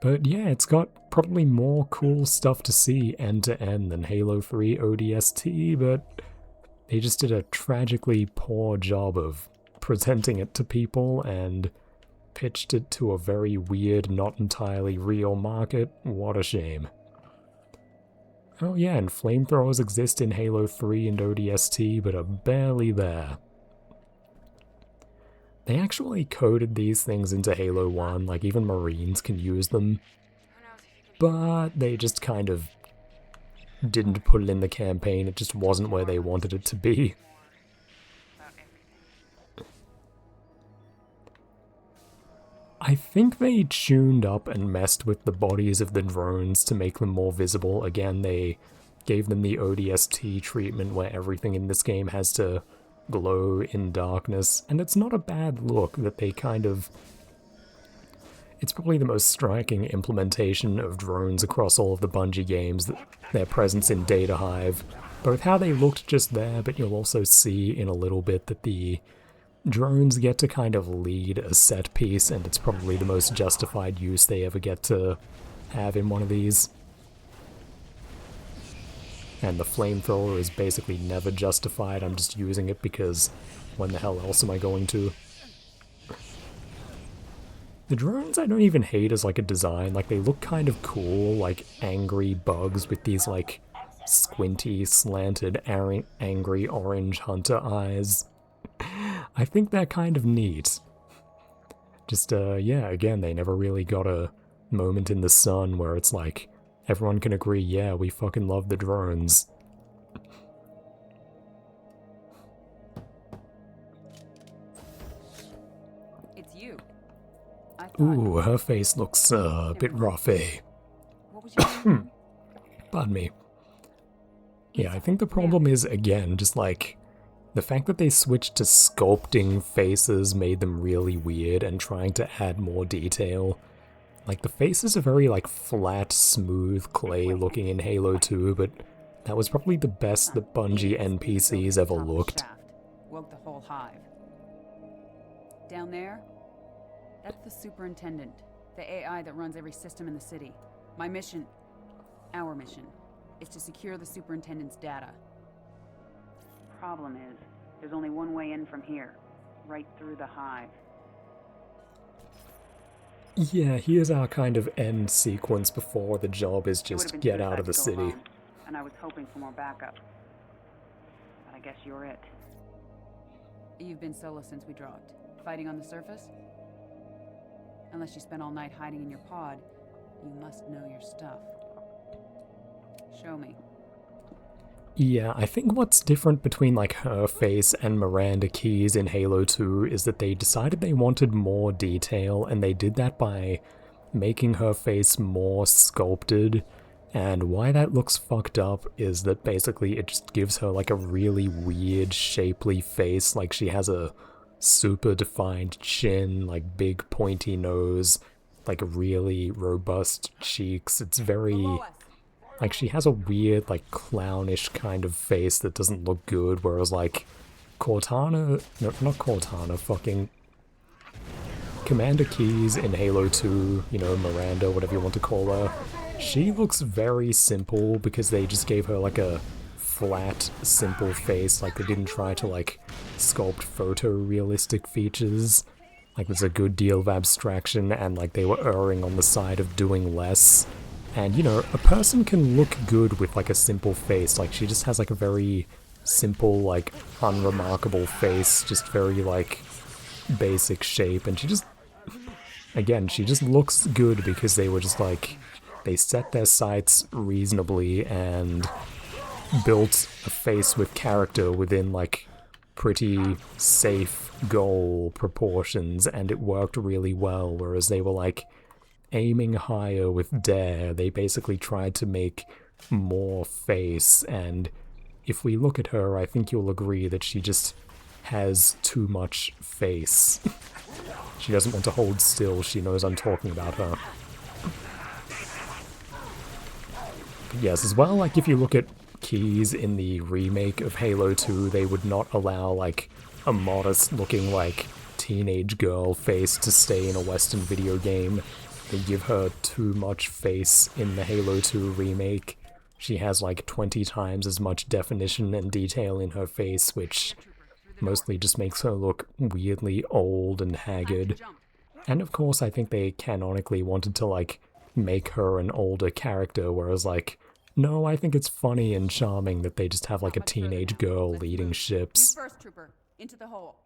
But yeah, it's got probably more cool stuff to see end to end than Halo 3 ODST, but they just did a tragically poor job of presenting it to people and pitched it to a very weird, not entirely real market. What a shame. Oh yeah, and flamethrowers exist in Halo 3 and ODST, but are barely there. They actually coded these things into Halo 1, like even Marines can use them, but they just kind of didn't put it in the campaign. It just wasn't where they wanted it to be. I think they tuned up and messed with the bodies of the drones to make them more visible. Again, they gave them the ODST treatment where everything in this game has to glow in darkness, and it's not a bad look that they kind of... It's probably the most striking implementation of drones across all of the Bungie games, their presence in Data Hive. Both how they looked just there, but you'll also see in a little bit that the drones get to kind of lead a set piece, and it's probably the most justified use they ever get to have in one of these. And the flamethrower is basically never justified, I'm just using it because when the hell else am I going to? The drones I don't even hate as like a design, like they look kind of cool, like angry bugs with these like squinty, slanted, angry orange hunter eyes. I think they're kind of neat. Just, yeah, again, they never really got a moment in the sun where it's like, everyone can agree, yeah, we fucking love the drones. It's you. Ooh, her face looks a bit roughy. What was your name? Pardon me. Yeah, I think the problem is, again, just like, the fact that they switched to sculpting faces made them really weird and trying to add more detail. Like, the faces are very, like, flat, smooth clay looking in Halo 2, but that was probably the best that Bungie NPCs ever looked. Woke the whole hive. Down there, that's the superintendent, the AI that runs every system in the city. My mission, our mission, is to secure the superintendent's data. Problem is, there's only one way in from here, right through the hive. Yeah, here's our kind of end sequence before the job is just get out of the city. Alone, and I was hoping for more backup. But I guess you're it. You've been solo since we dropped. Fighting on the surface? Unless you spent all night hiding in your pod, you must know your stuff. Show me. Yeah, I think what's different between like her face and Miranda Keyes in Halo 2 is that they decided they wanted more detail, and they did that by making her face more sculpted. And why that looks fucked up is that basically it just gives her like a really weird shapely face, like she has a super defined chin, like big pointy nose, like really robust cheeks. It's very... like, she has a weird, like, clownish kind of face that doesn't look good, whereas, like, Cortana... no, not Cortana, fucking... Commander Keyes in Halo 2, you know, Miranda, whatever you want to call her, she looks very simple because they just gave her, like, a flat, simple face. Like, they didn't try to, like, sculpt photorealistic features. Like, there's a good deal of abstraction, and, like, they were erring on the side of doing less. And, you know, a person can look good with, like, a simple face. Like, she just has, like, a very simple, like, unremarkable face. Just very, like, basic shape. And she just... again, she just looks good because they were just, like... they set their sights reasonably and built a face with character within, like, pretty safe goal proportions. And it worked really well, whereas they were, like... aiming higher with Dare. They basically tried to make more face, and if we look at her, I think you'll agree that she just has too much face. She doesn't want to hold still, she knows I'm talking about her. But yes, as well, like, if you look at Keyes in the remake of Halo 2, they would not allow, like, a modest-looking, like, teenage girl face to stay in a Western video game. They give her too much face in the Halo 2 remake. She has like 20 times as much definition and detail in her face, which mostly just makes her look weirdly old and haggard. And of course I think they canonically wanted to like make her an older character, whereas like, no, I think it's funny and charming that they just have like a teenage girl leading ships. You first, trooper. Into the hole.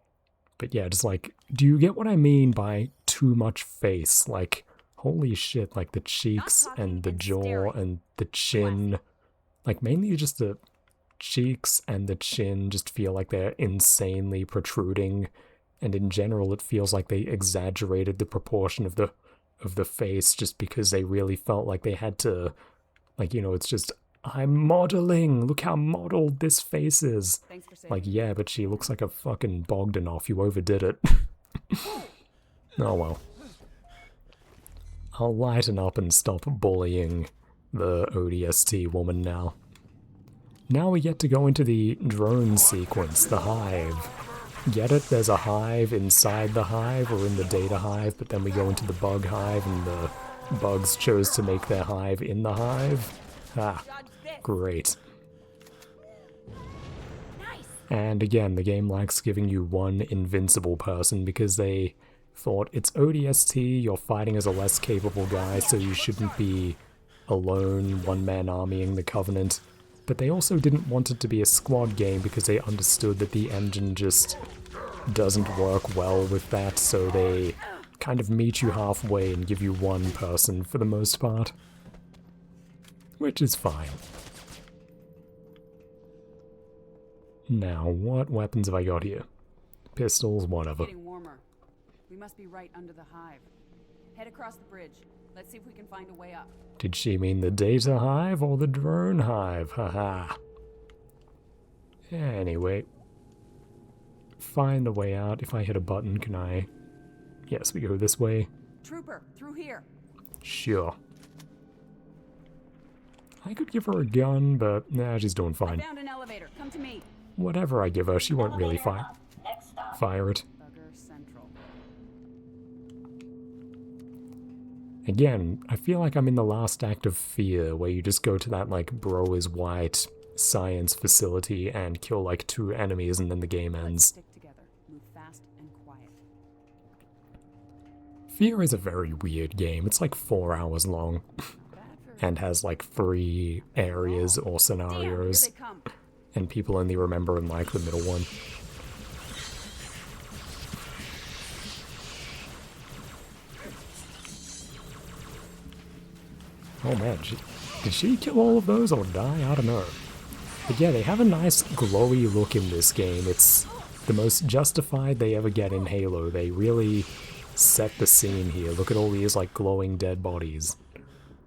But yeah, just like, do you get what I mean by too much face? Like, holy shit, like the cheeks and the jaw and the chin, like mainly just the cheeks and the chin just feel like they're insanely protruding, and in general it feels like they exaggerated the proportion of the face just because they really felt like they had to, like, you know, it's just, I'm modeling, look how modeled this face is. Like, yeah, but she looks like a fucking Bogdanov, you overdid it. Oh well. I'll lighten up and stop bullying the ODST woman now. Now we get to go into the drone sequence, the hive. Get it? There's a hive inside the hive, or in the data hive, but then we go into the bug hive and the bugs chose to make their hive in the hive. Ah, great. And again, the game likes giving you one invincible person because they thought it's ODST, you're fighting as a less capable guy, so you shouldn't be alone, one-man armying the Covenant. But they also didn't want it to be a squad game because they understood that the engine just doesn't work well with that, so they kind of meet you halfway and give you one person for the most part. Which is fine. Now, what weapons have I got here? Pistols, whatever. Getting warmer. We must be right under the hive. Head across the bridge. Let's see if we can find a way up. Did she mean the data hive or the drone hive? Haha. Anyway. Find a way out. If I hit a button, can I... Yes, we go this way. Trooper, through here. Sure. I could give her a gun, but nah, she's doing fine. I found an elevator. Come to me. Whatever I give her, she won't really fire it. Bugger Central. Again, I feel like I'm in the last act of Fear, where you just go to that, like, bro is white science facility and kill, like, 2 enemies and then the game ends. Stick together. Move fast and quiet. Fear is a very weird game. It's like 4 hours long. And has, like, 3 areas or scenarios. Damn, here they come. And people only remember and like the middle one. Oh man, did she kill all of those or die? I don't know. But yeah, they have a nice glowy look in this game. It's the most justified they ever get in Halo. They really set the scene here. Look at all these like glowing dead bodies.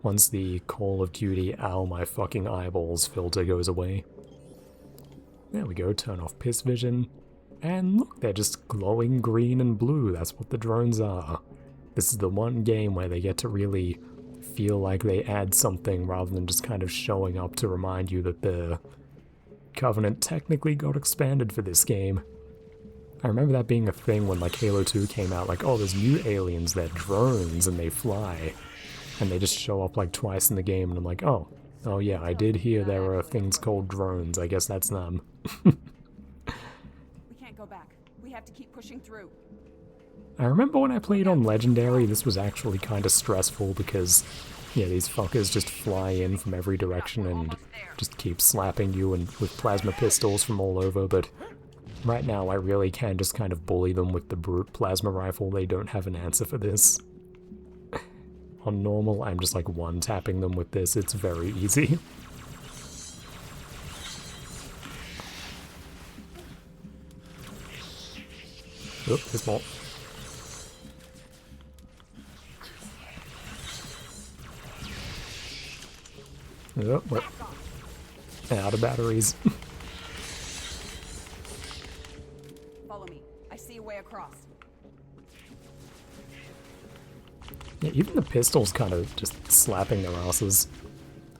Once the Call of Duty ow my fucking eyeballs filter goes away. There we go, turn off piss vision. And look, they're just glowing green and blue. That's what the drones are. This is the one game where they get to really feel like they add something rather than just kind of showing up to remind you that the Covenant technically got expanded for this game. I remember that being a thing when like Halo 2 came out, like, oh, there's new aliens, they're drones and they fly. And they just show up like twice in the game and I'm like, oh yeah, I did hear there are things called drones, I guess that's them. We can't go back. We have to keep pushing through. I remember when I played on Legendary, this was actually kind of stressful because, yeah, these fuckers just fly in from every direction and just keep slapping you and with plasma pistols from all over, but right now I really can just kind of bully them with the brute plasma rifle. They don't have an answer for this. On normal, I'm just like one-tapping them with this. It's very easy. Oop, there's more. Oh, what? Out of batteries. Follow me. I see a way across. Yeah, even the pistols kind of just slapping their asses.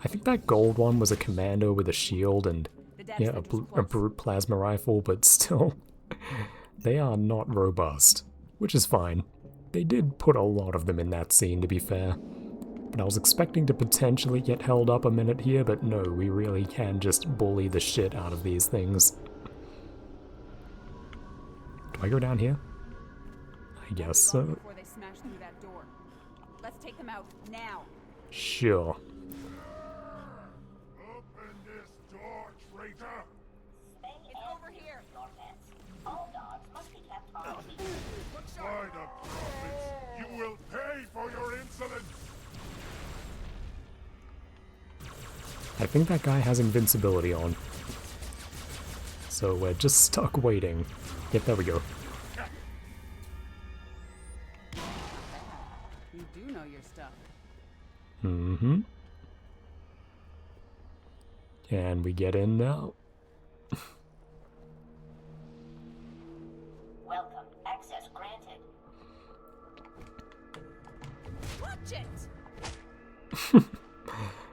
I think that gold one was a commando with a shield and, yeah, a brute plasma rifle, but still, they are not robust, which is fine. They did put a lot of them in that scene, to be fair. But I was expecting to potentially get held up a minute here, but no, we really can just bully the shit out of these things. Do I go down here? I guess so. Before they smash through that door. Let's take them out now. Sure. Open this door, traitor! It's over here. All dogs must be kept on the leash. By the prophets, you will pay for your insolence! I think that guy has invincibility on. So we're just stuck waiting. Yep, there we go. You do know your stuff. Mm-hmm. And we get in now. Welcome. Access granted. What? touch it!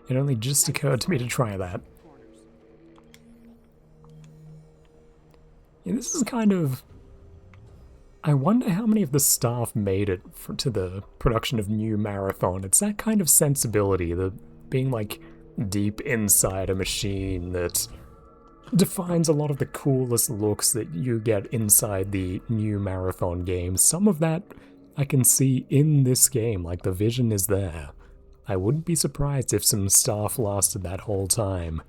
It only just occurred to me to try that. Yeah, this is kind of... I wonder how many of the staff made it to the production of New Marathon. It's that kind of sensibility, the being like deep inside a machine that defines a lot of the coolest looks that you get inside the New Marathon game. Some of that I can see in this game, like the vision is there. I wouldn't be surprised if some staff lasted that whole time.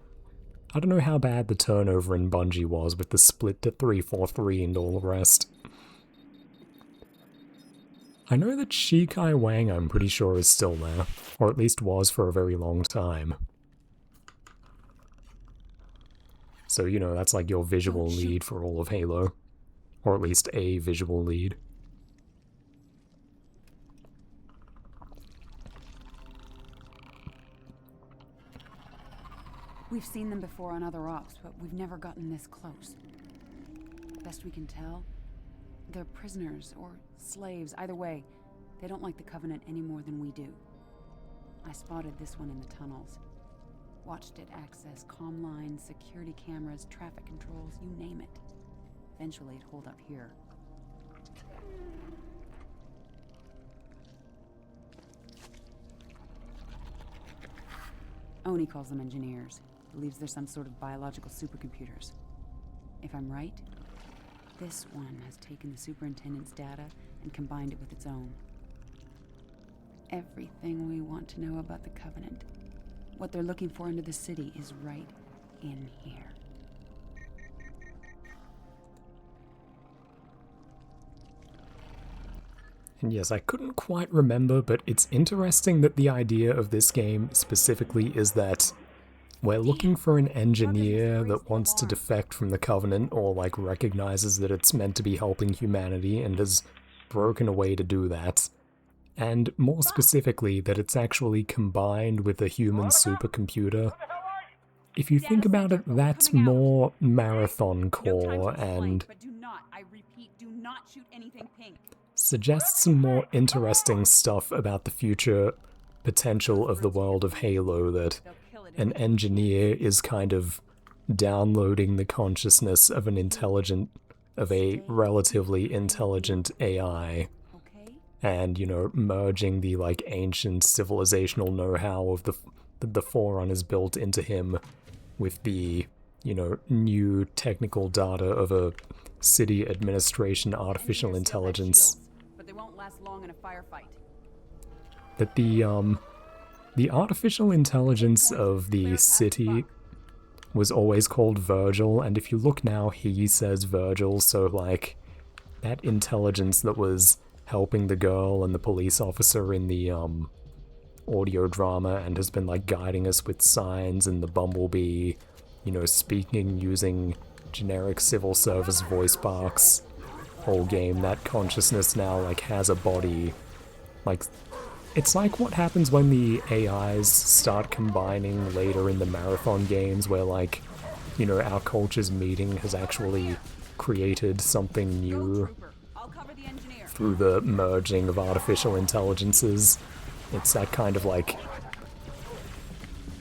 I don't know how bad the turnover in Bungie was with the split to 343 and all the rest. I know that Shikai Wang, I'm pretty sure, is still there, or at least was for a very long time. So, you know, that's like your visual lead for all of Halo. Or at least a visual lead. We've seen them before on other ops, but we've never gotten this close. Best we can tell, they're prisoners or slaves. Either way, they don't like the Covenant any more than we do. I spotted this one in the tunnels. Watched it access comm lines, security cameras, traffic controls, you name it. Eventually it holed up here. Oni calls them engineers. Believes they're some sort of biological supercomputers. If I'm right, this one has taken the superintendent's data and combined it with its own. Everything we want to know about the Covenant, what they're looking for into the city, is right in here. And yes, I couldn't quite remember, but it's interesting that the idea of this game specifically is that we're looking for an engineer that wants to defect from the Covenant, or like recognizes that it's meant to be helping humanity and has broken a way to do that. And more specifically, that it's actually combined with a human supercomputer. If you think about it, that's more Marathon core and suggests some more interesting stuff about the future potential of the world of Halo, that an engineer is kind of downloading the consciousness of a relatively intelligent AI. And, you know, merging the, like, ancient civilizational know-how of the Forerunners built into him with the, you know, new technical data of a city administration artificial intelligence. But they won't last long in a firefight. That the artificial intelligence of the city was always called Virgil, and if you look now, he says Virgil, so, like, that intelligence that was helping the girl and the police officer in the audio drama and has been like guiding us with signs in the Bumblebee, you know, speaking using generic civil service voice box whole game, that consciousness now like has a body. Like, it's like what happens when the AIs start combining later in the Marathon games, where like, you know, our culture's meeting has actually created something new through the merging of artificial intelligences. It's that kind of like...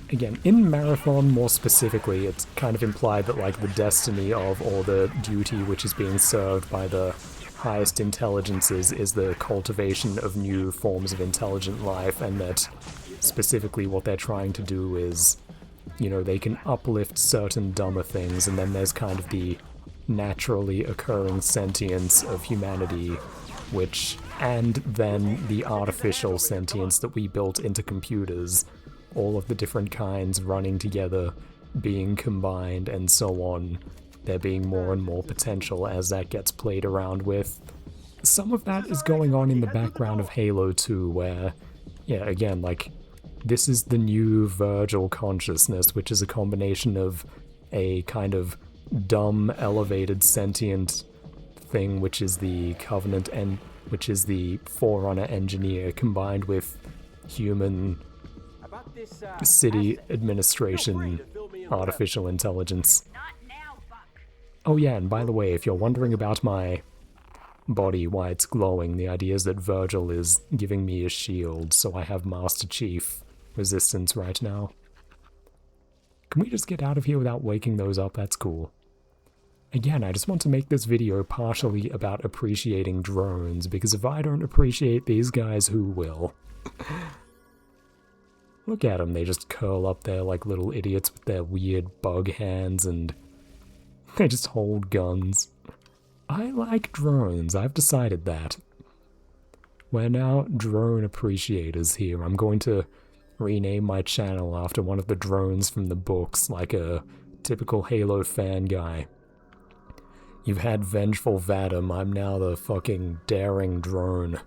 Again, in Marathon more specifically, it's kind of implied that like the destiny of, or the duty which is being served by the highest intelligences is the cultivation of new forms of intelligent life, and that specifically what they're trying to do is, you know, they can uplift certain dumber things, and then there's kind of the naturally occurring sentience of humanity, and then the artificial sentience that we built into computers, all of the different kinds running together, being combined, and so on. There being more and more potential as that gets played around with. Some of that is going on in the background of Halo 2, where, yeah, again, like, this is the new Virgil consciousness, which is a combination of a kind of dumb, elevated, sentient thing, which is the Covenant, and which is the Forerunner engineer, combined with human city administration artificial intelligence. Oh yeah, and by the way, if you're wondering about my body why it's glowing. The idea is that Virgil is giving me a shield, so I have Master Chief resistance right now. Can we just get out of here without waking those up? That's cool. Again, I just want to make this video partially about appreciating drones, because if I don't appreciate these guys, who will? Look at them, they just curl up there like little idiots with their weird bug hands, and they just hold guns. I like drones, I've decided that. We're now drone appreciators here. I'm going to rename my channel after one of the drones from the books, like a typical Halo fan guy. You've had Vengeful Vadim, I'm now the fucking daring drone.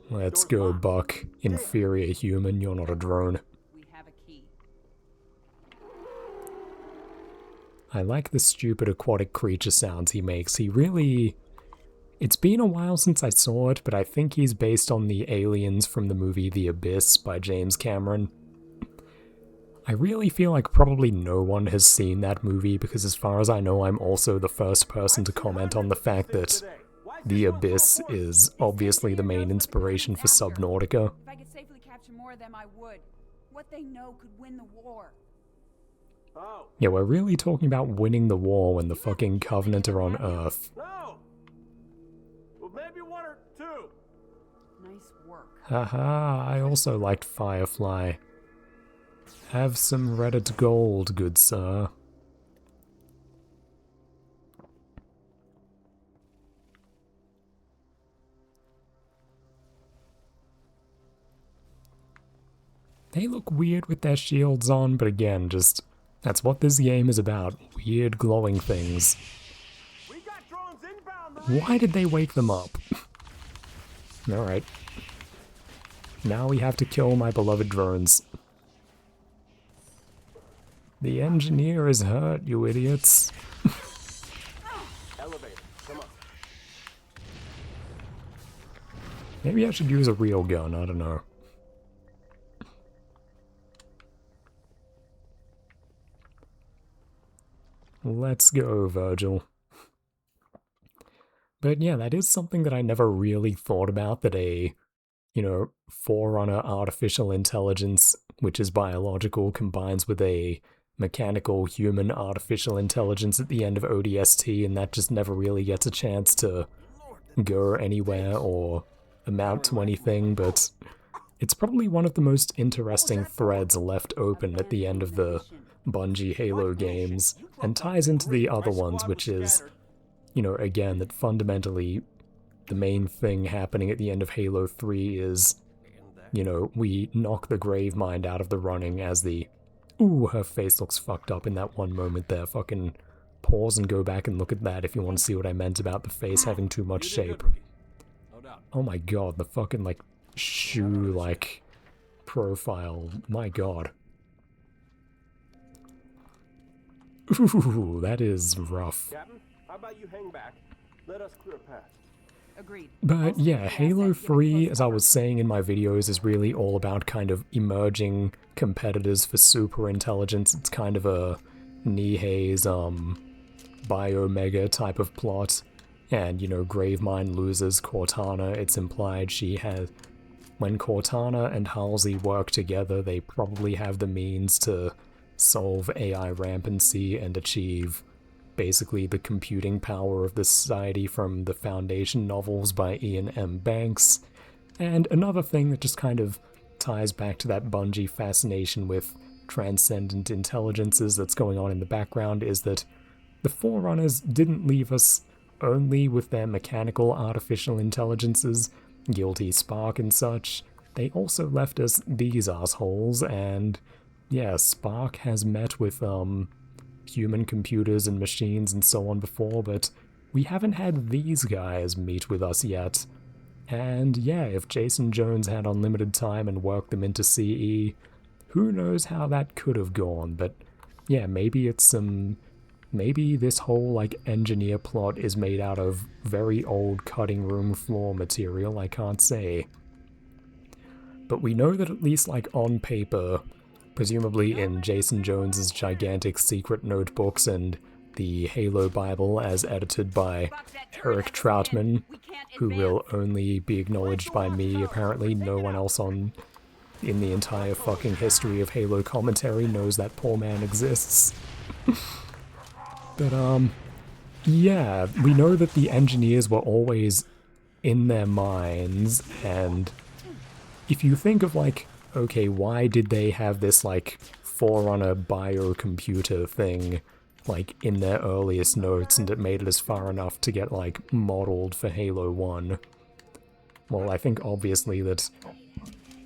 Let's go, Buck. Inferior human, you're not a drone. We have a key. I like the stupid aquatic creature sounds he makes. He really... It's been a while since I saw it, but I think he's based on the aliens from the movie The Abyss by James Cameron. I really feel like probably no one has seen that movie, because as far as I know, I'm also the first person to comment on the fact that The Abyss is obviously the main inspiration for Subnautica. If I could safely capture more of them, I would. What they know could win the war. Yeah, we're really talking about winning the war when the fucking Covenant are on Earth. No! Well, maybe one or two. Nice work. Haha, I also liked Firefly. Have some Reddit gold, good sir. They look weird with their shields on, but again, just... That's what this game is about. Weird glowing things. We got drones inbound, Why did they wake them up? Alright. Now we have to kill my beloved drones. The engineer is hurt, you idiots. Elevator, come on. Maybe I should use a real gun, I don't know. Let's go, Virgil. But yeah, that is something that I never really thought about, that a, you know, Forerunner artificial intelligence, which is biological, combines with a mechanical human artificial intelligence at the end of ODST, and that just never really gets a chance to go anywhere or amount to anything, but it's probably one of the most interesting threads left open at the end of the Bungie Halo games, and ties into the other ones, which is, you know, again, that fundamentally the main thing happening at the end of Halo 3 is, you know, we knock the Gravemind out of the running as the... Ooh, her face looks fucked up in that one moment there. Fucking pause and go back and look at that if you want to see what I meant about the face having too much shape. Oh my god, the fucking, like, shoe-like profile. My god. Ooh, that is rough. Captain, how about you hang back? Let us clear a path. Agreed. But yeah, Halo 3, as I was saying in my videos, is really all about kind of emerging competitors for super intelligence. It's kind of a Nihei's, Biomega type of plot. And, you know, Gravemind loses Cortana. It's implied she has... When Cortana and Halsey work together, they probably have the means to solve AI rampancy and achieve basically the computing power of the society from the Foundation novels by Ian M. Banks. And another thing that just kind of ties back to that Bungie fascination with transcendent intelligences that's going on in the background is that the Forerunners didn't leave us only with their mechanical artificial intelligences, Guilty Spark and such. They also left us these assholes, and yeah, Spark has met with human computers and machines and so on before, but we haven't had these guys meet with us yet. And yeah, if Jason Jones had unlimited time and worked them into CE, who knows how that could have gone. But yeah, maybe it's maybe this whole like engineer plot is made out of very old cutting room floor material, I can't say. But we know that at least like on paper, presumably in Jason Jones's gigantic secret notebooks and the Halo Bible as edited by Eric Troutman, who will only be acknowledged by me, apparently. No one else in the entire fucking history of Halo commentary knows that poor man exists. But, yeah, we know that the engineers were always in their minds, and if you think of, like, okay, why did they have this, like, Forerunner biocomputer thing, like, in their earliest notes, and it made it as far enough to get, like, modeled for Halo 1? Well, I think obviously that,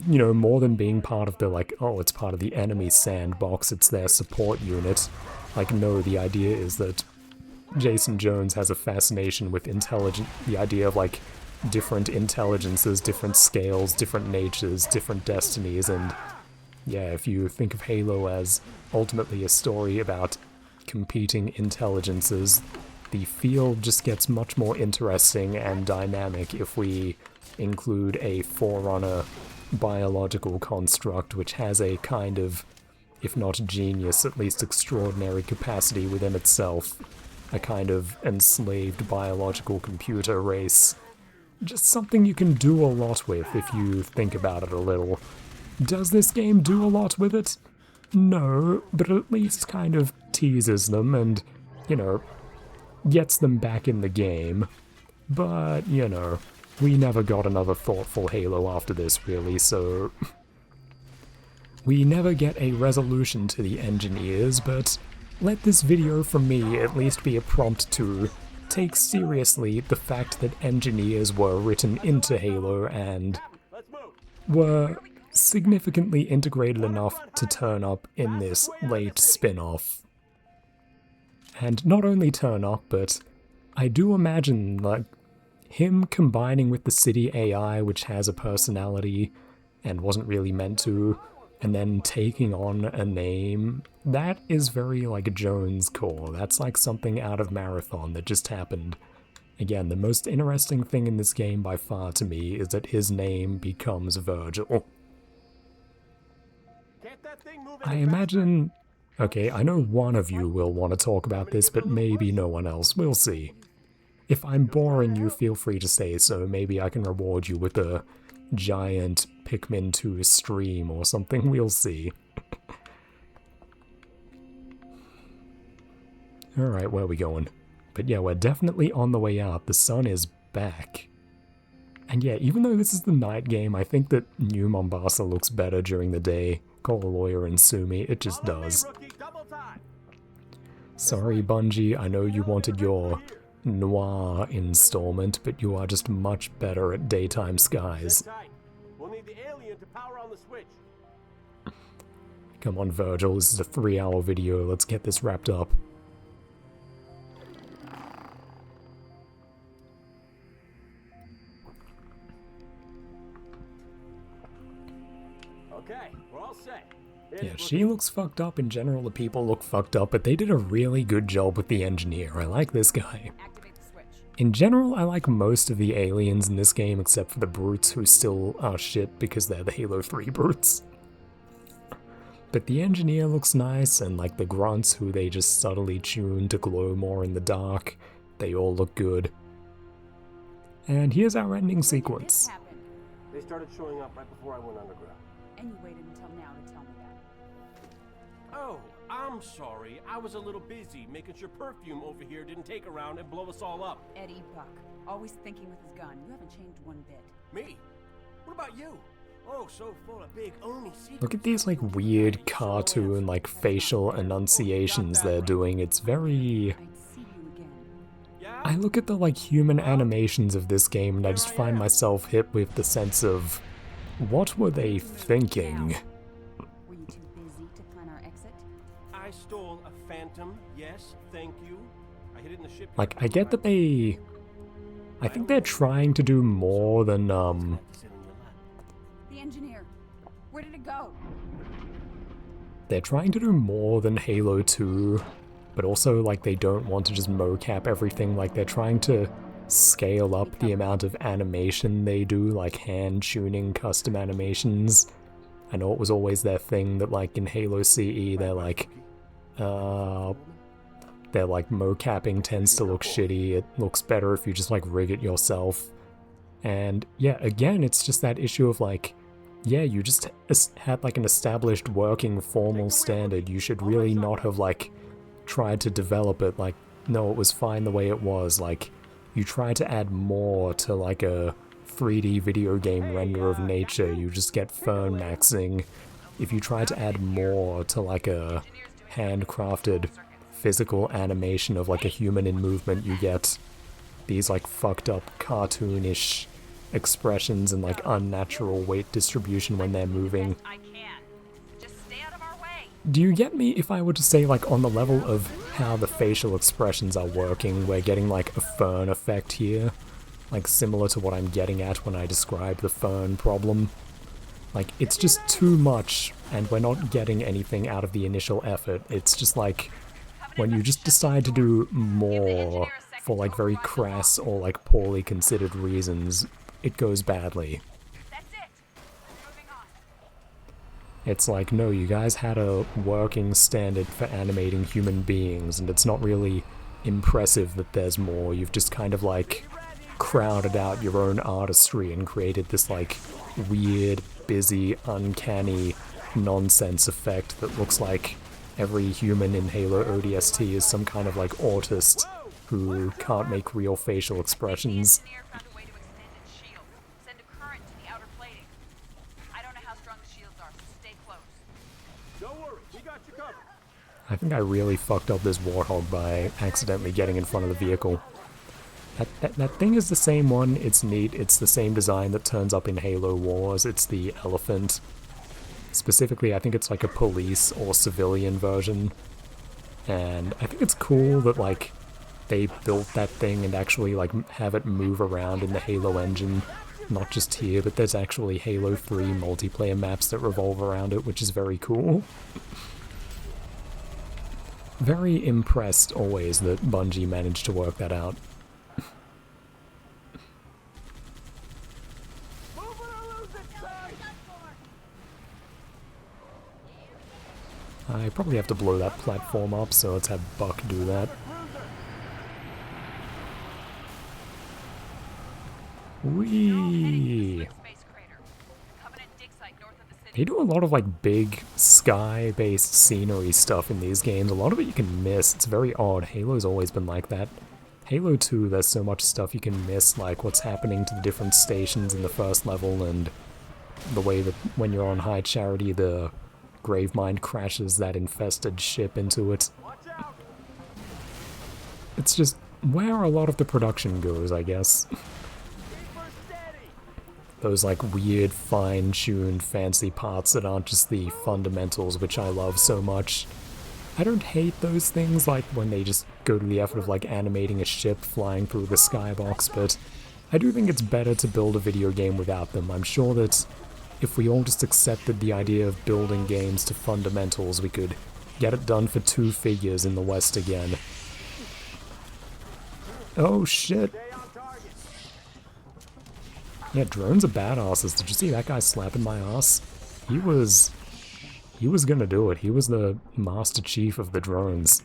you know, more than being part of the, like, oh, it's part of the enemy sandbox, it's their support unit. Like, no, the idea is that Jason Jones has a fascination with the idea of, like, different intelligences, different scales, different natures, different destinies, and yeah, if you think of Halo as ultimately a story about competing intelligences, the field just gets much more interesting and dynamic if we include a Forerunner biological construct which has a kind of, if not genius, at least extraordinary capacity within itself, a kind of enslaved biological computer race. Just something you can do a lot with if you think about it a little. Does this game do a lot with it? No, but at least kind of teases them and, you know, gets them back in the game. But, you know, we never got another thoughtful Halo after this, really, so we never get a resolution to the engineers, but let this video from me at least be a prompt to take seriously the fact that engineers were written into Halo and were significantly integrated enough to turn up in this late spin-off. And not only turn up, but I do imagine, like, him combining with the city AI, which has a personality and wasn't really meant to, and then taking on a name, that is very, like, Jones core. That's like something out of Marathon that just happened. Again, the most interesting thing in this game by far to me is that his name becomes Virgil. I imagine... Okay, I know one of you will want to talk about this, but maybe no one else. We'll see. If I'm boring you, feel free to say so. Maybe I can reward you with a giant Pikmin 2 stream or something. We'll see. Alright, where are we going? But yeah, we're definitely on the way out. The sun is back. And yeah, even though this is the night game, I think that New Mombasa looks better during the day. Call a lawyer and sue me, it just does. Sorry, Bungie, I know you wanted your noir installment, but you are just much better at daytime skies. We'll need the alien to power on the switch. Come on, Virgil, this is a 3-hour video, let's get this wrapped up. Okay, we're all set. Yeah, she looks fucked up. In general, the people look fucked up, but they did a really good job with the engineer. I like this guy. In general, I like most of the aliens in this game, except for the brutes, who still are shit because they're the Halo 3 brutes. But the engineer looks nice, and like the grunts, who they just subtly tune to glow more in the dark, they all look good. And here's our ending sequence. They started showing up right before I went underground. And you waited until now to tell me that. Oh, I'm sorry. I was a little busy making sure perfume over here didn't take around and blow us all up. Eddie Buck, always thinking with his gun. You haven't changed one bit. Me? What about you? Oh, so full of big only secrets. Look at these like weird cartoon like facial enunciations they're doing. It's very... I'd see you again. I look at the like human animations of this game and I just find myself hit with the sense of, what were they thinking? Were you too busy to plan our exit? I stole a phantom. Yes, thank you. I hid it in the ship. Like, I get that they... I think they're trying to do more than, The engineer. Where did it go? They're trying to do more than Halo 2, but also, like, they don't want to just mocap everything. Like, they're trying to scale up the amount of animation they do, like hand-tuning custom animations. I know it was always their thing that, like, in Halo CE, they're like, Their like mocapping tends to look shitty. It looks better if you just like rig it yourself. And yeah, again, it's just that issue of like, yeah, you just had like an established working formal standard. You should really not have like tried to develop it. Like, no, it was fine the way it was. Like, you try to add more to like a 3D video game render of nature, you just get fern maxing. If you try to add more to like a handcrafted physical animation of like a human in movement, you get these like fucked up cartoonish expressions and like unnatural weight distribution when they're moving. Do you get me if I were to say like on the level of how the facial expressions are working, we're getting like a fern effect here? Like similar to what I'm getting at when I describe the fern problem. Like it's just too much and we're not getting anything out of the initial effort. It's just like when you just decide to do more for like very crass or like poorly considered reasons, it goes badly. It's like, no, you guys had a working standard for animating human beings, and it's not really impressive that there's more. You've just kind of like crowded out your own artistry and created this like weird, busy, uncanny nonsense effect that looks like every human in Halo ODST is some kind of like autist who can't make real facial expressions. I think I really fucked up this Warthog by accidentally getting in front of the vehicle. That thing is the same one, it's neat, it's the same design that turns up in Halo Wars, it's the elephant. Specifically, I think it's like a police or civilian version. And I think it's cool that like they built that thing and actually like have it move around in the Halo engine. Not just here, but there's actually Halo 3 multiplayer maps that revolve around it, which is very cool. Very impressed always that Bungie managed to work that out. I probably have to blow that platform up, so let's have Buck do that. Whee! They do a lot of like big sky-based scenery stuff in these games. A lot of it you can miss. It's very odd. Halo's always been like that. Halo 2, there's so much stuff you can miss, like what's happening to the different stations in the first level and the way that when you're on High Charity, the Gravemind crashes that infested ship into it. It's just where a lot of the production goes, I guess. Those like weird, fine-tuned, fancy parts that aren't just the fundamentals, which I love so much. I don't hate those things, like when they just go to the effort of like animating a ship flying through the skybox, but I do think it's better to build a video game without them. I'm sure that if we all just accepted the idea of building games to fundamentals, we could get it done for 2 figures in the West again. Oh shit. Yeah, drones are badasses. Did you see that guy slapping my ass? He was gonna do it. He was the Master Chief of the drones.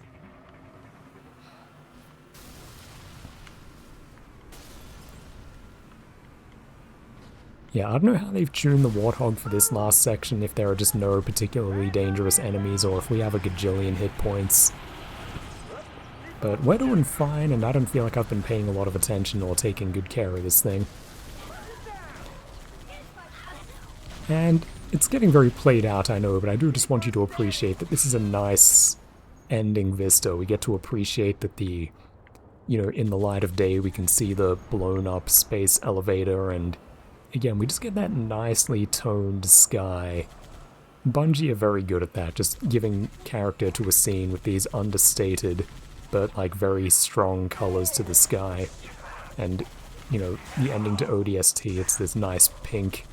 Yeah, I don't know how they've tuned the Warthog for this last section, if there are just no particularly dangerous enemies or if we have a gajillion hit points. But we're doing fine, and I don't feel like I've been paying a lot of attention or taking good care of this thing. And it's getting very played out, I know, but I do just want you to appreciate that this is a nice ending vista. We get to appreciate that the, you know, in the light of day we can see the blown up space elevator, and again, we just get that nicely toned sky. Bungie are very good at that, just giving character to a scene with these understated but like very strong colors to the sky. And, you know, the ending to ODST, it's this nice pink,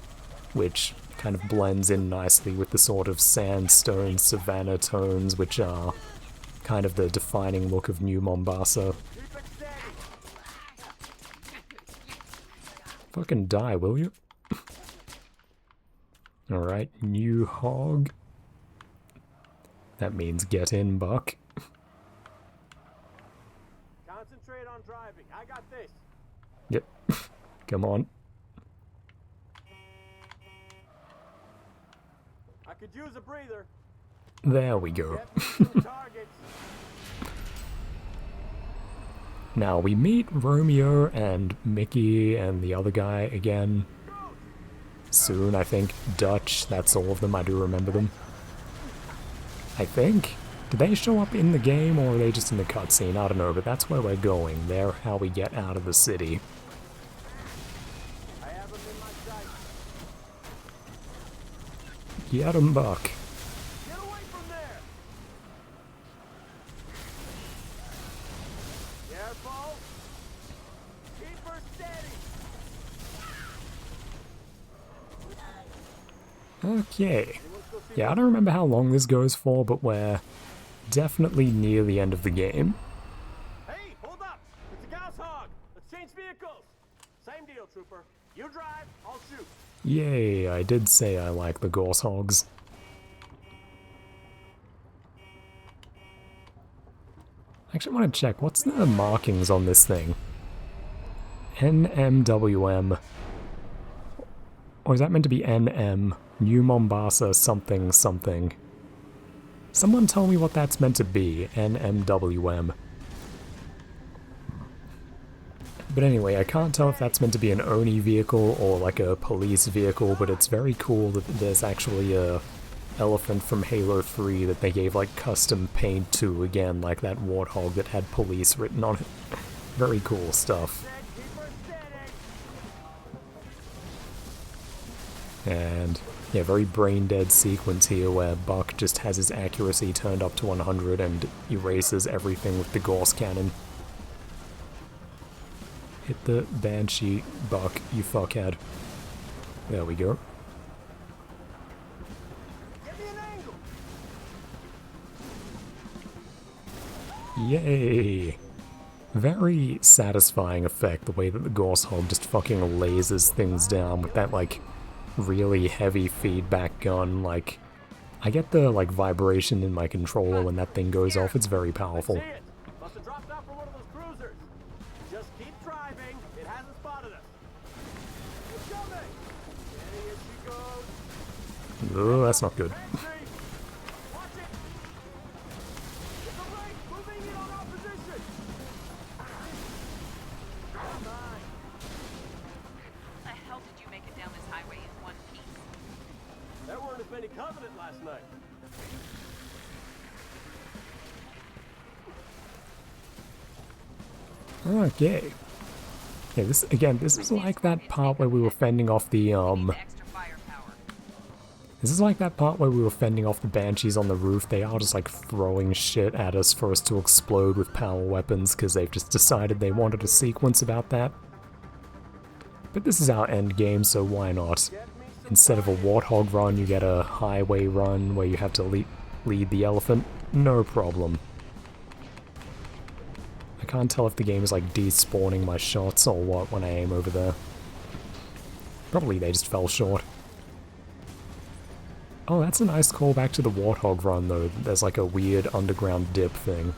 which kind of blends in nicely with the sort of sandstone savanna tones, which are kind of the defining look of New Mombasa. Fucking die, will you? Alright, new hog. That means get in, Buck. Concentrate on driving. I got this. Yep. Come on. I could use a breather. There we go. Get me some targets. Now we meet Romeo and Mickey and the other guy again. Soon, I think. Dutch, that's all of them, I do remember them. I think. Did they show up in the game or are they just in the cutscene? I don't know, but that's where we're going. They're how we get out of the city. I have them in my sight. Get 'em, Buck. Get away from there. Careful. Keep her steady. Okay. Yeah, I don't remember how long this goes for, but we're definitely near the end of the game. Hey, hold up! It's a gas hog! Let's change vehicles! Same deal, trooper. You drive, I'll shoot. Yay, I did say I like the Gorse Hogs. I actually want to check, what's the markings on this thing? NMWM. Or is that meant to be NM? New Mombasa something something. Someone tell me what that's meant to be, NMWM. But anyway, I can't tell if that's meant to be an Oni vehicle or like a police vehicle, but it's very cool that there's actually a elephant from Halo 3 that they gave like custom paint to, again, like that warthog that had police written on it. Very cool stuff. And yeah, very brain-dead sequence here where Buck just has his accuracy turned up to 100 and erases everything with the Gorse cannon. Hit the Banshee, Buck, you fuckhead. There we go. Give me an angle. Yay! Very satisfying effect, the way that the Gorse Hog just fucking lasers things down with that, like, really heavy feedback gun. Like, I get the, like, vibration in my controller when that thing goes off. It's very powerful. See it. Must have dropped out from one of those cruisers. Just keep driving. It hasn't spotted us. It's coming. Steady as she goes. Oh, that's not good. Entry. Watch it. It's a right. Moving in on our position. Come on. The hell did you make it down this highway in one piece? There weren't as many Covenant last night. Okay. Yeah, this is like that part where we were fending off the, Extra firepower. This is like that part where we were fending off the Banshees on the roof. They are just like throwing shit at us for us to explode with power weapons because they've just decided they wanted a sequence about that. But this is our end game, so why not? Instead of a warthog run, you get a highway run where you have to lead the elephant. No problem. I can't tell if the game is like despawning my shots or what when I aim over there. Probably they just fell short. Oh, that's a nice callback to the warthog run though. There's like a weird underground dip thing.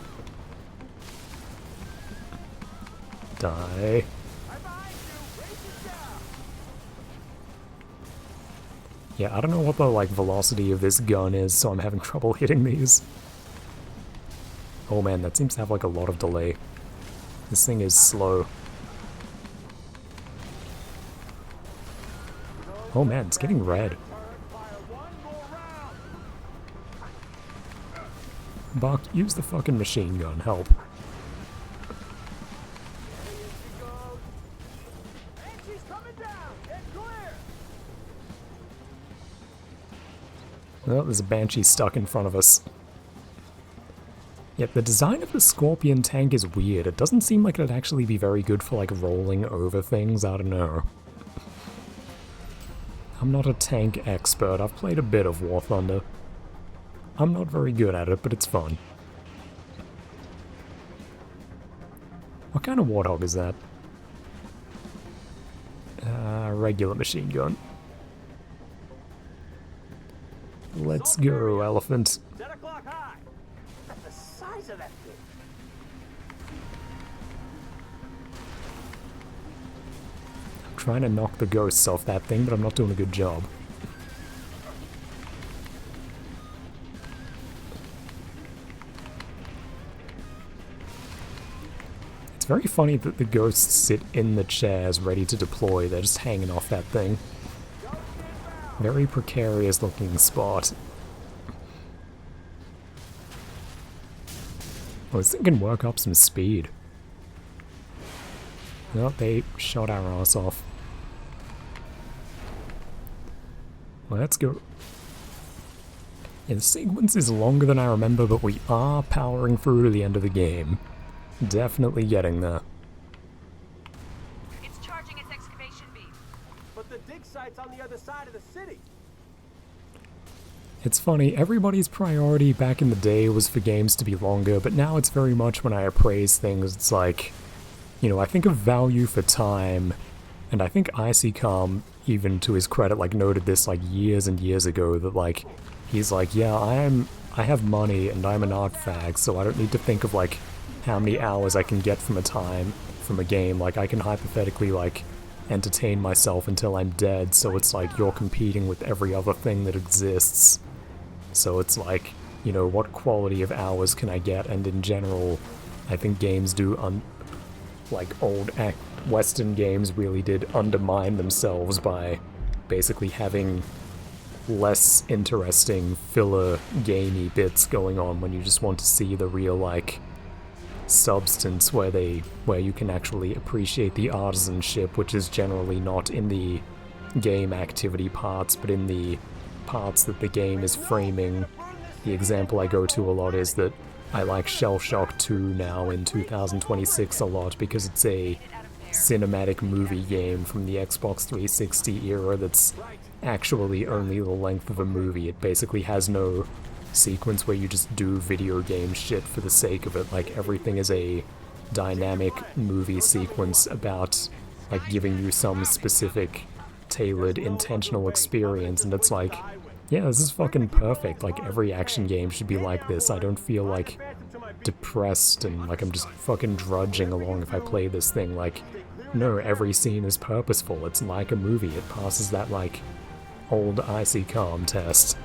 Die. Yeah, I don't know what the like velocity of this gun is, so I'm having trouble hitting these. Oh man, that seems to have like a lot of delay. This thing is slow. Oh man, it's getting red. Buck, use the fucking machine gun, help. Well, there's a Banshee stuck in front of us. Yet the design of the Scorpion tank is weird. It doesn't seem like it'd actually be very good for like rolling over things, I don't know. I'm not a tank expert, I've played a bit of War Thunder. I'm not very good at it, but it's fun. What kind of warthog is that? Regular machine gun. Let's go, elephant. 10 o'clock high. That's the size of that thing. trying to knock the ghosts off that thing, but I'm not doing a good job. It's very funny that the ghosts sit in the chairs ready to deploy. They're just hanging off that thing. Very precarious looking spot. Well, this thing can work up some speed. Oh, they shot our ass off. Let's go. Yeah, the sequence is longer than I remember, but we are powering through to the end of the game. Definitely getting there. It's charging its excavation beam. But the dig site's on the other side of the city. It's funny, everybody's priority back in the day was for games to be longer, but now it's very much when I appraise things, it's like, you know, I think of value for time, and I think Icycom, even to his credit, like noted this like years and years ago, that like, he's like, yeah, I have money and I'm an art fag, so I don't need to think of like how many hours I can get from a game, like I can hypothetically like entertain myself until I'm dead, so it's like you're competing with every other thing that exists. So it's like, you know, what quality of hours can I get? And in general, I think games do, like old Western games really did undermine themselves by basically having less interesting filler gamey bits going on when you just want to see the real like substance where you can actually appreciate the artisanship, which is generally not in the game activity parts, but in the parts that the game is framing. The example I go to a lot is that I like Shell Shock 2 now in 2026 a lot because it's a cinematic movie game from the Xbox 360 era that's actually only the length of a movie. It basically has no sequence where you just do video game shit for the sake of it. Like, everything is a dynamic movie sequence about like giving you some specific tailored intentional experience, and it's like, yeah, this is fucking perfect. Like, every action game should be like this. I don't feel like depressed and like I'm just fucking drudging along if I play this thing. Like, no, every scene is purposeful. It's like a movie. It passes that like old Icycom test.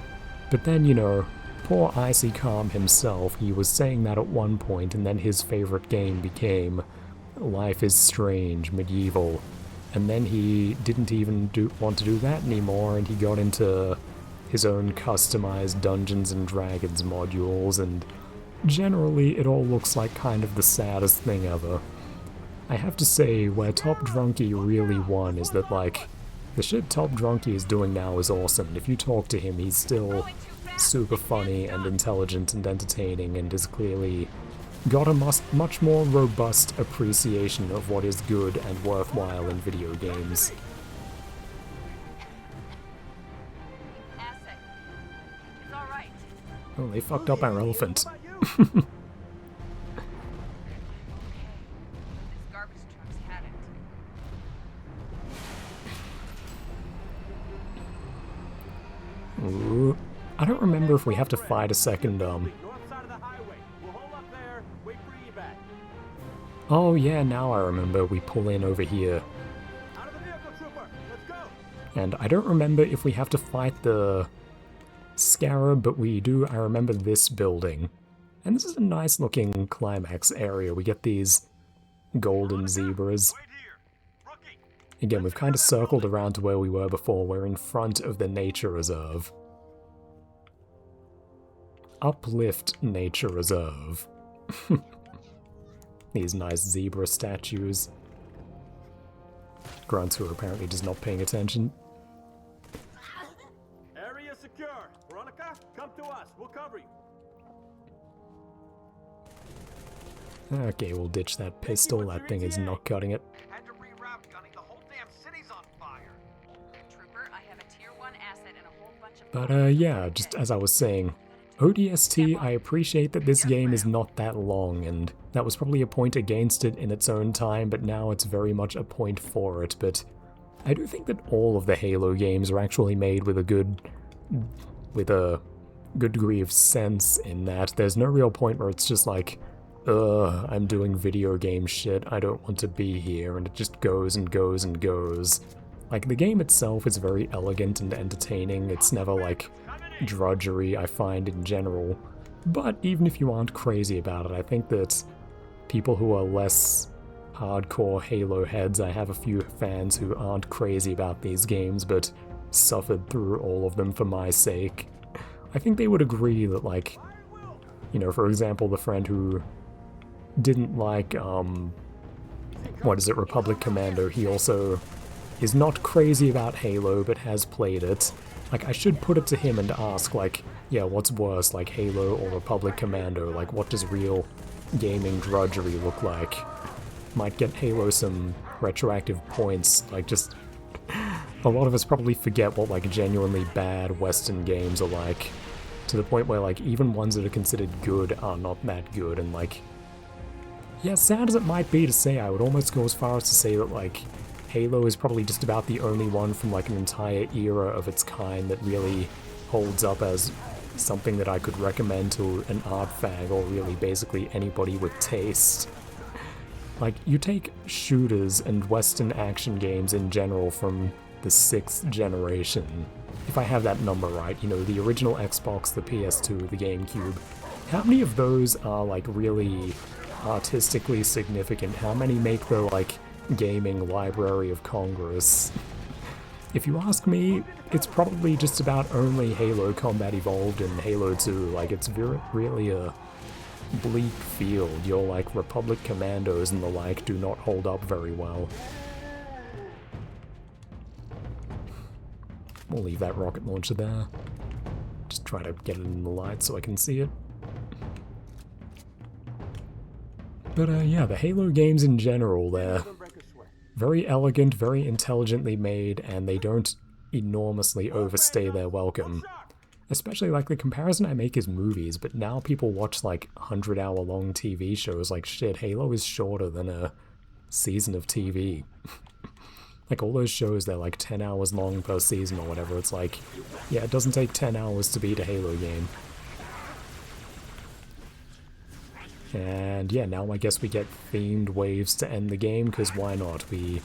But then, you know, poor Icycom himself, he was saying that at one point, and then his favorite game became Life is Strange Medieval, and then he didn't even want to do that anymore, and he got into his own customized Dungeons and Dragons modules, and generally it all looks like kind of the saddest thing ever. I have to say, where Top Drunky really won is that, like, the shit Top Drunky is doing now is awesome, and if you talk to him, he's still super funny and intelligent and entertaining, and has clearly got a much more robust appreciation of what is good and worthwhile in video games. Oh, they fucked up our elephant. Ooh. I don't remember if we have to fight a second, Oh yeah, now I remember, we pull in over here. And I don't remember if we have to fight the Scarab, but we do. I remember this building. And this is a nice looking climax area. We get these golden zebras. Again, we've kind of circled around to where we were before. We're in front of the nature reserve. Uplift Nature Reserve. These nice zebra statues. Grunts, who are apparently just not paying attention. Area secure. Veronica, come to us. We'll cover you. Okay, we'll ditch that pistol. That thing is not cutting it. Had to reroute, Gunny. The whole damn city's on fire. Trooper, I have a tier 1 asset and a whole bunch of... But yeah, just as I was saying, ODST, I appreciate that this game is not that long, and that was probably a point against it in its own time, but now it's very much a point for it. But I do think that all of the Halo games are actually made with a good degree of sense, in that there's no real point where it's just like, I'm doing video game shit, I don't want to be here, and it just goes and goes and goes. Like, the game itself is very elegant and entertaining, it's never, like, drudgery, I find, in general. But even if you aren't crazy about it, I think that people who are less hardcore Halo heads, I have a few fans who aren't crazy about these games, but suffered through all of them for my sake. I think they would agree that, like, you know, for example, the friend who didn't like, Republic Commando, he also is not crazy about Halo, but has played it. Like, I should put it to him and ask, like, yeah, what's worse, like Halo or Republic Commando? Like, what does real gaming drudgery look like? Might get Halo some retroactive points, like, just... A lot of us probably forget what, like, genuinely bad Western games are like, to the point where, like, even ones that are considered good are not that good, and, like... Yeah, sad as it might be to say, I would almost go as far as to say that, like, Halo is probably just about the only one from, like, an entire era of its kind that really holds up as something that I could recommend to an art fag, or really basically anybody with taste. Like, you take shooters and Western action games in general from the 6th generation, if I have that number right, you know, the original Xbox, the PS2, the GameCube, how many of those are, like, really artistically significant? How many make the, like, gaming Library of Congress? If you ask me, it's probably just about only Halo Combat Evolved and Halo 2, like, it's really a bleak field. Your, like, Republic Commandos and the like do not hold up very well. We'll leave that rocket launcher there. Just try to get it in the light so I can see it. But yeah, the Halo games in general, they're very elegant, very intelligently made, and they don't enormously overstay their welcome. Especially, like, the comparison I make is movies, but now people watch, like, 100-hour-long TV shows. Like, shit, Halo is shorter than a season of TV. Like, all those shows, they're, like, 10 hours long per season or whatever. It's like, yeah, it doesn't take 10 hours to beat a Halo game. And yeah, now I guess we get themed waves to end the game, because why not? We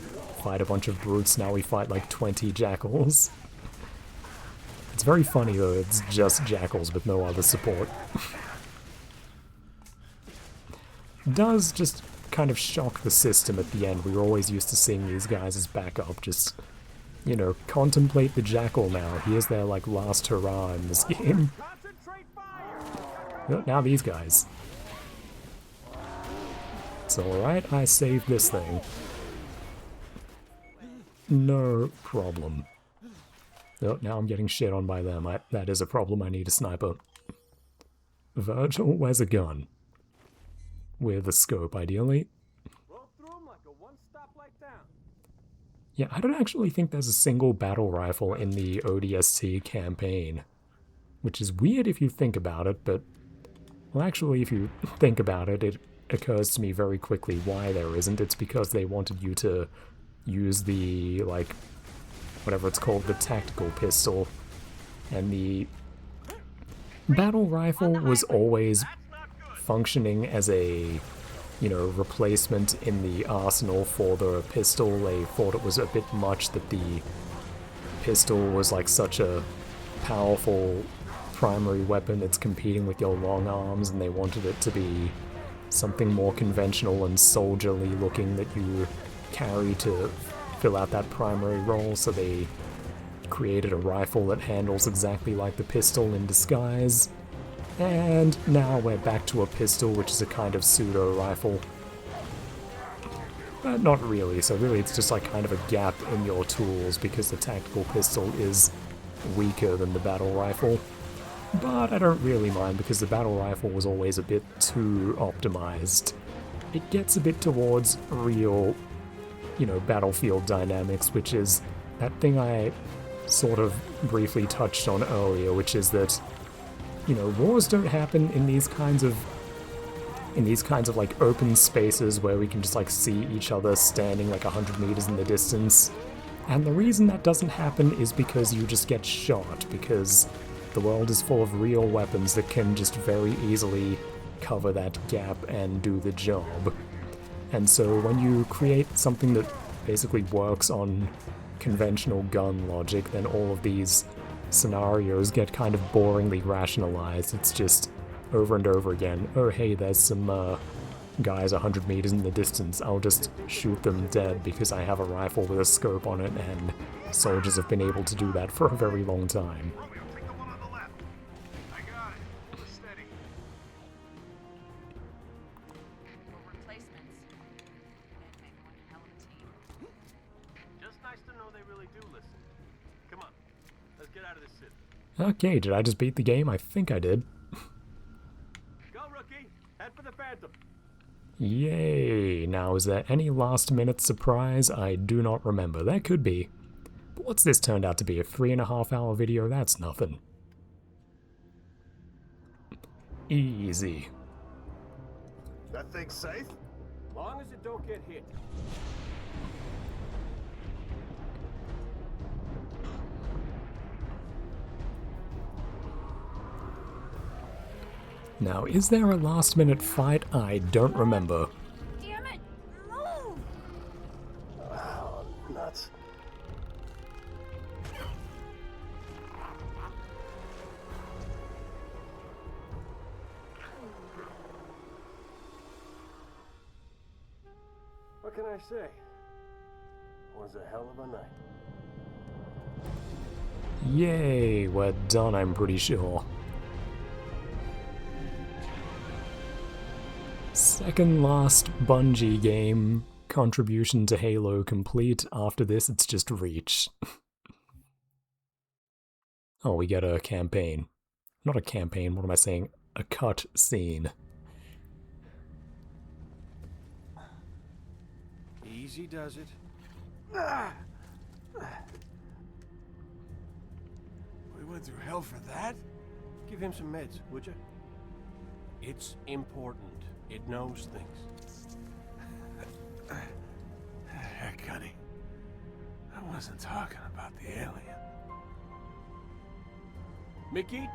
fight a bunch of brutes, now we fight like 20 jackals. It's very funny though, it's just jackals with no other support. Does just kind of shock the system at the end. We were always used to seeing these guys as backup, just, you know, contemplate the jackal now. Here's their, like, last hurrah in this game. Now these guys. It's alright, I saved this thing. No problem. Oh, now I'm getting shit on by them. That is a problem, I need a sniper. Virgil, where's a gun? With a scope, ideally. Yeah, I don't actually think there's a single battle rifle in the ODST campaign. Which is weird if you think about it, but... Well, actually, if you think about it, it occurs to me very quickly why there isn't. It's because they wanted you to use the, like, whatever it's called, the tactical pistol. And the battle rifle was always functioning as a, you know, replacement in the arsenal for the pistol. They thought it was a bit much that the pistol was like such a powerful primary weapon that's competing with your long arms, and they wanted it to be something more conventional and soldierly looking that you carry to fill out that primary role, so they created a rifle that handles exactly like the pistol in disguise. And now we're back to a pistol, which is a kind of pseudo-rifle. But not really, so really it's just like kind of a gap in your tools, because the tactical pistol is weaker than the battle rifle. But I don't really mind, because the battle rifle was always a bit too optimized. It gets a bit towards real, you know, battlefield dynamics, which is that thing I sort of briefly touched on earlier, which is that, you know, wars don't happen in these kinds of like open spaces where we can just like see each other standing like 100 meters in the distance. And the reason that doesn't happen is because you just get shot, because the world is full of real weapons that can just very easily cover that gap and do the job. And so when you create something that basically works on conventional gun logic, then all of these scenarios get kind of boringly rationalized. It's just over and over again, oh hey, there's some guys 100 meters in the distance, I'll just shoot them dead because I have a rifle with a scope on it, and soldiers have been able to do that for a very long time. Romeo, take the one on the left. I got it. We're steady. For replacements. They'd make one hell of a team. Just nice to know they really do listen. Come on, let's get out of this city. Okay, did I just beat the game? I think I did. Go, rookie. Head for the Phantom. Yay! Now, is there any last-minute surprise? I do not remember. There could be. But what's this turned out to be? A 3.5-hour video? That's nothing. Easy. That thing's safe? Long as it don't get hit. Now, is there a last-minute fight? I don't remember. Damn it! Move! Oh, nuts. What can I say? Was a hell of a night. Yay, we're done, I'm pretty sure. Second last Bungie game contribution to Halo complete. After this, it's just Reach. Oh, we get a campaign. Not a campaign, what am I saying? A cut scene. Easy does it. We went through hell for that? Give him some meds, would you? It's important. It knows things. Heck, Gunny. I wasn't talking about the alien. Mickey,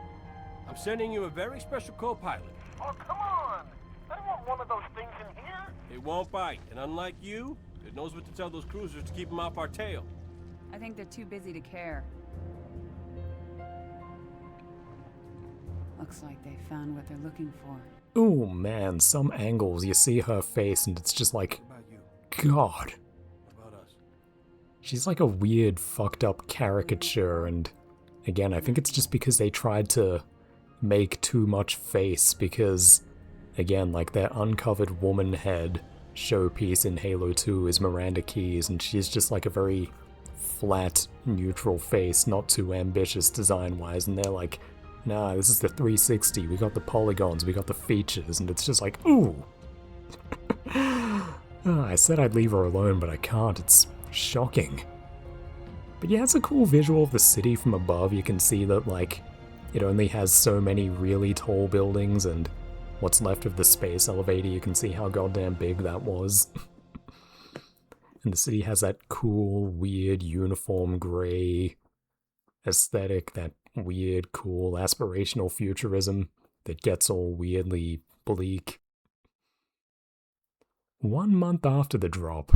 I'm sending you a very special co-pilot. Oh, come on! I don't want one of those things in here. It won't bite, and unlike you, it knows what to tell those cruisers to keep them off our tail. I think they're too busy to care. Looks like they found what they're looking for. Ooh man, some angles you see her face and it's just like, What about you? God. What about us? She's like a weird, fucked up caricature, and again, I think it's just because they tried to make too much face, because, again, like their uncovered woman head showpiece in Halo 2 is Miranda Keyes, and she's just like a very flat, neutral face, not too ambitious design-wise, and they're like, nah, this is the 360, we got the polygons, we got the features, and it's just like, ooh! I said I'd leave her alone, but I can't, it's shocking. But yeah, it's a cool visual of the city from above. You can see that, like, it only has so many really tall buildings, and what's left of the space elevator, you can see how goddamn big that was. And the city has that cool, weird, uniform gray aesthetic, that weird, cool, aspirational futurism that gets all weirdly bleak. 1 month after the drop.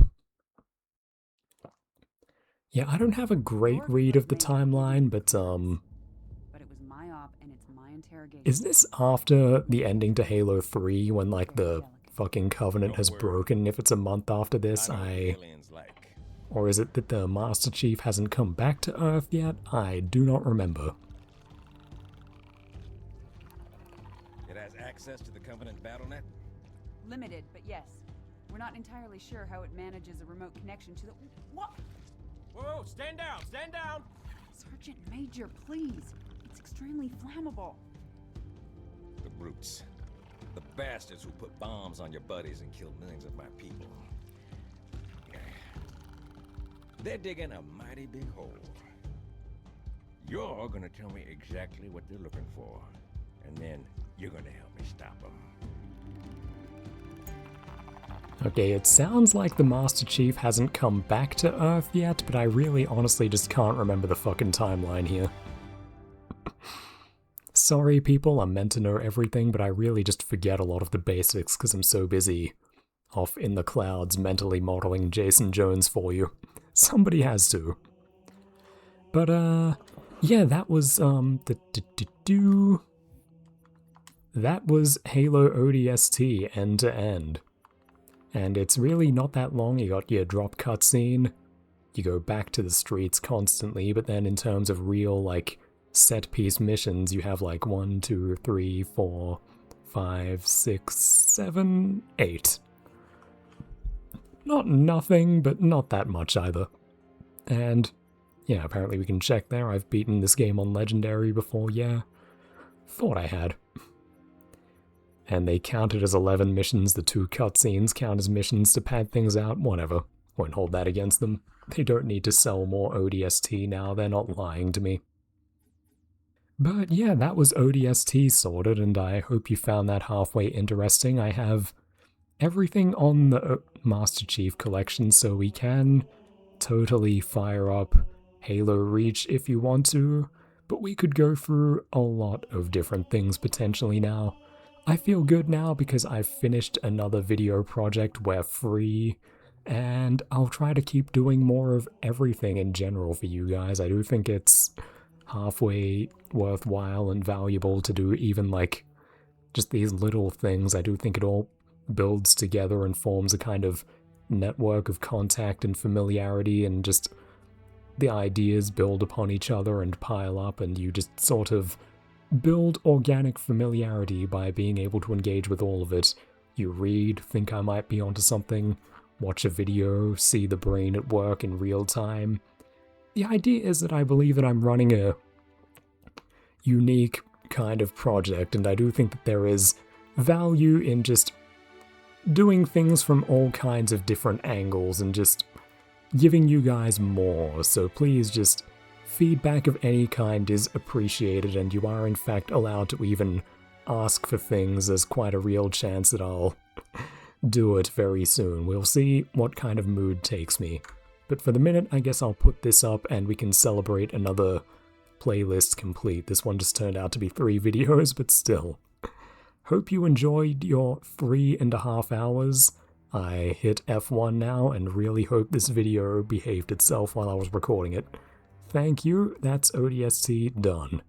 Yeah, I don't have a great read of the timeline, but it was my op and it's my interrogation. is this after the ending to Halo 3 when, like, the fucking Covenant has broken? If it's a month after this, Or is it that the Master Chief hasn't come back to Earth yet? I do not remember. It has access to the Covenant BattleNet? Limited, but yes. We're not entirely sure how it manages a remote connection to the... What? Whoa, stand down, stand down! Sergeant Major, please. It's extremely flammable. The brutes. The bastards who put bombs on your buddies and killed millions of my people. They're digging a mighty big hole. You're gonna tell me exactly what they're looking for, and then you're gonna help me stop them. Okay, it sounds like the Master Chief hasn't come back to Earth yet, but I really honestly just can't remember the fucking timeline here. Sorry people, I'm meant to know everything, but I really just forget a lot of the basics because I'm so busy off in the clouds mentally modeling Jason Jones for you. Somebody has to. But, yeah, that was, that was Halo ODST end to end. And it's really not that long. You got your drop cutscene, you go back to the streets constantly, but then in terms of real, like, set-piece missions, you have like 1, 2, 3, 4, 5, 6, 7, 8. Not nothing, but not that much either. And, yeah, apparently we can check there. I've beaten this game on Legendary before, yeah. Thought I had. And they counted as 11 missions. The 2 cutscenes count as missions to pad things out. Whatever. Won't hold that against them. They don't need to sell more ODST now. They're not lying to me. But yeah, that was ODST sorted, and I hope you found that halfway interesting. I have everything on the Master Chief Collection, so we can totally fire up Halo Reach if you want to, but we could go through a lot of different things potentially now. I feel good now because I've finished another video project where free, and I'll try to keep doing more of everything in general for you guys. I do think it's halfway worthwhile and valuable to do even like just these little things. I do think it all builds together and forms a kind of network of contact and familiarity, and just the ideas build upon each other and pile up, and you just sort of build organic familiarity by being able to engage with all of it. You read, think I might be onto something, watch a video, see the brain at work in real time. The idea is that I believe that I'm running a unique kind of project, and I do think that there is value in just doing things from all kinds of different angles and just giving you guys more. So please, just feedback of any kind is appreciated, and you are in fact allowed to even ask for things. There's quite a real chance that I'll do it very soon. We'll see what kind of mood takes me. But for the minute, I guess I'll put this up and we can celebrate another playlist complete. This one just turned out to be 3 videos, but still. Hope you enjoyed your 3.5 hours. I hit F1 now and really hope this video behaved itself while I was recording it. Thank you, that's ODST done.